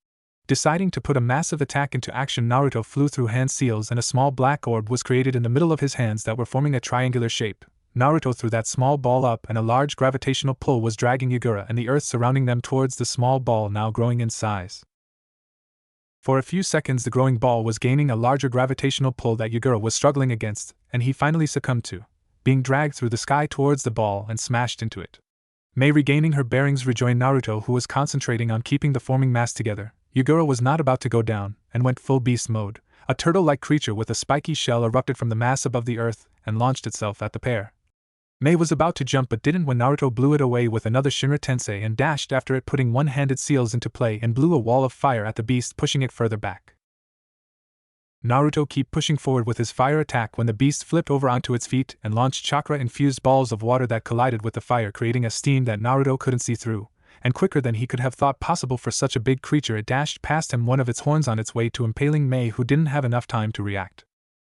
Deciding to put a massive attack into action, Naruto flew through hand seals and a small black orb was created in the middle of his hands that were forming a triangular shape. Naruto threw that small ball up and a large gravitational pull was dragging Yagura and the earth surrounding them towards the small ball now growing in size. For a few seconds the growing ball was gaining a larger gravitational pull that Yagura was struggling against, and he finally succumbed to, being dragged through the sky towards the ball and smashed into it. Mei, regaining her bearings, rejoined Naruto, who was concentrating on keeping the forming mass together. Yagura was not about to go down, and went full beast mode. A turtle-like creature with a spiky shell erupted from the mass above the earth and launched itself at the pair. Mei was about to jump but didn't when Naruto blew it away with another Shinra Tensei and dashed after it, putting one-handed seals into play and blew a wall of fire at the beast, pushing it further back. Naruto kept pushing forward with his fire attack when the beast flipped over onto its feet and launched chakra-infused balls of water that collided with the fire, creating a steam that Naruto couldn't see through, and quicker than he could have thought possible for such a big creature it dashed past him, one of its horns on its way to impaling Mei, who didn't have enough time to react.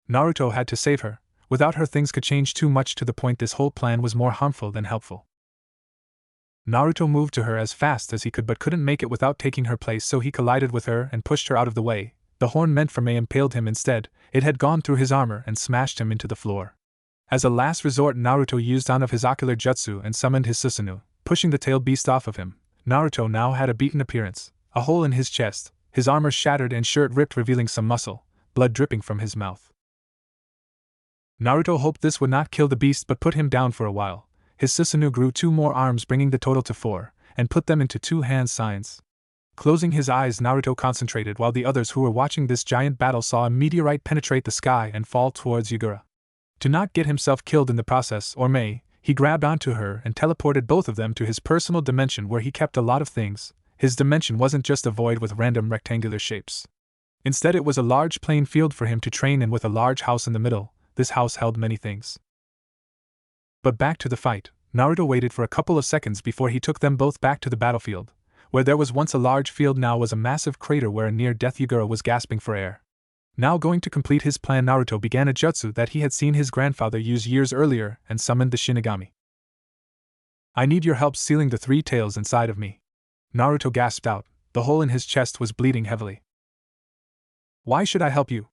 Naruto had to save her. Without her things could change too much, to the point this whole plan was more harmful than helpful. Naruto moved to her as fast as he could but couldn't make it without taking her place, so he collided with her and pushed her out of the way. The horn meant for Mei impaled him instead. It had gone through his armor and smashed him into the floor. As a last resort, Naruto used on of his ocular jutsu and summoned his Susanoo, pushing the tail beast off of him. Naruto now had a beaten appearance, a hole in his chest, his armor shattered and shirt ripped, revealing some muscle, blood dripping from his mouth. Naruto hoped this would not kill the beast but put him down for a while. His Susanoo grew 2 more arms, bringing the total to 4, and put them into 2 hand signs. Closing his eyes, Naruto concentrated while the others who were watching this giant battle saw a meteorite penetrate the sky and fall towards Yagura. To not get himself killed in the process, or Mei, he grabbed onto her and teleported both of them to his personal dimension, where he kept a lot of things. His dimension wasn't just a void with random rectangular shapes. Instead, it was a large playing field for him to train in with a large house in the middle. This house held many things. But back to the fight. Naruto waited for a couple of seconds before he took them both back to the battlefield. Where there was once a large field, now was a massive crater where a near-death Yagura was gasping for air. Now, going to complete his plan, Naruto began a jutsu that he had seen his grandfather use years earlier and summoned the Shinigami. "I need your help sealing the 3 tails inside of me," Naruto gasped out. The hole in his chest was bleeding heavily. "Why should I help you?"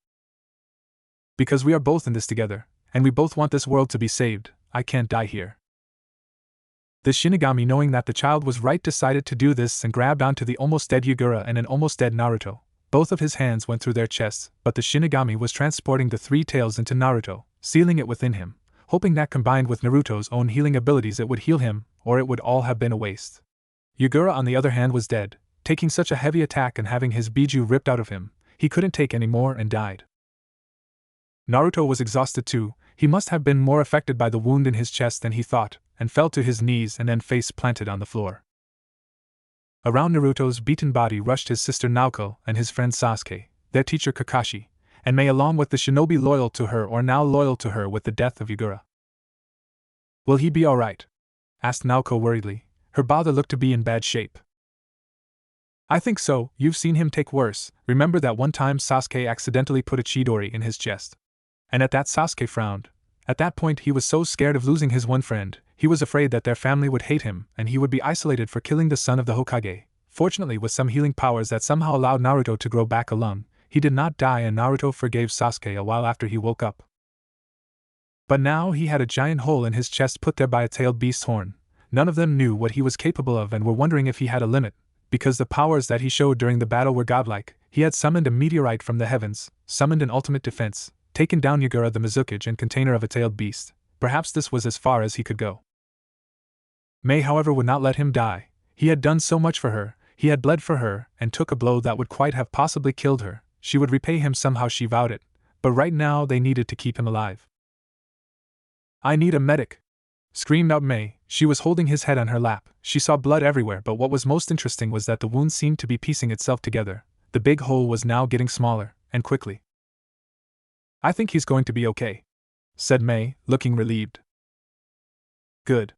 "Because we are both in this together, and we both want this world to be saved. I can't die here." The Shinigami, knowing that the child was right, decided to do this and grabbed onto the almost dead Yagura and an almost dead Naruto. Both of his hands went through their chests, but the Shinigami was transporting the 3 tails into Naruto, sealing it within him, hoping that combined with Naruto's own healing abilities it would heal him, or it would all have been a waste. Yagura, on the other hand, was dead. Taking such a heavy attack and having his biju ripped out of him, he couldn't take any more and died. Naruto was exhausted too. He must have been more affected by the wound in his chest than he thought, and fell to his knees and then face planted on the floor. Around Naruto's beaten body rushed his sister Naoko and his friend Sasuke, their teacher Kakashi, and Mei, along with the shinobi loyal to her or now loyal to her with the death of Yagura. "Will he be alright?" asked Naoko worriedly. Her father looked to be in bad shape. "I think so. You've seen him take worse. Remember that one time Sasuke accidentally put a Chidori in his chest?" And at that Sasuke frowned. At that point he was so scared of losing his one friend, he was afraid that their family would hate him and he would be isolated for killing the son of the Hokage. Fortunately, with some healing powers that somehow allowed Naruto to grow back a lung, he did not die and Naruto forgave Sasuke a while after he woke up. But now he had a giant hole in his chest put there by a tailed beast's horn. None of them knew what he was capable of and were wondering if he had a limit, because the powers that he showed during the battle were godlike. He had summoned a meteorite from the heavens, summoned an ultimate defense, taken down Yagura the Mizukage and container of a tailed beast. Perhaps this was as far as he could go. Mei, however, would not let him die. He had done so much for her, he had bled for her, and took a blow that would quite have possibly killed her. She would repay him somehow, she vowed it, but right now they needed to keep him alive. "I need a medic!" screamed out Mei. She was holding his head on her lap. She saw blood everywhere, but what was most interesting was that the wound seemed to be piecing itself together. The big hole was now getting smaller, and quickly. "I think he's going to be okay," said Mei, looking relieved. "Good,"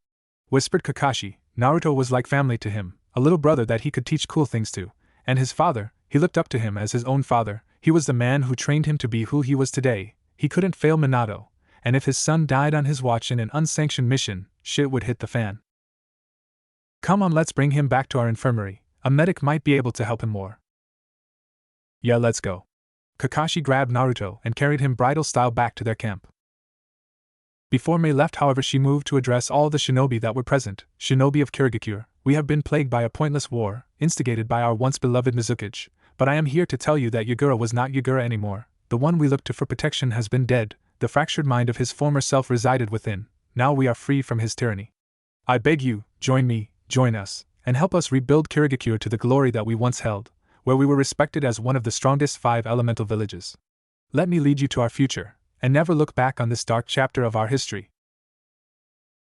whispered Kakashi. Naruto was like family to him, a little brother that he could teach cool things to, and his father, he looked up to him as his own father. He was the man who trained him to be who he was today. He couldn't fail Minato, and if his son died on his watch in an unsanctioned mission, shit would hit the fan. "Come on, let's bring him back to our infirmary. A medic might be able to help him more." "Yeah, let's go." Kakashi grabbed Naruto and carried him bridal style back to their camp. Before Mei left, however, she moved to address all the shinobi that were present. Shinobi of Kirigakure, we have been plagued by a pointless war, instigated by our once beloved Mizukichi, but I am here to tell you that Yagura was not Yagura anymore. The one we looked to for protection has been dead. The fractured mind of his former self resided within. Now we are free from his tyranny. I beg you, join me, join us, and help us rebuild Kirigakure to the glory that we once held, where we were respected as one of the strongest 5 elemental villages. Let me lead you to our future, and never look back on this dark chapter of our history.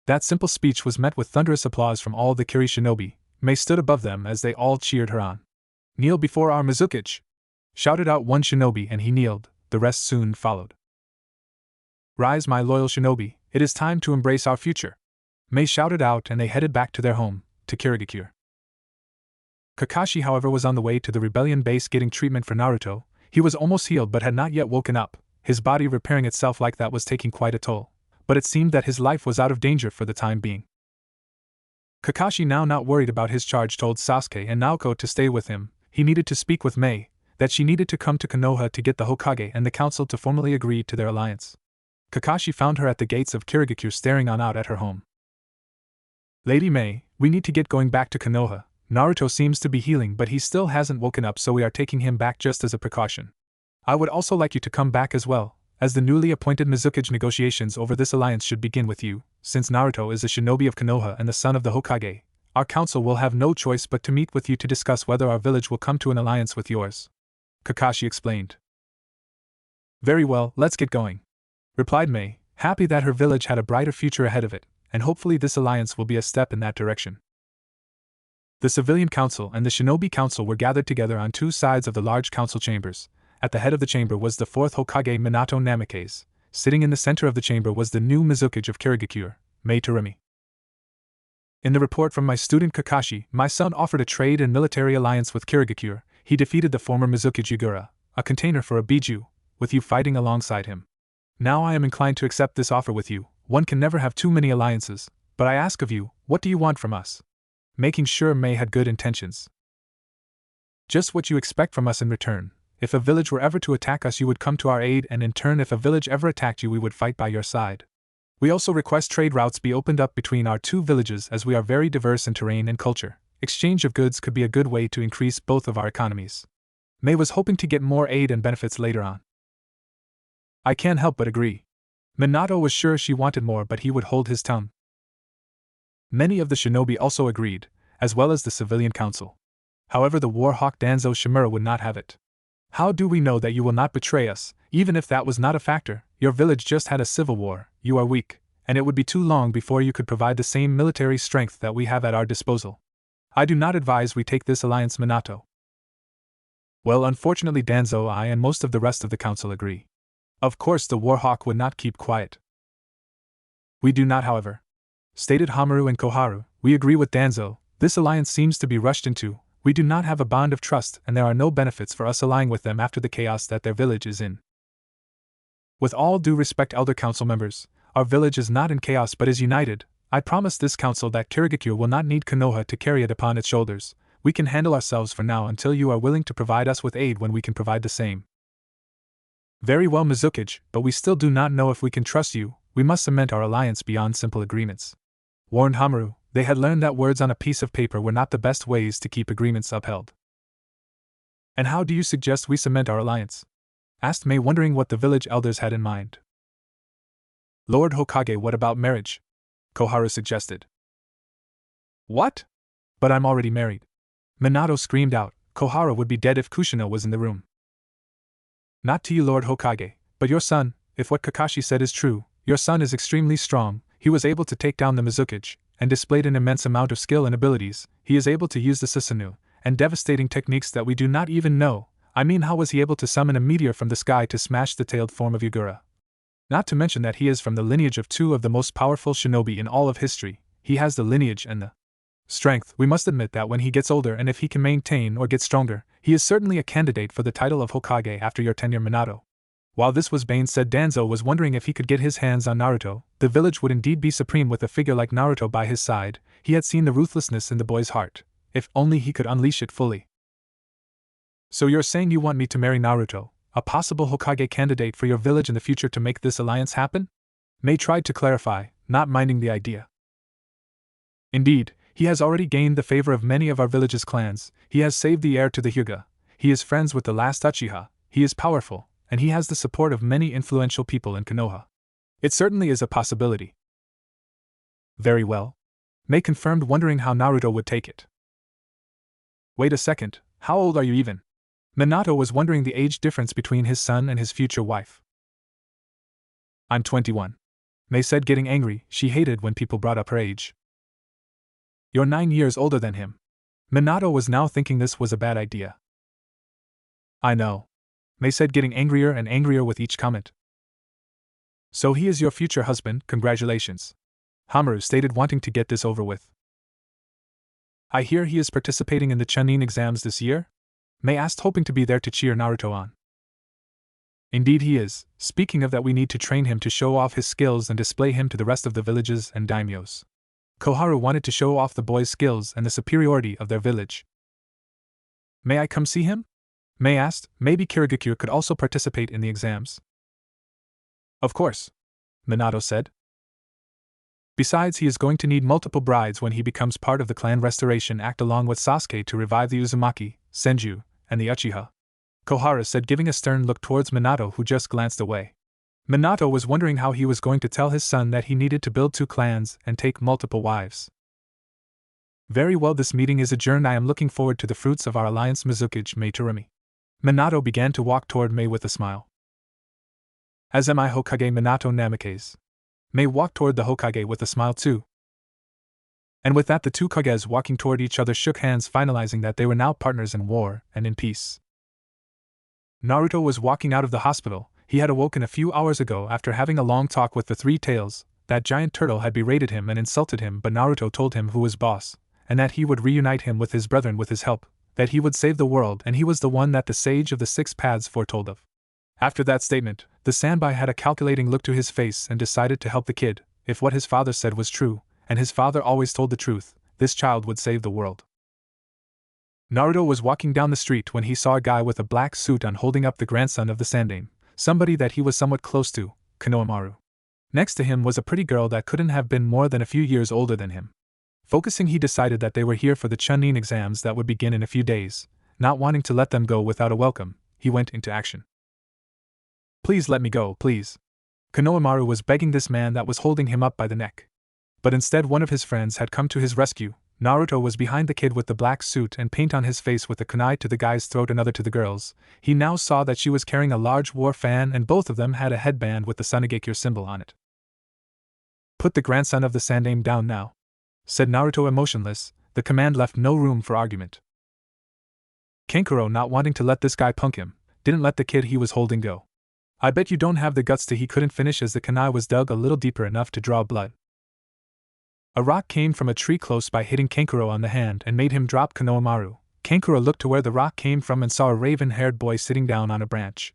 That simple speech was met with thunderous applause from all the Kiri shinobi. Mei stood above them as they all cheered her on. Kneel before our Mizukichi! Shouted out one shinobi, and he kneeled. The rest soon followed. Rise, my loyal shinobi, it is time to embrace our future! Mei shouted out, and they headed back to their home, to Kirigakure. Kakashi, however, was on the way to the rebellion base getting treatment for Naruto. He was almost healed but had not yet woken up. His body repairing itself like that was taking quite a toll. But it seemed that his life was out of danger for the time being. Kakashi, now not worried about his charge, told Sasuke and Naoko to stay with him. He needed to speak with Mei, that she needed to come to Konoha to get the Hokage and the council to formally agree to their alliance. Kakashi found her at the gates of Kirigakure staring on out at her home. Lady Mei, we need to get going back to Konoha. Naruto seems to be healing, but he still hasn't woken up, so we are taking him back just as a precaution. I would also like you to come back as well, as the newly appointed Mizukichi. Negotiations over this alliance should begin with you. Since Naruto is a shinobi of Konoha and the son of the Hokage, our council will have no choice but to meet with you to discuss whether our village will come to an alliance with yours. Kakashi explained. Very well, let's get going, replied Mei, happy that her village had a brighter future ahead of it, and hopefully this alliance will be a step in that direction. The civilian council and the shinobi council were gathered together on 2 sides of the large council chambers. At the head of the chamber was the 4th Hokage Minato Namikaze. Sitting in the center of the chamber was the new Mizukichi of Kirigakure, Mei Terumi. In the report from my student Kakashi, my son offered a trade and military alliance with Kirigakure. He defeated the former Mizukichi Yagura, a container for a biju, with you fighting alongside him. Now I am inclined to accept this offer with you. One can never have too many alliances, but I ask of you, what do you want from us? Making sure Mei had good intentions. Just what you expect from us in return. If a village were ever to attack us, you would come to our aid, and in turn, if a village ever attacked you, we would fight by your side. We also request trade routes be opened up between our 2 villages, as we are very diverse in terrain and culture. Exchange of goods could be a good way to increase both of our economies. Mei was hoping to get more aid and benefits later on. I can't help but agree. Minato was sure she wanted more, but he would hold his tongue. Many of the shinobi also agreed, as well as the civilian council. However, the war hawk Danzo Shimura would not have it. How do we know that you will not betray us? Even if that was not a factor, your village just had a civil war, you are weak, and it would be too long before you could provide the same military strength that we have at our disposal. I do not advise we take this alliance, Minato. Well, unfortunately, Danzo, I and most of the rest of the council agree. Of course, the Warhawk would not keep quiet. We do not, however. Stated Hamaru and Koharu, we agree with Danzo. This alliance seems to be rushed into. We do not have a bond of trust, and there are no benefits for us allying with them after the chaos that their village is in. With all due respect, elder council members, our village is not in chaos but is united. I promise this council that Kirigakure will not need Konoha to carry it upon its shoulders. We can handle ourselves for now until you are willing to provide us with aid when we can provide the same. Very well, Mizukichi, but we still do not know if we can trust you. We must cement our alliance beyond simple agreements, warned Hamaru. They had learned that words on a piece of paper were not the best ways to keep agreements upheld. And how do you suggest we cement our alliance? Asked Mei, wondering what the village elders had in mind. Lord Hokage, what about marriage? Koharu suggested. What? But I'm already married. Minato screamed out. Koharu would be dead if Kushina was in the room. Not to you, Lord Hokage, but your son. If what Kakashi said is true, your son is extremely strong. He was able to take down the Mizukichi, and displayed an immense amount of skill and abilities. He is able to use the Susanoo, and devastating techniques that we do not even know. I mean, how was he able to summon a meteor from the sky to smash the tailed form of Yagura? Not to mention that he is from the lineage of 2 of the most powerful shinobi in all of history. He has the lineage and the strength. We must admit that when he gets older and if he can maintain or get stronger, he is certainly a candidate for the title of Hokage after your tenure, Minato. While this was Bane said, Danzo was wondering if he could get his hands on Naruto. The village would indeed be supreme with a figure like Naruto by his side. He had seen the ruthlessness in the boy's heart. If only he could unleash it fully. So you're saying you want me to marry Naruto, a possible Hokage candidate for your village in the future, to make this alliance happen? Mei tried to clarify, not minding the idea. Indeed, he has already gained the favor of many of our village's clans, he has saved the heir to the Hyuga, he is friends with the last Uchiha, he is powerful, and he has the support of many influential people in Konoha. It certainly is a possibility. Very well. Mei confirmed, wondering how Naruto would take it. Wait a second, how old are you even? Minato was wondering the age difference between his son and his future wife. I'm 21. Mei said, getting angry. She hated when people brought up her age. You're 9 years older than him. Minato was now thinking this was a bad idea. I know. Mei said, getting angrier and angrier with each comment. So he is your future husband, congratulations. Hamaru stated, wanting to get this over with. I hear he is participating in the Chunin exams this year? Mei asked, hoping to be there to cheer Naruto on. Indeed he is. Speaking of that, we need to train him to show off his skills and display him to the rest of the villages and daimyos. Koharu wanted to show off the boys' skills and the superiority of their village. May I come see him? Mei asked. Maybe Kirigakure could also participate in the exams. Of course, Minato said. Besides, he is going to need multiple brides when he becomes part of the Clan Restoration Act, along with Sasuke to revive the Uzumaki, Senju, and the Uchiha. Koharu said, giving a stern look towards Minato, who just glanced away. Minato was wondering how he was going to tell his son that he needed to build 2 clans and take multiple wives. Very well, this meeting is adjourned. I am looking forward to the fruits of our alliance, Mizukage Mei Terumi. Minato began to walk toward Mei with a smile. As am I, Hokage Minato Namikaze. Mei walked toward the Hokage with a smile too. And with that, the 2 Kages walking toward each other shook hands, finalizing that they were now partners in war and in peace. Naruto was walking out of the hospital. He had awoken a few hours ago after having a long talk with the 3 Tails. That giant turtle had berated him and insulted him, but Naruto told him who was boss, and that he would reunite him with his brethren with his help, that he would save the world, and he was the one that the Sage of the 6 Paths foretold of. After that statement, the Sanbai had a calculating look to his face and decided to help the kid. If what his father said was true, and his father always told the truth, this child would save the world. Naruto was walking down the street when he saw a guy with a black suit on holding up the grandson of the Sandaime, somebody that he was somewhat close to, Konohamaru. Next to him was a pretty girl that couldn't have been more than a few years older than him. Focusing, he decided that they were here for the Chunin exams that would begin in a few days. Not wanting to let them go without a welcome, he went into action. Please let me go, please. Konohamaru was begging this man that was holding him up by the neck. But instead, one of his friends had come to his rescue. Naruto was behind the kid with the black suit and paint on his face, with a kunai to the guy's throat, another to the girl's. He now saw that she was carrying a large war fan, and both of them had a headband with the Sunigakure symbol on it. Put the grandson of the Sandaime down now, said Naruto, emotionless. The command left no room for argument. Kankuro, not wanting to let this guy punk him, didn't let the kid he was holding go. I bet you don't have the guts to. He couldn't finish as the kunai was dug a little deeper enough to draw blood. A rock came from a tree close by, hitting Kankuro on the hand and made him drop Konohamaru. Kankuro looked to where the rock came from and saw a raven-haired boy sitting down on a branch.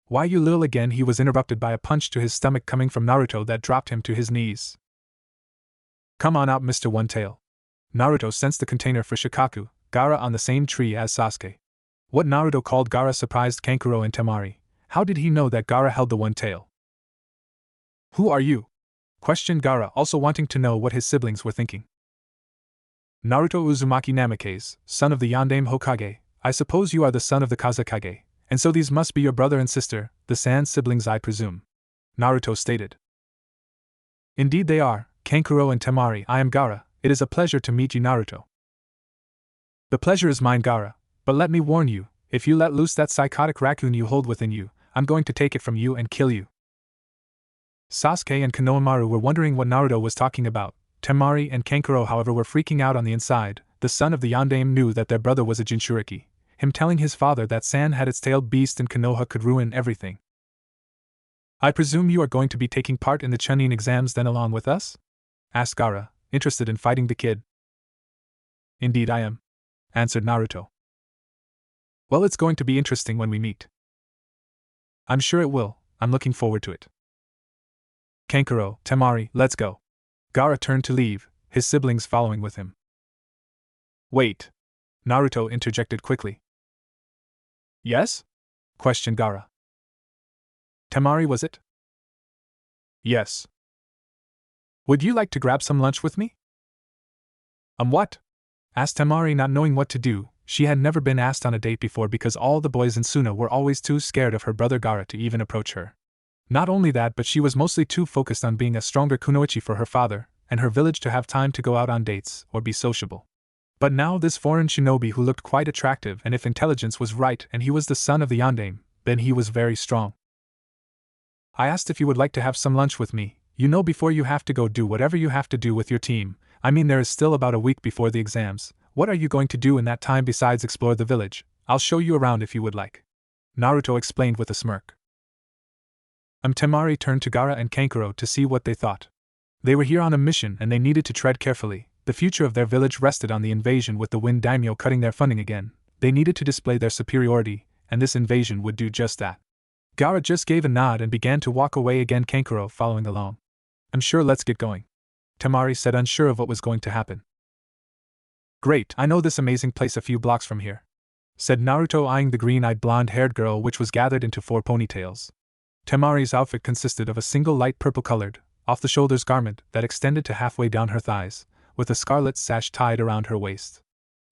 Why you lil again? He was interrupted by a punch to his stomach coming from Naruto that dropped him to his knees. Come on out, Mr. One-Tail. Naruto sensed the container for Shikaku, Gaara, on the same tree as Sasuke. What Naruto called Gaara surprised Kankuro and Temari. How did he know that Gaara held the one tail? Who are you? Questioned Gaara, also wanting to know what his siblings were thinking. Naruto Uzumaki Namikaze, son of the Yandaime Hokage. I suppose you are the son of the Kazekage, and so these must be your brother and sister, the Sand siblings, I presume. Naruto stated. Indeed they are, Kankuro and Temari. I am Gaara. It is a pleasure to meet you, Naruto. The pleasure is mine, Gaara, but let me warn you, if you let loose that psychotic raccoon you hold within you, I'm going to take it from you and kill you. Sasuke and Konohamaru were wondering what Naruto was talking about. Temari and Kankuro, however, were freaking out on the inside. The son of the Yandaime knew that their brother was a Jinchuriki. Him telling his father that Sand had its tailed beast in Konoha could ruin everything. I presume you are going to be taking part in the Chunin exams then, along with us? Asked Gaara, interested in fighting the kid. Indeed I am, answered Naruto. Well, it's going to be interesting when we meet. I'm sure it will. I'm looking forward to it. Kankuro, Temari, let's go. Gaara turned to leave, his siblings following with him. Wait. Naruto interjected quickly. Yes? Questioned Gaara. Temari, was it? Yes. Would you like to grab some lunch with me? What? Asked Temari, not knowing what to do. She had never been asked on a date before because all the boys in Suna were always too scared of her brother Gaara to even approach her. Not only that, but she was mostly too focused on being a stronger kunoichi for her father and her village to have time to go out on dates or be sociable. But now this foreign shinobi who looked quite attractive, and if intelligence was right and he was the son of the Yondaime, then he was very strong. I asked if you would like to have some lunch with me, before you have to go do whatever you have to do with your team. I mean, there is still about a week before the exams. What are you going to do in that time besides explore the village? I'll show you around if you would like. Naruto explained with a smirk. Temari turned to Gaara and Kankuro to see what they thought. They were here on a mission and they needed to tread carefully. The future of their village rested on the invasion. With the Wind Daimyo cutting their funding again, they needed to display their superiority, and this invasion would do just that. Gaara just gave a nod and began to walk away again, Kankuro following along. I'm sure, let's get going. Temari said, unsure of what was going to happen. Great, I know this amazing place a few blocks from here, said Naruto, eyeing the green-eyed blonde-haired girl which was gathered into 4 ponytails. Temari's outfit consisted of a single light purple-colored, off-the-shoulders garment that extended to halfway down her thighs, with a scarlet sash tied around her waist.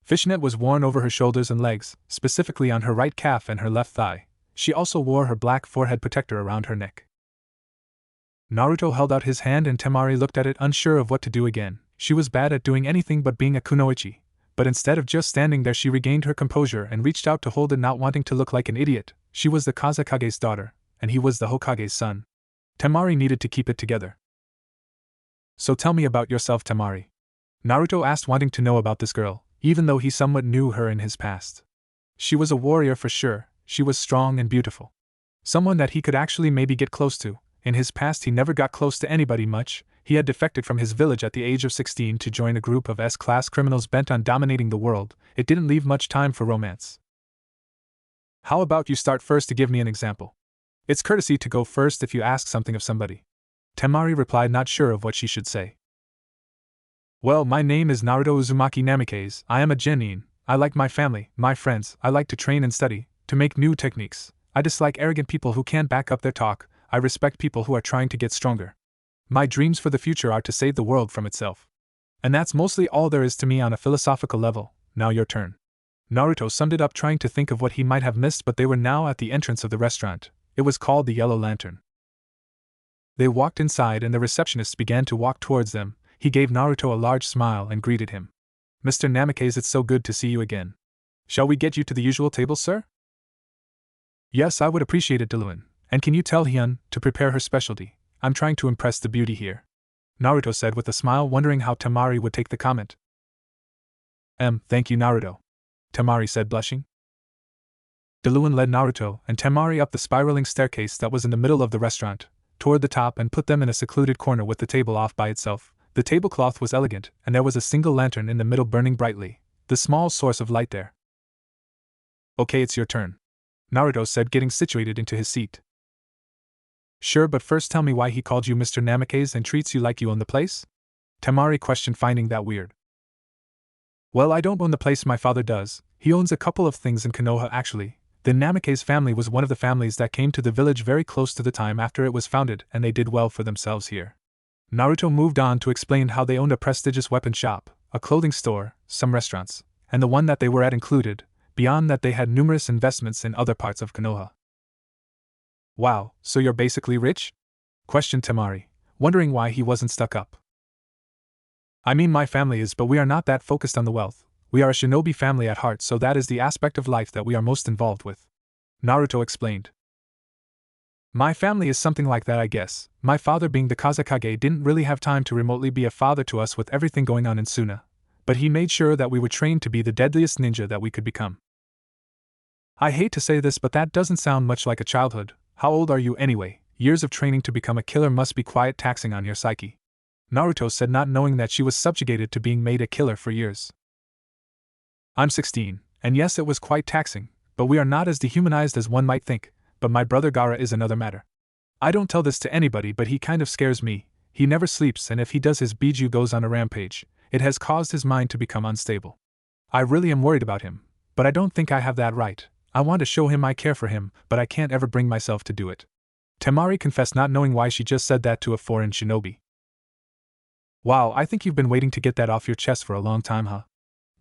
Fishnet was worn over her shoulders and legs, specifically on her right calf and her left thigh. She also wore her black forehead protector around her neck. Naruto held out his hand and Temari looked at it, unsure of what to do again. She was bad at doing anything but being a kunoichi, but instead of just standing there she regained her composure and reached out to hold it, not wanting to look like an idiot. She was the Kazekage's daughter, and he was the Hokage's son. Temari needed to keep it together. So tell me about yourself, Temari. Naruto asked, wanting to know about this girl, even though he somewhat knew her in his past. She was a warrior for sure. She was strong and beautiful. Someone that he could actually maybe get close to. In his past he never got close to anybody much. He had defected from his village at the age of 16 to join a group of S-class criminals bent on dominating the world. It didn't leave much time for romance. How about you start first to give me an example? It's courtesy to go first if you ask something of somebody. Temari replied, not sure of what she should say. Well, my name is Naruto Uzumaki Namikaze. I am a genin. I like my family, my friends. I like to train and study, to make new techniques. I dislike arrogant people who can't back up their talk. I respect people who are trying to get stronger. My dreams for the future are to save the world from itself. And that's mostly all there is to me on a philosophical level. Now your turn. Naruto summed it up, trying to think of what he might have missed, but they were now at the entrance of the restaurant. It was called the Yellow Lantern. They walked inside and the receptionist began to walk towards them. He gave Naruto a large smile and greeted him. Mr. Namikaze, it's so good to see you again. Shall we get you to the usual table, sir? Yes, I would appreciate it, Diluin. And can you tell Hyun to prepare her specialty? I'm trying to impress the beauty here. Naruto said with a smile, wondering how Temari would take the comment. Thank you, Naruto. Temari said, blushing. Diluin led Naruto and Temari up the spiraling staircase that was in the middle of the restaurant, toward the top, and put them in a secluded corner with the table off by itself. The tablecloth was elegant, and there was a single lantern in the middle burning brightly, the small source of light there. Okay, it's your turn, Naruto said, getting situated into his seat. Sure, but first tell me why he called you Mr. Namikaze and treats you like you own the place? Temari questioned, finding that weird. Well, I don't own the place, my father does. He owns a couple of things in Konoha actually. The Namikaze family was one of the families that came to the village very close to the time after it was founded, and they did well for themselves here. Naruto moved on to explain how they owned a prestigious weapon shop, a clothing store, some restaurants, and the one that they were at included. Beyond that, they had numerous investments in other parts of Konoha. Wow, so you're basically rich? Questioned Temari, wondering why he wasn't stuck up. I mean, my family is, but we are not that focused on the wealth. We are a shinobi family at heart, so that is the aspect of life that we are most involved with. Naruto explained. My family is something like that, I guess. My father, being the Kazekage, didn't really have time to remotely be a father to us with everything going on in Suna, but he made sure that we were trained to be the deadliest ninja that we could become. I hate to say this, but that doesn't sound much like a childhood. How old are you anyway? Years of training to become a killer must be quite taxing on your psyche. Naruto said, not knowing that she was subjugated to being made a killer for years. I'm 16, and yes, it was quite taxing, but we are not as dehumanized as one might think. But my brother Gaara is another matter. I don't tell this to anybody, but he kind of scares me. He never sleeps, and if he does, his biju goes on a rampage. It has caused his mind to become unstable. I really am worried about him, but I don't think I have that right. I want to show him I care for him, but I can't ever bring myself to do it. Temari confessed, not knowing why she just said that to a foreign shinobi. Wow, I think you've been waiting to get that off your chest for a long time, huh?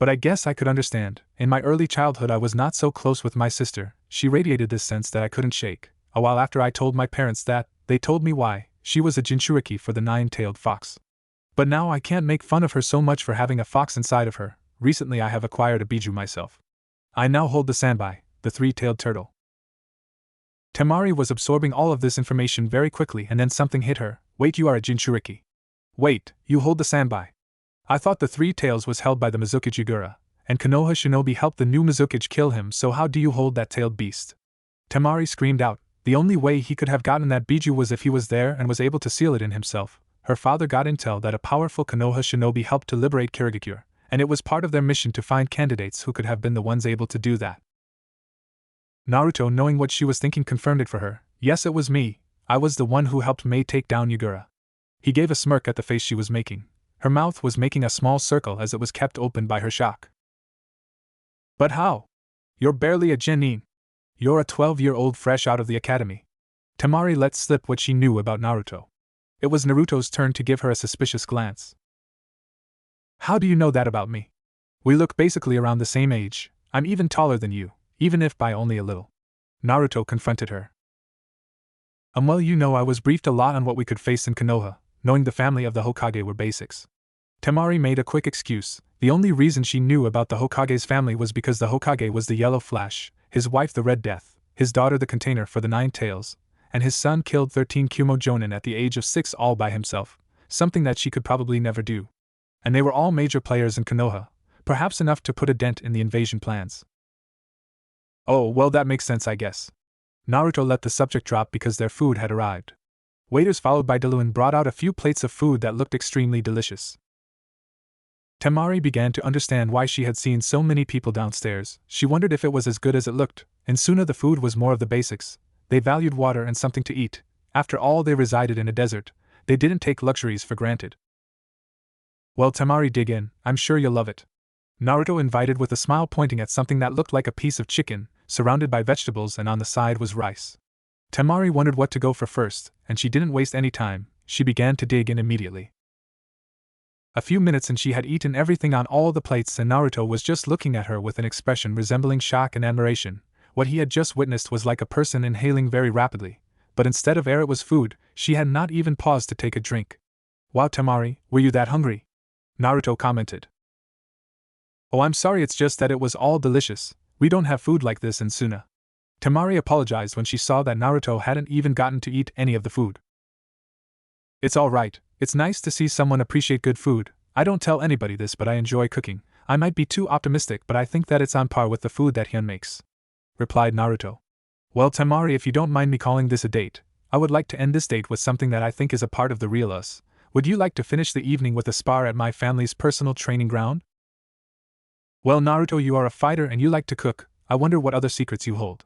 But I guess I could understand. In my early childhood, I was not so close with my sister. She radiated this sense that I couldn't shake. A while after I told my parents that, they told me why. She was a Jinchuriki for the nine-tailed fox. But now I can't make fun of her so much for having a fox inside of her. Recently I have acquired a biju myself. I now hold the sanbai, the three-tailed turtle. Temari was absorbing all of this information very quickly, and then something hit her. Wait, you are a Jinchuriki. Wait, you hold the sanbai. I thought the three tails was held by the Mizukage Yagura, and Konoha Shinobi helped the new Mizukage kill him, so how do you hold that tailed beast? Temari screamed out. The only way he could have gotten that biju was if he was there and was able to seal it in himself. Her father got intel that a powerful Konoha Shinobi helped to liberate Kirigakure, and it was part of their mission to find candidates who could have been the ones able to do that. Naruto, knowing what she was thinking, confirmed it for her. Yes, it was me. I was the one who helped Mei take down Yagura. He gave a smirk at the face she was making. Her mouth was making a small circle as it was kept open by her shock. But how? You're barely a genin. You're a 12-year-old fresh out of the academy. Temari let slip what she knew about Naruto. It was Naruto's turn to give her a suspicious glance. How do you know that about me? We look basically around the same age. I'm even taller than you, even if by only a little. Naruto confronted her. Well, you know, I was briefed a lot on what we could face in Konoha, knowing the family of the Hokage were basics. Temari made a quick excuse. The only reason she knew about the Hokage's family was because the Hokage was the Yellow Flash, his wife the Red Death, his daughter the Container for the Nine Tails, and his son killed 13 Kumo Jonin at the age of 6 all by himself, something that she could probably never do. And they were all major players in Konoha, perhaps enough to put a dent in the invasion plans. Oh, well, that makes sense, I guess. Naruto let the subject drop because their food had arrived. Waiters followed by Diluin brought out a few plates of food that looked extremely delicious. Temari began to understand why she had seen so many people downstairs. She wondered if it was as good as it looked. In Suna the food was more of the basics. They valued water and something to eat. After all, they resided in a desert. They didn't take luxuries for granted. Well, Temari, dig in. I'm sure you'll love it. Naruto invited with a smile, pointing at something that looked like a piece of chicken, surrounded by vegetables, and on the side was rice. Temari wondered what to go for first, and she didn't waste any time. She began to dig in immediately. A few minutes and she had eaten everything on all the plates, and Naruto was just looking at her with an expression resembling shock and admiration. What he had just witnessed was like a person inhaling very rapidly, but instead of air it was food. She had not even paused to take a drink. Wow, Temari, were you that hungry? Naruto commented. Oh, I'm sorry, it's just that it was all delicious. We don't have food like this in Suna. Temari apologized when she saw that Naruto hadn't even gotten to eat any of the food. It's all right. It's nice to see someone appreciate good food. I don't tell anybody this, but I enjoy cooking. I might be too optimistic, but I think that it's on par with the food that Hyun makes, replied Naruto. Well, Temari, if you don't mind me calling this a date, I would like to end this date with something that I think is a part of the real us. Would you like to finish the evening with a spar at my family's personal training ground? Well, Naruto, you are a fighter and you like to cook. I wonder what other secrets you hold.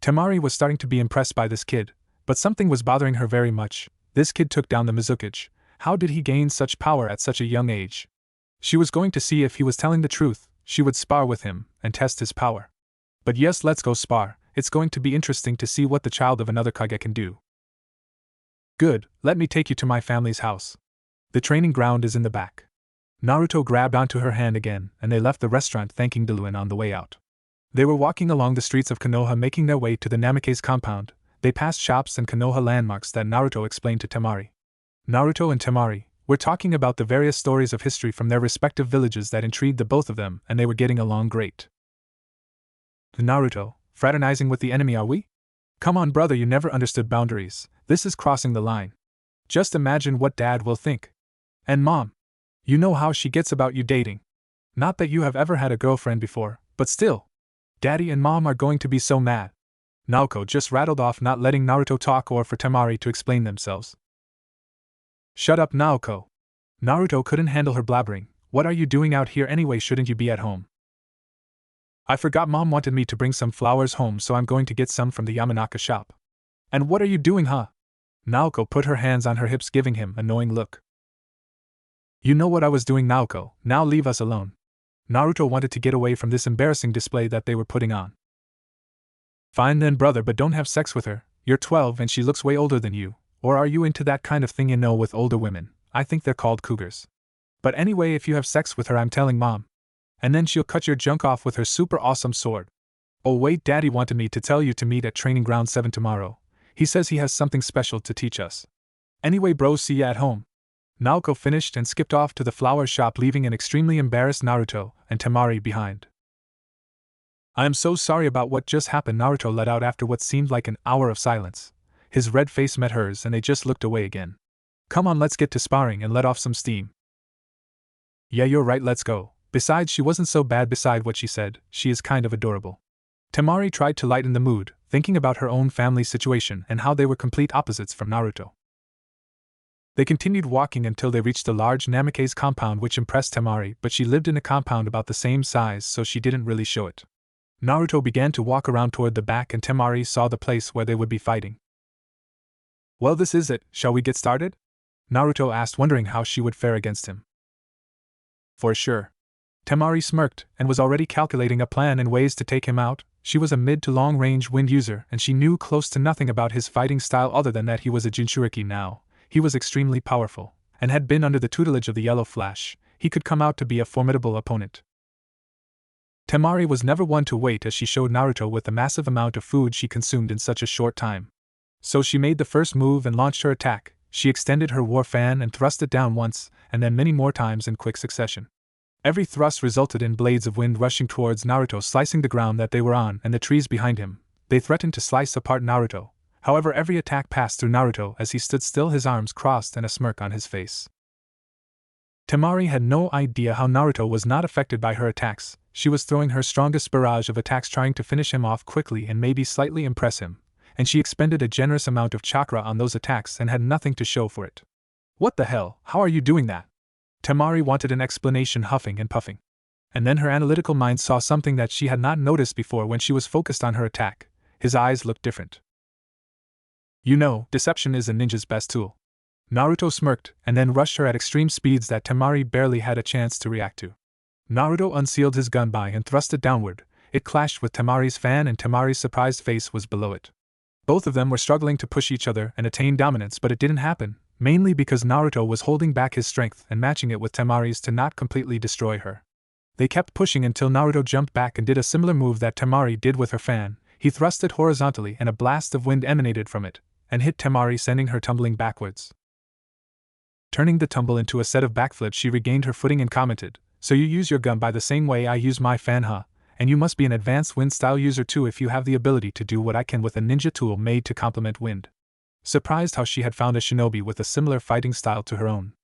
Temari was starting to be impressed by this kid, but something was bothering her very much. This kid took down the Mizukage. How did he gain such power at such a young age? She was going to see if he was telling the truth. She would spar with him and test his power. But yes, let's go spar. It's going to be interesting to see what the child of another Kage can do. Good, let me take you to my family's house. The training ground is in the back. Naruto grabbed onto her hand again, and they left the restaurant, thanking Diluin on the way out. They were walking along the streets of Konoha, making their way to the Namikaze compound. They passed shops and Konoha landmarks that Naruto explained to Temari. Naruto and Temari were talking about the various stories of history from their respective villages that intrigued the both of them, and they were getting along great. Naruto, fraternizing with the enemy, are we? Come on, brother, you never understood boundaries. This is crossing the line. Just imagine what Dad will think. And Mom. You know how she gets about you dating. Not that you have ever had a girlfriend before, but still. Daddy and Mom are going to be so mad. Naoko just rattled off, not letting Naruto talk or for Temari to explain themselves. Shut up, Naoko. Naruto couldn't handle her blabbering. What are you doing out here anyway? Shouldn't you be at home? I forgot Mom wanted me to bring some flowers home, so I'm going to get some from the Yamanaka shop. And what are you doing, huh? Naoko put her hands on her hips, giving him an annoying look. You know what I was doing, Naoko. Now leave us alone. Naruto wanted to get away from this embarrassing display that they were putting on. Fine then, brother, but don't have sex with her. You're 12 and she looks way older than you. Or are you into that kind of thing, with older women? I think they're called cougars. But anyway, if you have sex with her, I'm telling Mom. And then she'll cut your junk off with her super awesome sword. Oh wait, Daddy wanted me to tell you to meet at Training Ground 7 tomorrow. He says he has something special to teach us. Anyway bros, see ya at home. Naoko finished and skipped off to the flower shop, leaving an extremely embarrassed Naruto and Temari behind. I am so sorry about what just happened, Naruto let out after what seemed like an hour of silence. His red face met hers and they just looked away again. Come on, let's get to sparring and let off some steam. Yeah, you're right, let's go. Besides, she wasn't so bad beside what she said, she is kind of adorable. Temari tried to lighten the mood, thinking about her own family situation and how they were complete opposites from Naruto. They continued walking until they reached a large Namikaze compound, which impressed Temari, but she lived in a compound about the same size, so she didn't really show it. Naruto began to walk around toward the back and Temari saw the place where they would be fighting. Well, this is it, shall we get started? Naruto asked, wondering how she would fare against him. For sure. Temari smirked and was already calculating a plan and ways to take him out. She was a mid to long range wind user and she knew close to nothing about his fighting style other than that he was a Jinchuriki now. He was extremely powerful, and had been under the tutelage of the Yellow Flash. He could come out to be a formidable opponent. Temari was never one to wait, as she showed Naruto with the massive amount of food she consumed in such a short time. So she made the first move and launched her attack. She extended her war fan and thrust it down once, and then many more times in quick succession. Every thrust resulted in blades of wind rushing towards Naruto, slicing the ground that they were on and the trees behind him. They threatened to slice apart Naruto. However, every attack passed through Naruto as he stood still, his arms crossed and a smirk on his face. Temari had no idea how Naruto was not affected by her attacks. She was throwing her strongest barrage of attacks, trying to finish him off quickly and maybe slightly impress him, and she expended a generous amount of chakra on those attacks and had nothing to show for it. What the hell, how are you doing that? Temari wanted an explanation, huffing and puffing. And then her analytical mind saw something that she had not noticed before when she was focused on her attack. His eyes looked different. You know, deception is a ninja's best tool. Naruto smirked, and then rushed her at extreme speeds that Temari barely had a chance to react to. Naruto unsealed his gunbai and thrust it downward. It clashed with Temari's fan and Temari's surprised face was below it. Both of them were struggling to push each other and attain dominance, but it didn't happen, mainly because Naruto was holding back his strength and matching it with Temari's to not completely destroy her. They kept pushing until Naruto jumped back and did a similar move that Temari did with her fan. He thrust it horizontally and a blast of wind emanated from it, and hit Temari, sending her tumbling backwards. Turning the tumble into a set of backflips, she regained her footing and commented, "So you use your gun by the same way I use my fan, huh? And you must be an advanced wind style user too if you have the ability to do what I can with a ninja tool made to complement wind." Surprised how she had found a shinobi with a similar fighting style to her own.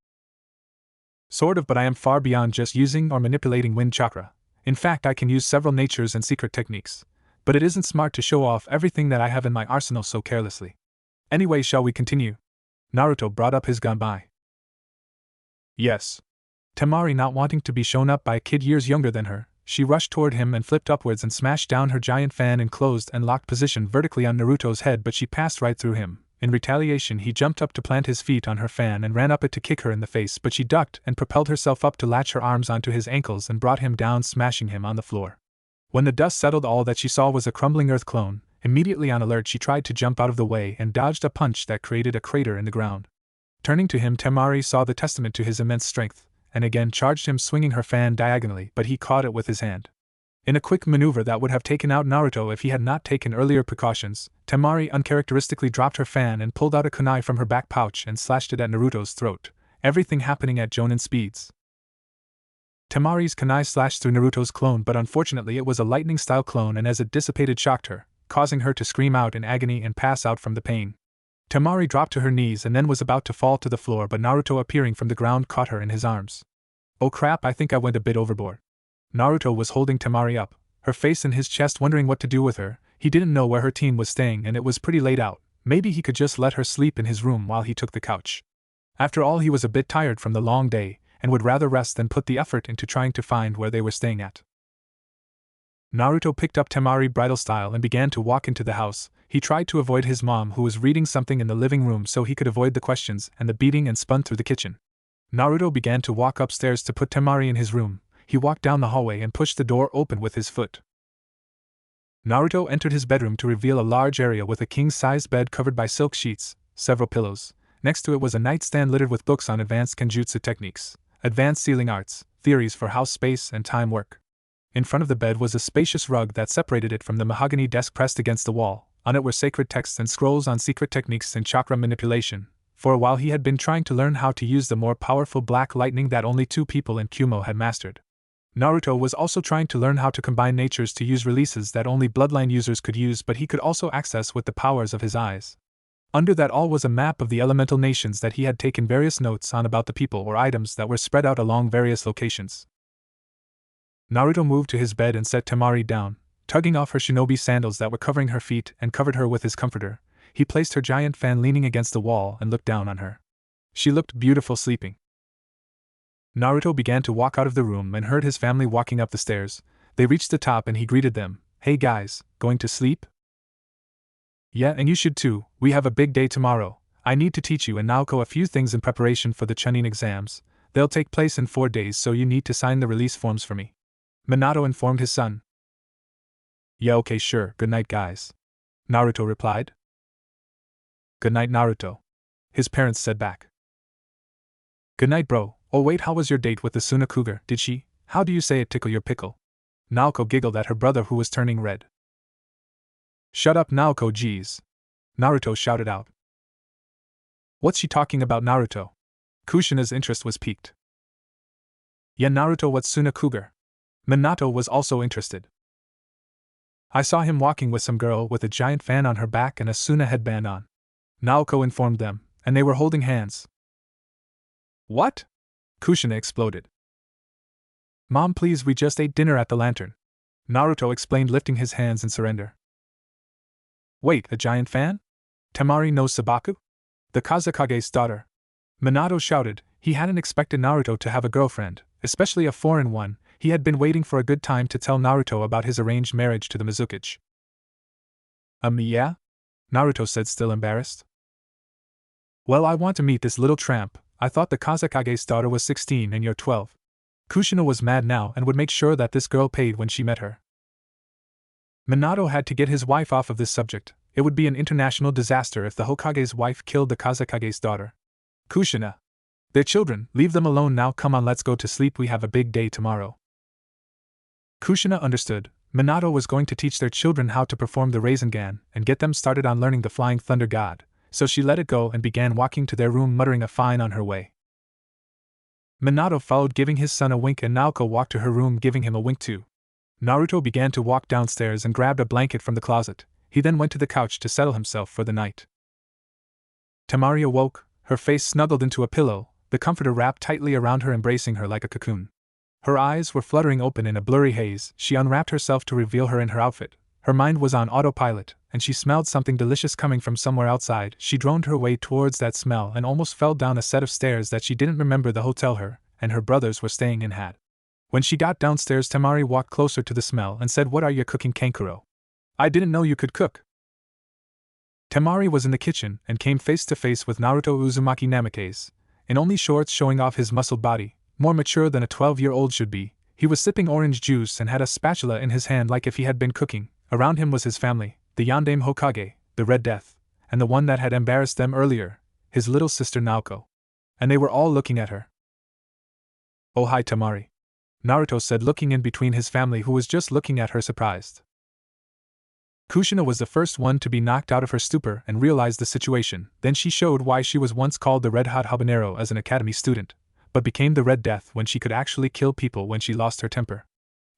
Sort of, but I am far beyond just using or manipulating wind chakra. In fact, I can use several natures and secret techniques. But it isn't smart to show off everything that I have in my arsenal so carelessly. Anyway, shall we continue? Naruto brought up his gunbai. Yes. Temari, not wanting to be shown up by a kid years younger than her, she rushed toward him and flipped upwards and smashed down her giant fan in closed and locked position vertically on Naruto's head, but she passed right through him. In retaliation, he jumped up to plant his feet on her fan and ran up it to kick her in the face, but she ducked and propelled herself up to latch her arms onto his ankles and brought him down, smashing him on the floor. When the dust settled, all that she saw was a crumbling earth clone. Immediately on alert, she tried to jump out of the way and dodged a punch that created a crater in the ground. Turning to him, Temari saw the testament to his immense strength, and again charged him, swinging her fan diagonally, but he caught it with his hand. In a quick maneuver that would have taken out Naruto if he had not taken earlier precautions, Temari uncharacteristically dropped her fan and pulled out a kunai from her back pouch and slashed it at Naruto's throat, everything happening at Jonin speeds. Temari's kunai slashed through Naruto's clone, but unfortunately it was a lightning-style clone, and as it dissipated, shocked her, causing her to scream out in agony and pass out from the pain. Temari dropped to her knees and then was about to fall to the floor, but Naruto, appearing from the ground, caught her in his arms. Oh crap, I think I went a bit overboard. Naruto was holding Temari up, her face in his chest, wondering what to do with her. He didn't know where her team was staying and it was pretty late out. Maybe he could just let her sleep in his room while he took the couch. After all, he was a bit tired from the long day and would rather rest than put the effort into trying to find where they were staying at. Naruto picked up Temari bridal style and began to walk into the house. He tried to avoid his mom, who was reading something in the living room, so he could avoid the questions and the beating, and spun through the kitchen. Naruto began to walk upstairs to put Temari in his room. He walked down the hallway and pushed the door open with his foot. Naruto entered his bedroom to reveal a large area with a king-sized bed covered by silk sheets, several pillows. Next to it was a nightstand littered with books on advanced kenjutsu techniques, Advanced Sealing Arts, Theories for How Space and Time Work. In front of the bed was a spacious rug that separated it from the mahogany desk pressed against the wall. On it were sacred texts and scrolls on secret techniques in chakra manipulation. For a while he had been trying to learn how to use the more powerful black lightning that only 2 people in Kumo had mastered. Naruto was also trying to learn how to combine natures to use releases that only bloodline users could use, but he could also access with the powers of his eyes. Under that all was a map of the elemental nations that he had taken various notes on about the people or items that were spread out along various locations. Naruto moved to his bed and set Temari down, tugging off her shinobi sandals that were covering her feet and covered her with his comforter. He placed her giant fan leaning against the wall and looked down on her. She looked beautiful sleeping. Naruto began to walk out of the room and heard his family walking up the stairs. They reached the top and he greeted them. "Hey guys, going to sleep?" "Yeah, and you should too. We have a big day tomorrow. I need to teach you and Naoko a few things in preparation for the Chunin exams. They'll take place in 4 days, so you need to sign the release forms for me," Minato informed his son. "Yeah, okay, sure. Good night, guys," Naruto replied. "Good night, Naruto," his parents said back. "Good night, bro. Oh wait, how was your date with the Sunakuga? Did she, how do you say it, tickle your pickle?" Naoko giggled at her brother who was turning red. "Shut up, Naoko, geez," Naruto shouted out. "What's she talking about, Naruto?" Kushina's interest was piqued. "Yeah, Naruto, what's Sunakuga?" Minato was also interested. "I saw him walking with some girl with a giant fan on her back and a Suna headband on," Naoko informed them, "and they were holding hands." "What?" Kushina exploded. "Mom, please, we just ate dinner at the Lantern," Naruto explained, lifting his hands in surrender. "Wait, a giant fan? Temari no Sabaku? The Kazekage's daughter?" Minato shouted. He hadn't expected Naruto to have a girlfriend, especially a foreign one. He had been waiting for a good time to tell Naruto about his arranged marriage to the Mizukage. Yeah?" Naruto said, still embarrassed. "Well, I want to meet this little tramp. I thought the Kazekage's daughter was 16 and you're 12. Kushina was mad now and would make sure that this girl paid when she met her. Minato had to get his wife off of this subject. It would be an international disaster if the Hokage's wife killed the Kazekage's daughter. "Kushina. They're children, leave them alone now, come on, let's go to sleep, we have a big day tomorrow." Kushina understood. Minato was going to teach their children how to perform the Rasengan and get them started on learning the Flying Thunder God, so she let it go and began walking to their room, muttering a fine on her way. Minato followed, giving his son a wink, and Naoko walked to her room, giving him a wink too. Naruto began to walk downstairs and grabbed a blanket from the closet. He then went to the couch to settle himself for the night. Temari awoke, her face snuggled into a pillow, the comforter wrapped tightly around her, embracing her like a cocoon. Her eyes were fluttering open in a blurry haze. She unwrapped herself to reveal her in her outfit. Her mind was on autopilot, and she smelled something delicious coming from somewhere outside. She droned her way towards that smell and almost fell down a set of stairs that she didn't remember the hotel her and her brothers were staying in had. When she got downstairs, Temari walked closer to the smell and said, "What are you cooking, Kankuro? I didn't know you could cook." Temari was in the kitchen and came face to face with Naruto Uzumaki Namikaze. In only shorts showing off his muscled body, more mature than a 12-year-old should be, he was sipping orange juice and had a spatula in his hand like if he had been cooking. Around him was his family, the Yandame Hokage, the Red Death, and the one that had embarrassed them earlier, his little sister Naoko. And they were all looking at her. "Oh, hi, Temari," Naruto said, looking in between his family, who was just looking at her surprised. Kushina was the first one to be knocked out of her stupor and realized the situation. Then she showed why she was once called the Red Hot Habanero as an academy student, but became the Red Death when she could actually kill people when she lost her temper.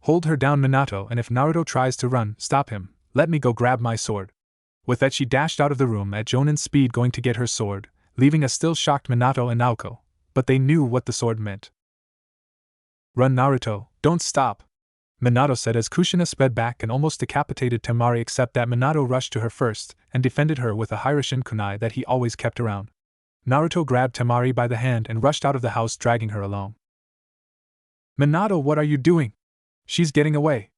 "Hold her down, Minato, and if Naruto tries to run, stop him. Let me go grab my sword." With that, she dashed out of the room at Jonin's speed, going to get her sword, leaving a still shocked Minato and Naoko, but they knew what the sword meant. "Run, Naruto, don't stop," Minato said as Kushina sped back and almost decapitated Temari, except that Minato rushed to her first and defended her with a Hiroshin kunai that he always kept around. Naruto grabbed Temari by the hand and rushed out of the house, dragging her along. "Minato, what are you doing? She's getting away,"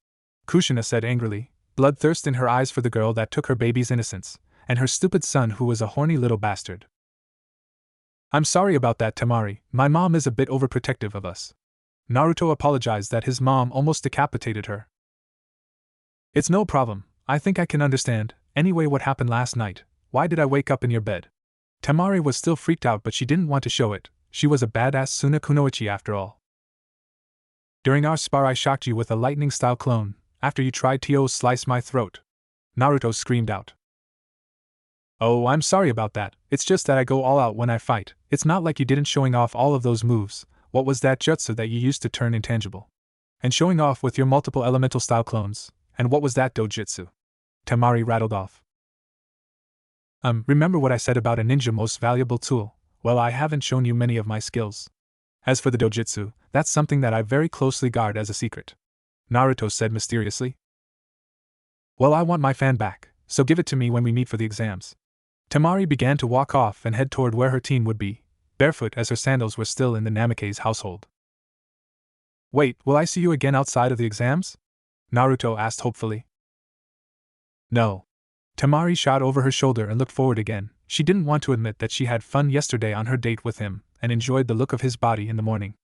Kushina said angrily, bloodthirst in her eyes for the girl that took her baby's innocence, and her stupid son who was a horny little bastard. "I'm sorry about that, Temari. My mom is a bit overprotective of us." Naruto apologized that his mom almost decapitated her. "It's no problem, I think I can understand. Anyway, what happened last night? Why did I wake up in your bed?" Temari was still freaked out, but she didn't want to show it. she was a badass Sunakunoichi after all. During our spar I shocked you with a lightning-style clone, after you tried to slice my throat. Naruto screamed out. Oh, I'm sorry about that, it's just that I go all out when I fight. It's not like you didn't showing off all of those moves. What was that jutsu that you used to turn intangible? And showing off with your multiple elemental style clones, and what was that dojutsu? Temari rattled off. Remember what I said about a ninja most valuable tool? Well, I haven't shown you many of my skills. As for the dojutsu, that's something that I very closely guard as a secret. Naruto said mysteriously. Well, I want my fan back, so give it to me when we meet for the exams. Temari began to walk off and head toward where her team would be, barefoot as her sandals were still in the Namikaze household. Wait, will I see you again outside of the exams? Naruto asked hopefully. No. Temari shot over her shoulder and looked forward again. She didn't want to admit that she had fun yesterday on her date with him, and enjoyed the look of his body in the morning.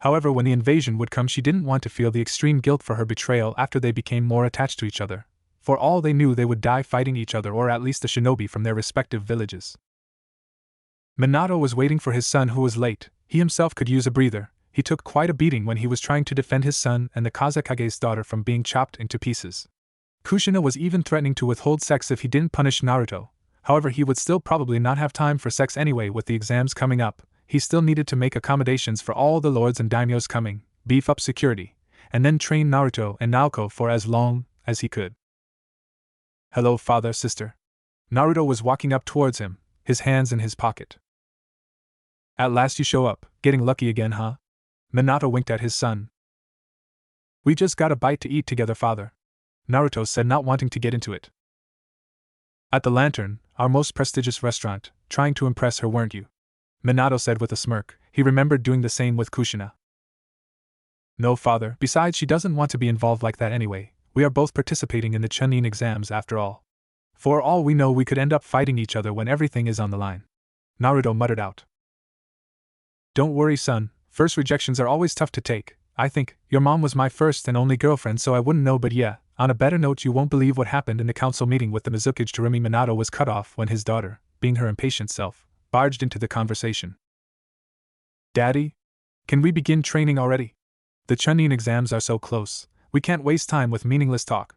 However, when the invasion would come, she didn't want to feel the extreme guilt for her betrayal after they became more attached to each other. For all they knew, they would die fighting each other, or at least the shinobi from their respective villages. Minato was waiting for his son, who was late. He himself could use a breather. He took quite a beating when he was trying to defend his son and the Kazekage's daughter from being chopped into pieces. Kushina was even threatening to withhold sex if he didn't punish Naruto. However, he would still probably not have time for sex anyway with the exams coming up. He still needed to make accommodations for all the lords and daimyos coming, beef up security, and then train Naruto and Naoko for as long as he could. Hello, father, sister. Naruto was walking up towards him, his hands in his pocket. At last you show up, getting lucky again, huh? Minato winked at his son. We just got a bite to eat together, father, Naruto said, not wanting to get into it. At the Lantern, our most prestigious restaurant, trying to impress her, weren't you? Minato said with a smirk. He remembered doing the same with Kushina. No, father, besides she doesn't want to be involved like that anyway. We are both participating in the Chunin exams after all. For all we know, we could end up fighting each other when everything is on the line. Naruto muttered out. Don't worry, son, first rejections are always tough to take. I think your mom was my first and only girlfriend, so I wouldn't know, but yeah, on a better note, you won't believe what happened in the council meeting with the Mizukage Jiraiya. Minato was cut off when his daughter, being her impatient self, barged into the conversation. Daddy? Can we begin training already? The Chunin exams are so close, we can't waste time with meaningless talk.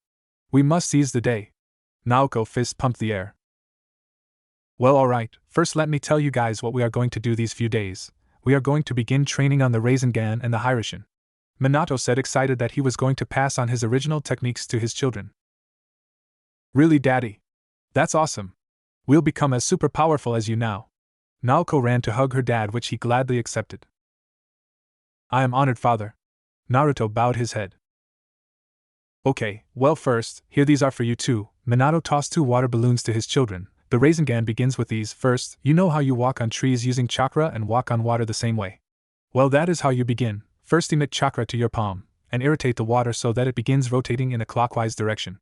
We must seize the day. Naoko fist pumped the air. Well, alright, first let me tell you guys what we are going to do these few days. We are going to begin training on the Rasengan and the Hiroshin. Minato said, excited that he was going to pass on his original techniques to his children. Really, Daddy? That's awesome. We'll become as super powerful as you now. Naoko ran to hug her dad, which he gladly accepted. I am honored, father. Naruto bowed his head. Okay, well, first, here these are for you too. Minato tossed 2 water balloons to his children. The Rasengan begins with these. First, you know how you walk on trees using chakra and walk on water the same way? Well, that is how you begin. First, emit chakra to your palm, and irritate the water so that it begins rotating in a clockwise direction.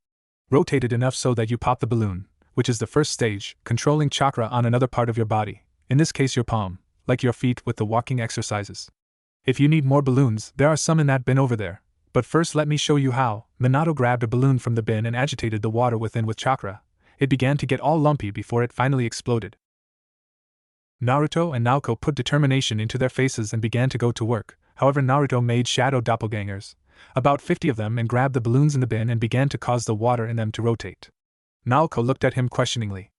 Rotate it enough so that you pop the balloon, which is the first stage, controlling chakra on another part of your body, in this case your palm, like your feet with the walking exercises. If you need more balloons, there are some in that bin over there. But first let me show you how. Minato grabbed a balloon from the bin and agitated the water within with chakra. It began to get all lumpy before it finally exploded. Naruto and Naoko put determination into their faces and began to go to work. However, Naruto made shadow doppelgangers, about 50 of them, and grabbed the balloons in the bin and began to cause the water in them to rotate. Naoko looked at him questioningly.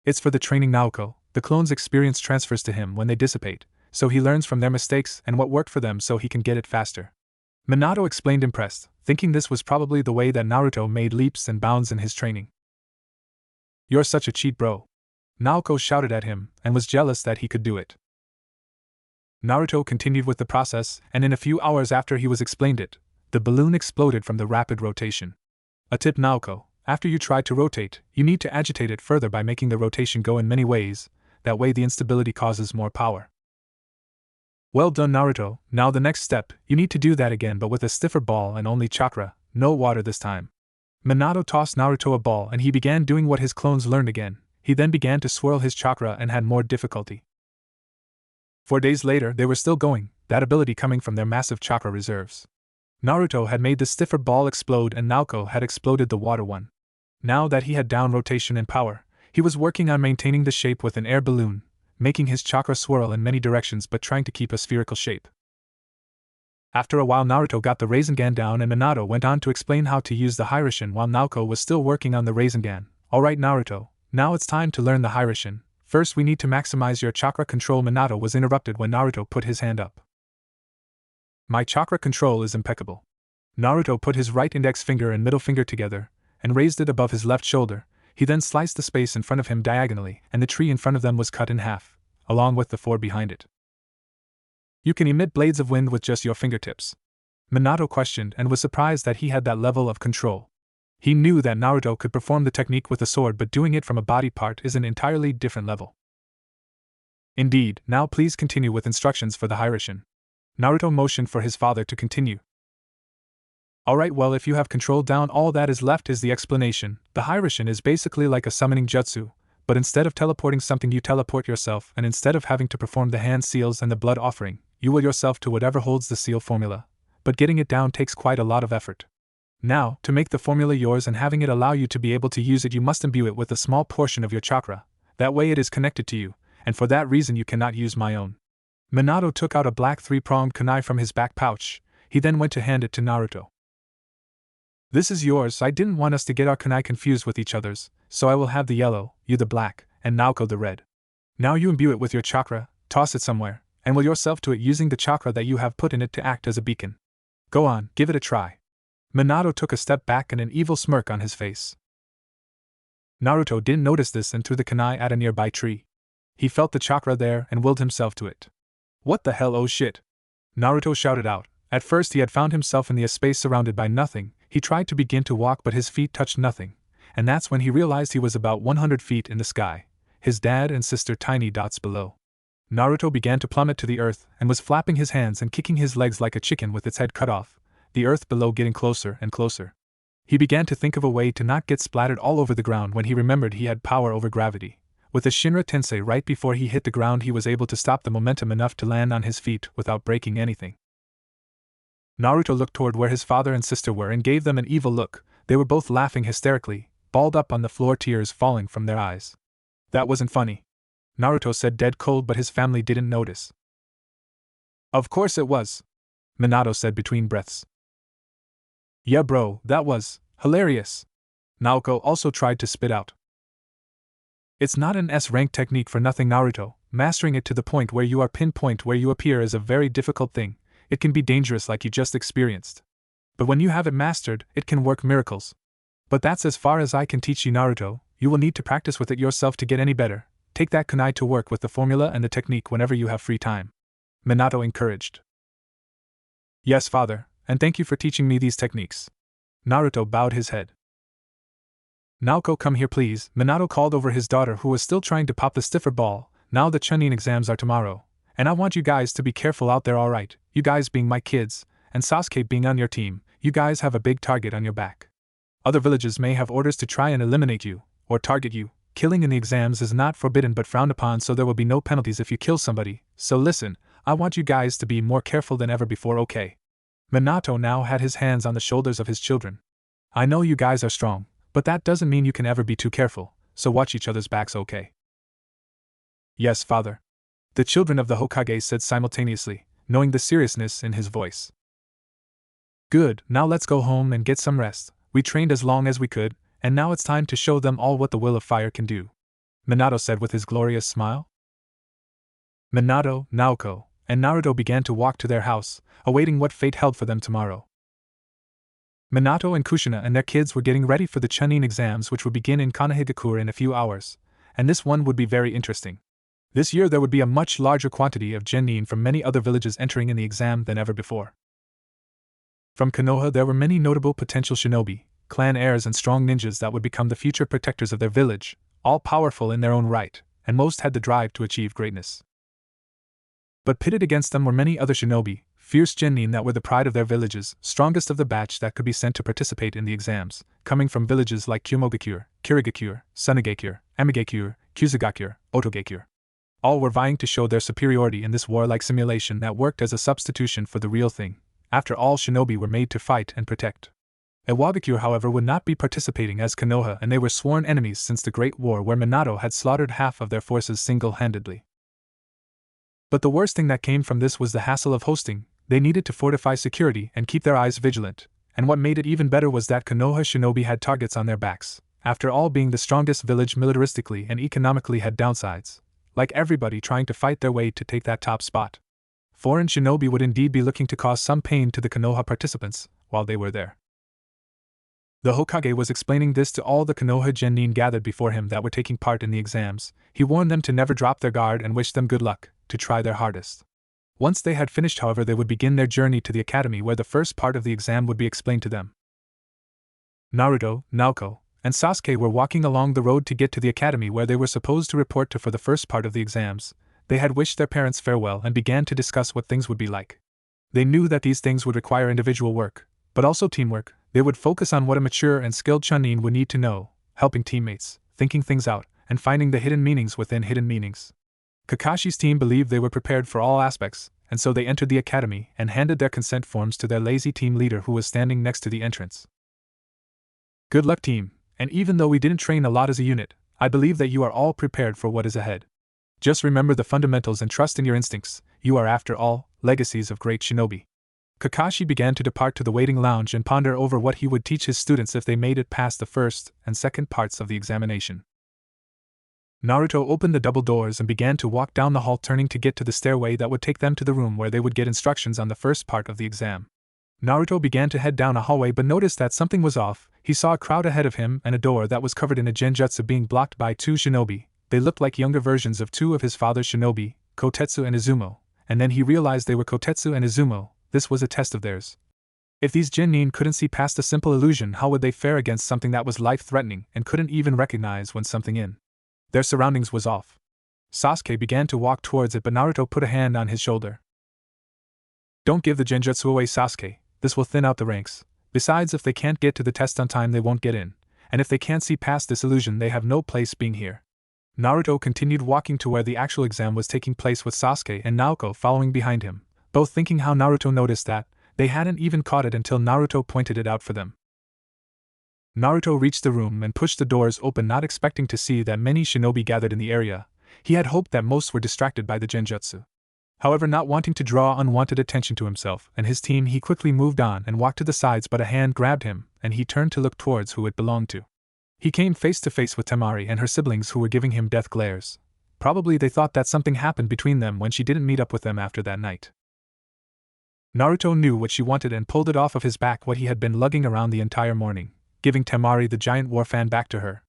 It's for the training, Naoko. The clone's experience transfers to him when they dissipate, so he learns from their mistakes and what worked for them so he can get it faster. Minato explained, impressed, thinking this was probably the way that Naruto made leaps and bounds in his training. You're such a cheat, bro. Naoko shouted at him, and was jealous that he could do it. Naruto continued with the process, and in a few hours after he was explained it, the balloon exploded from the rapid rotation. A tip, Naoko, after you try to rotate, you need to agitate it further by making the rotation go in many ways, that way the instability causes more power. Well done, Naruto. Now the next step, you need to do that again but with a stiffer ball and only chakra, no water this time. Minato tossed Naruto a ball and he began doing what his clones learned again. He then began to swirl his chakra and had more difficulty. 4 days later, they were still going, that ability coming from their massive chakra reserves. Naruto had made the stiffer ball explode and Naoko had exploded the water one. Now that he had down rotation and power, he was working on maintaining the shape with an air balloon. making his chakra swirl in many directions but trying to keep a spherical shape. After a while, Naruto got the Rasengan down and Minato went on to explain how to use the Hiraishin while Naoko was still working on the Rasengan. Alright Naruto, now it's time to learn the Hiraishin. First we need to maximize your chakra control. Minato was interrupted when Naruto put his hand up. My chakra control is impeccable. Naruto put his right index finger and middle finger together, and raised it above his left shoulder. He then sliced the space in front of him diagonally, and the tree in front of them was cut in half, along with the four behind it. You can emit blades of wind with just your fingertips. Minato questioned and was surprised that he had that level of control. He knew that Naruto could perform the technique with a sword, but doing it from a body part is an entirely different level. Indeed, now please continue with instructions for the Hiraishin. Naruto motioned for his father to continue. Alright, well, if you have controlled down, all that is left is the explanation. The Hiraishin is basically like a summoning jutsu, but instead of teleporting something you teleport yourself, and instead of having to perform the hand seals and the blood offering, you will yourself to whatever holds the seal formula, but getting it down takes quite a lot of effort. Now, to make the formula yours and having it allow you to be able to use it, you must imbue it with a small portion of your chakra, that way it is connected to you, and for that reason you cannot use my own. Minato took out a black three-pronged kunai from his back pouch. He then went to hand it to Naruto. This is yours. I didn't want us to get our kunai confused with each other's, so I will have the yellow, you the black, and Naoko the red. Now you imbue it with your chakra, toss it somewhere, and will yourself to it using the chakra that you have put in it to act as a beacon. Go on, give it a try. Minato took a step back and an evil smirk on his face. Naruto didn't notice this and threw the kunai at a nearby tree. He felt the chakra there and willed himself to it. What the hell, oh shit! Naruto shouted out. At first he had found himself in a space surrounded by nothing. He tried to begin to walk but his feet touched nothing, and that's when he realized he was about 100 feet in the sky, his dad and sister tiny dots below. Naruto began to plummet to the earth and was flapping his hands and kicking his legs like a chicken with its head cut off, the earth below getting closer and closer. He began to think of a way to not get splattered all over the ground when he remembered he had power over gravity. With a Shinra Tensei right before he hit the ground, he was able to stop the momentum enough to land on his feet without breaking anything. Naruto looked toward where his father and sister were and gave them an evil look. They were both laughing hysterically, balled up on the floor, tears falling from their eyes. That wasn't funny. Naruto said dead cold, but his family didn't notice. Of course it was, Minato said between breaths. Yeah bro, that was hilarious. Naoko also tried to spit out. It's not an S-rank technique for nothing, Naruto. Mastering it to the point where you are pinpoint where you appear is a very difficult thing. It can be dangerous like you just experienced. But when you have it mastered, it can work miracles. But that's as far as I can teach you, Naruto. You will need to practice with it yourself to get any better. Take that kunai to work with the formula and the technique whenever you have free time. Minato encouraged. Yes, father, and thank you for teaching me these techniques. Naruto bowed his head. Naoko, come here please, Minato called over his daughter who was still trying to pop the stiffer ball. Now the Chunin exams are tomorrow, and I want you guys to be careful out there, alright? You guys being my kids, and Sasuke being on your team, you guys have a big target on your back. Other villages may have orders to try and eliminate you, or target you. Killing in the exams is not forbidden but frowned upon, so there will be no penalties if you kill somebody. So listen, I want you guys to be more careful than ever before, okay? Minato now had his hands on the shoulders of his children. I know you guys are strong, but that doesn't mean you can ever be too careful, so watch each other's backs, okay? Yes, father. The children of the Hokage said simultaneously, knowing the seriousness in his voice. Good, now let's go home and get some rest. We trained as long as we could, and now it's time to show them all what the will of fire can do, Minato said with his glorious smile. Minato, Naoko, and Naruto began to walk to their house, awaiting what fate held for them tomorrow. Minato and Kushina and their kids were getting ready for the Chunin exams, which would begin in Kirigakure in a few hours, and this one would be very interesting. This year there would be a much larger quantity of genin from many other villages entering in the exam than ever before. From Konoha there were many notable potential shinobi, clan heirs and strong ninjas that would become the future protectors of their village, all powerful in their own right, and most had the drive to achieve greatness. But pitted against them were many other shinobi, fierce genin that were the pride of their villages, strongest of the batch that could be sent to participate in the exams, coming from villages like Kumogakure, Kirigakure, Sunagakure, Amigakure, Kusagakure, Otogakure. All were vying to show their superiority in this warlike simulation that worked as a substitution for the real thing. After all, shinobi were made to fight and protect. Iwagakure, however, would not be participating as Konoha, and they were sworn enemies since the Great War where Minato had slaughtered half of their forces single-handedly. But the worst thing that came from this was the hassle of hosting. They needed to fortify security and keep their eyes vigilant, and what made it even better was that Konoha shinobi had targets on their backs. After all, being the strongest village militaristically and economically had downsides, like everybody trying to fight their way to take that top spot. Foreign shinobi would indeed be looking to cause some pain to the Konoha participants while they were there. The Hokage was explaining this to all the Konoha genin gathered before him that were taking part in the exams. He warned them to never drop their guard and wished them good luck, to try their hardest. Once they had finished, however, they would begin their journey to the academy where the first part of the exam would be explained to them. Naruto, Naoko, and Sasuke were walking along the road to get to the academy where they were supposed to report to for the first part of the exams. They had wished their parents farewell and began to discuss what things would be like. They knew that these things would require individual work, but also teamwork. They would focus on what a mature and skilled Chunin would need to know, helping teammates, thinking things out, and finding the hidden meanings within hidden meanings. Kakashi's team believed they were prepared for all aspects, and so they entered the academy and handed their consent forms to their lazy team leader who was standing next to the entrance. Good luck, team, and even though we didn't train a lot as a unit, I believe that you are all prepared for what is ahead. Just remember the fundamentals and trust in your instincts. You are, after all, legacies of great shinobi. Kakashi began to depart to the waiting lounge and ponder over what he would teach his students if they made it past the first and second parts of the examination. Naruto opened the double doors and began to walk down the hall, turning to get to the stairway that would take them to the room where they would get instructions on the first part of the exam. Naruto began to head down a hallway but noticed that something was off. He saw a crowd ahead of him and a door that was covered in a genjutsu being blocked by two shinobi. They looked like younger versions of two of his father's shinobi, Kotetsu and Izumo, and then he realized they were Kotetsu and Izumo. This was a test of theirs. If these genin couldn't see past a simple illusion, how would they fare against something that was life-threatening and couldn't even recognize when something in their surroundings was off? Sasuke began to walk towards it, but Naruto put a hand on his shoulder. Don't give the genjutsu away, Sasuke. This will thin out the ranks. Besides, if they can't get to the test on time, they won't get in. And if they can't see past this illusion, they have no place being here. Naruto continued walking to where the actual exam was taking place with Sasuke and Naoko following behind him, both thinking how Naruto noticed that. They hadn't even caught it until Naruto pointed it out for them. Naruto reached the room and pushed the doors open, not expecting to see that many shinobi gathered in the area. He had hoped that most were distracted by the genjutsu. However, not wanting to draw unwanted attention to himself and his team, he quickly moved on and walked to the sides, but a hand grabbed him, and he turned to look towards who it belonged to. He came face to face with Temari and her siblings, who were giving him death glares. Probably they thought that something happened between them when she didn't meet up with them after that night. Naruto knew what she wanted and pulled it off of his back, what he had been lugging around the entire morning, giving Temari the giant war fan back to her.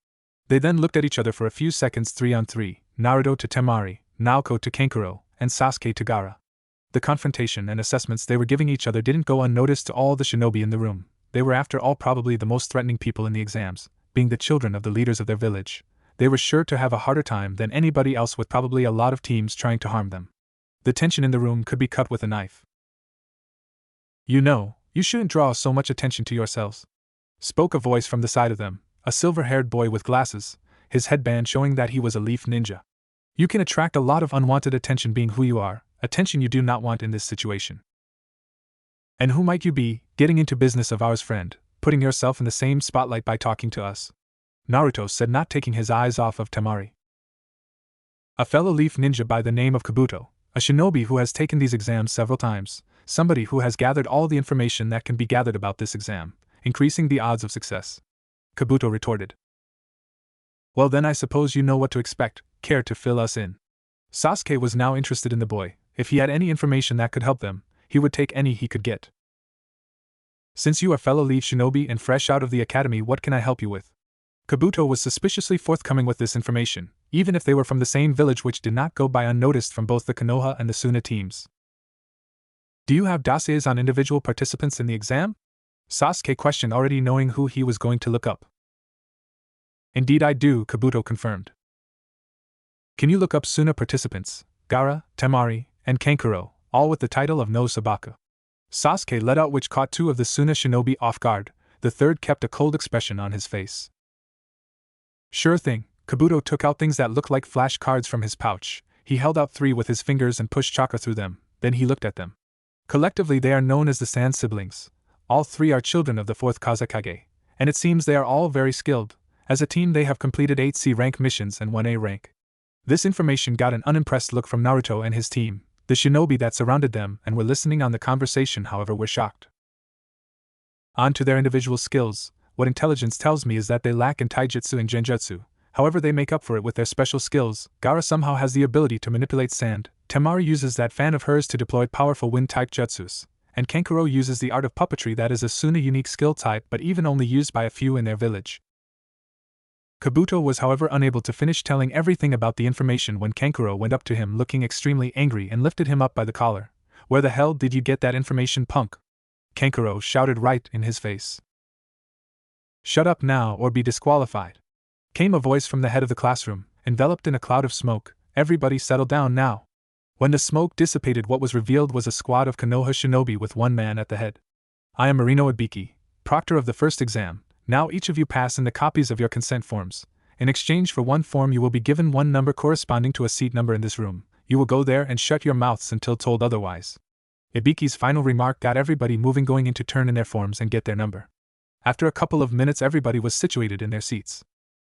They then looked at each other for a few seconds, 3-on-3, Naruto to Temari, Naoko to Kankuro, and Sasuke to Gaara. The confrontation and assessments they were giving each other didn't go unnoticed to all the shinobi in the room. They were, after all, probably the most threatening people in the exams, being the children of the leaders of their village. They were sure to have a harder time than anybody else, with probably a lot of teams trying to harm them. The tension in the room could be cut with a knife. You know, you shouldn't draw so much attention to yourselves, spoke a voice from the side of them, a silver-haired boy with glasses, his headband showing that he was a leaf ninja. You can attract a lot of unwanted attention being who you are, attention you do not want in this situation. And who might you be, getting into business of ours, friend, putting yourself in the same spotlight by talking to us? Naruto said, not taking his eyes off of Temari. A fellow leaf ninja by the name of Kabuto, a shinobi who has taken these exams several times, somebody who has gathered all the information that can be gathered about this exam, increasing the odds of success. Kabuto retorted. Well then, I suppose you know what to expect. Care to fill us in? Sasuke was now interested in the boy. If he had any information that could help them, he would take any he could get. Since you are fellow leaf shinobi and fresh out of the academy, what can I help you with? Kabuto was suspiciously forthcoming with this information, even if they were from the same village, which did not go by unnoticed from both the Konoha and the Suna teams. Do you have dossiers on individual participants in the exam? Sasuke questioned, already knowing who he was going to look up. Indeed I do, Kabuto confirmed. Can you look up Suna participants, Gaara, Temari, and Kankuro, all with the title of no Sabaku? Sasuke let out, which caught two of the Suna shinobi off guard. The third kept a cold expression on his face. Sure thing. Kabuto took out things that looked like flash cards from his pouch. He held out 3 with his fingers and pushed chakra through them, then he looked at them. Collectively they are known as the Sand Siblings. All 3 are children of the 4th Kazekage, and it seems they are all very skilled. As a team they have completed 8 C rank missions and 1 A rank. This information got an unimpressed look from Naruto and his team. The shinobi that surrounded them and were listening on the conversation, however, were shocked. On to their individual skills, what intelligence tells me is that they lack in taijutsu and genjutsu, however they make up for it with their special skills. Gaara somehow has the ability to manipulate sand, Temari uses that fan of hers to deploy powerful wind-type jutsus, and Kankuro uses the art of puppetry that is a Suna unique skill type but even only used by a few in their village. Kabuto was however unable to finish telling everything about the information when Kankuro went up to him looking extremely angry and lifted him up by the collar. "Where the hell did you get that information, punk?" Kankuro shouted right in his face. "Shut up now or be disqualified," came a voice from the head of the classroom, enveloped in a cloud of smoke. "Everybody settle down now." When the smoke dissipated, what was revealed was a squad of Konoha shinobi with one man at the head. "I am Marino Ibiki, proctor of the first exam. Now each of you pass in the copies of your consent forms. In exchange for one form you will be given one number corresponding to a seat number in this room. You will go there and shut your mouths until told otherwise." Ibiki's final remark got everybody moving, going in to turn in their forms and get their number. After a couple of minutes everybody was situated in their seats.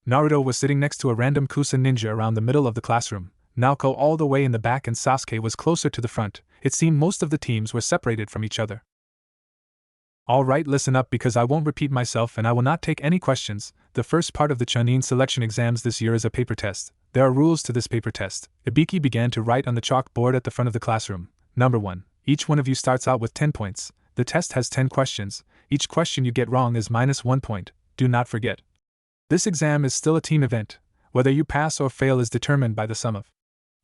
Naruto was sitting next to a random Kusa ninja around the middle of the classroom, Naoko all the way in the back, and Sasuke was closer to the front. It seemed most of the teams were separated from each other. "Alright, listen up because I won't repeat myself and I will not take any questions. The first part of the Chunin selection exams this year is a paper test. There are rules to this paper test." Ibiki began to write on the chalkboard at the front of the classroom. Number 1. Each one of you starts out with 10 points. The test has 10 questions. Each question you get wrong is -1 point. Do not forget. This exam is still a team event. Whether you pass or fail is determined by the sum of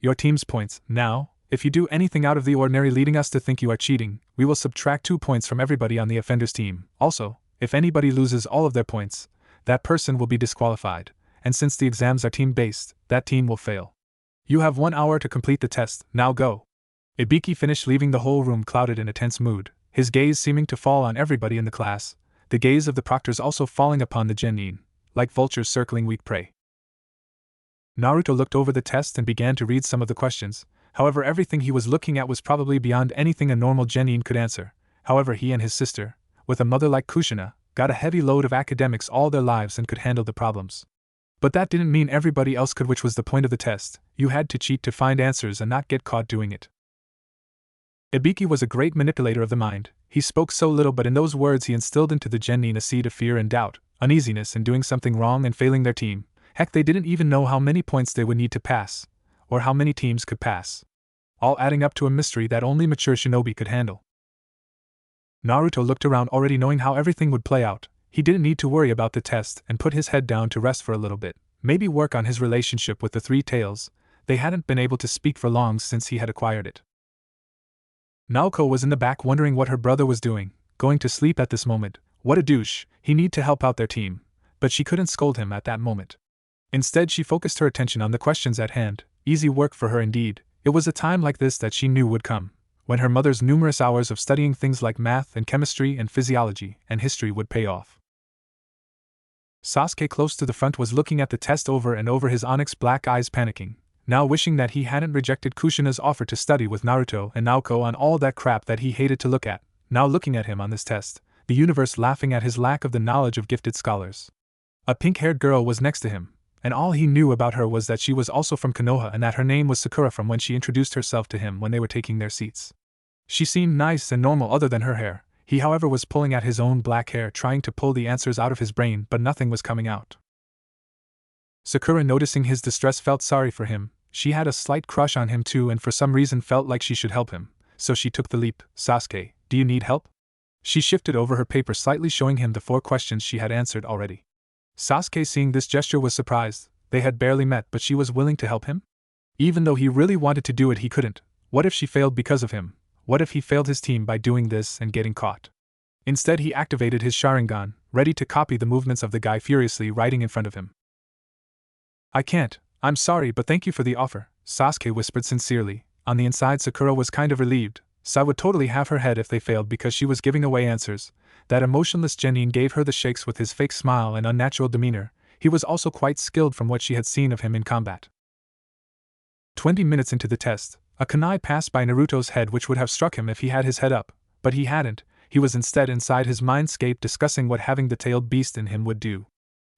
your team's points. Now, if you do anything out of the ordinary leading us to think you are cheating, we will subtract 2 points from everybody on the offender's team. Also, if anybody loses all of their points, that person will be disqualified, and since the exams are team-based, that team will fail. You have 1 hour to complete the test. Now go. Ibiki finished, leaving the whole room clouded in a tense mood, his gaze seeming to fall on everybody in the class, the gaze of the proctors also falling upon the genin, like vultures circling weak prey. Naruto looked over the test and began to read some of the questions. However, everything he was looking at was probably beyond anything a normal genin could answer. However, he and his sister, with a mother like Kushina, got a heavy load of academics all their lives and could handle the problems. But that didn't mean everybody else could, which was the point of the test. You had to cheat to find answers and not get caught doing it. Ibiki was a great manipulator of the mind. He spoke so little, but in those words he instilled into the genin a seed of fear and doubt, uneasiness in doing something wrong and failing their team. Heck, they didn't even know how many points they would need to pass, or how many teams could pass. All adding up to a mystery that only mature shinobi could handle. Naruto looked around already knowing how everything would play out. He didn't need to worry about the test and put his head down to rest for a little bit, maybe work on his relationship with the Three Tails. They hadn't been able to speak for long since he had acquired it. Naoko was in the back wondering what her brother was doing, going to sleep at this moment. What a douche, he needed to help out their team, but she couldn't scold him at that moment. Instead, she focused her attention on the questions at hand. Easy work for her indeed. It was a time like this that she knew would come, when her mother's numerous hours of studying things like math and chemistry and physiology and history would pay off. Sasuke, close to the front, was looking at the test over and over, his onyx black eyes panicking, now wishing that he hadn't rejected Kushina's offer to study with Naruto and Naoko on all that crap that he hated to look at, now looking at him on this test, the universe laughing at his lack of the knowledge of gifted scholars. A pink-haired girl was next to him, and all he knew about her was that she was also from Konoha and that her name was Sakura from when she introduced herself to him when they were taking their seats. She seemed nice and normal other than her hair. He, however, was pulling at his own black hair, trying to pull the answers out of his brain, but nothing was coming out. Sakura, noticing his distress, felt sorry for him. She had a slight crush on him too and for some reason felt like she should help him, so she took the leap. "Sasuke, do you need help?" She shifted over her paper slightly, showing him the 4 questions she had answered already. Sasuke, seeing this gesture, was surprised. They had barely met, but she was willing to help him? Even though he really wanted to do it, he couldn't. What if she failed because of him? What if he failed his team by doing this and getting caught? Instead, he activated his Sharingan, ready to copy the movements of the guy furiously riding in front of him. "I can't. I'm sorry, but thank you for the offer," Sasuke whispered sincerely. On the inside, Sakura was kind of relieved. Sai would totally have her head if they failed because she was giving away answers. That emotionless genin gave her the shakes with his fake smile and unnatural demeanor. He was also quite skilled from what she had seen of him in combat. 20 minutes into the test, a kunai passed by Naruto's head which would have struck him if he had his head up, but he hadn't. He was instead inside his mindscape discussing what having the tailed beast in him would do.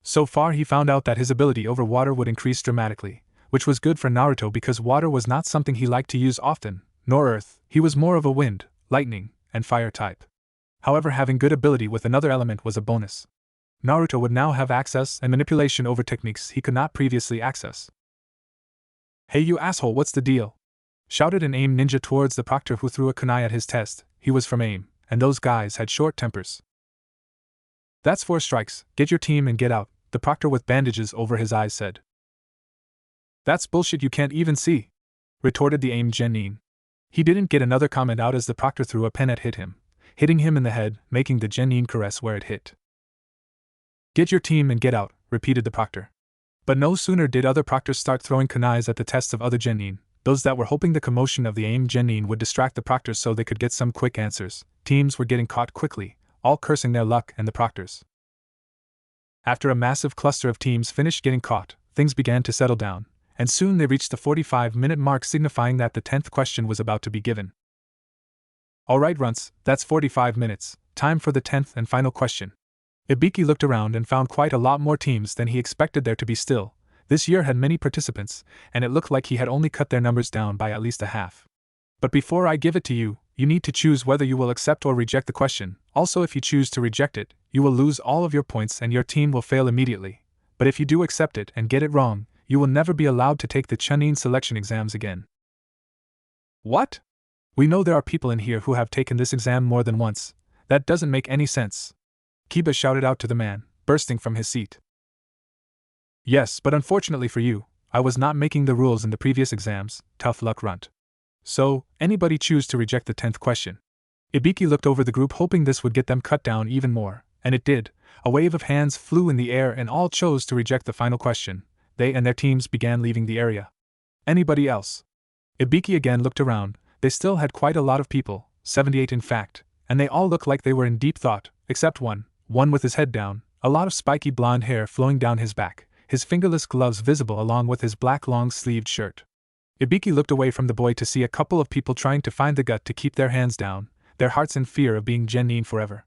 So far he found out that his ability over water would increase dramatically, which was good for Naruto because water was not something he liked to use often. nor earth, he was more of a wind, lightning, and fire type. However, having good ability with another element was a bonus. Naruto would now have access and manipulation over techniques he could not previously access. "Hey you asshole, what's the deal?" shouted an AIM ninja towards the proctor who threw a kunai at his test. He was from AIM, and those guys had short tempers. "That's 4 strikes, get your team and get out," the proctor with bandages over his eyes said. "That's bullshit, you can't even see," retorted the AIM genin. He didn't get another comment out as the proctor threw a pen at him, hitting him in the head, making the genin caress where it hit. "Get your team and get out," repeated the proctor. But no sooner did other proctors start throwing kunais at the tests of other genin, those that were hoping the commotion of the AIM genin would distract the proctors so they could get some quick answers. Teams were getting caught quickly, all cursing their luck and the proctors. After a massive cluster of teams finished getting caught, things began to settle down, and soon they reached the 45-minute mark, signifying that the 10th question was about to be given. "Alright runts, that's 45 minutes, time for the 10th and final question." Ibiki looked around and found quite a lot more teams than he expected there to be still. This year had many participants, and it looked like he had only cut their numbers down by at least a half. "But before I give it to you, you need to choose whether you will accept or reject the question. Also, if you choose to reject it, you will lose all of your points and your team will fail immediately. But if you do accept it and get it wrong, you will never be allowed to take the Chunin selection exams again." "What? We know there are people in here who have taken this exam more than once. That doesn't make any sense," Kiba shouted out to the man, bursting from his seat. "Yes, but unfortunately for you, I was not making the rules in the previous exams, tough luck runt. So, anybody choose to reject the 10th question?" Ibiki looked over the group hoping this would get them cut down even more, and it did. A wave of hands flew in the air and all chose to reject the final question. They and their teams began leaving the area. "Anybody else?" Ibiki again looked around. They still had quite a lot of people, 78 in fact, and they all looked like they were in deep thought, except one with his head down, a lot of spiky blonde hair flowing down his back, his fingerless gloves visible along with his black long-sleeved shirt. Ibiki looked away from the boy to see a couple of people trying to find the gut to keep their hands down, their hearts in fear of being genin forever.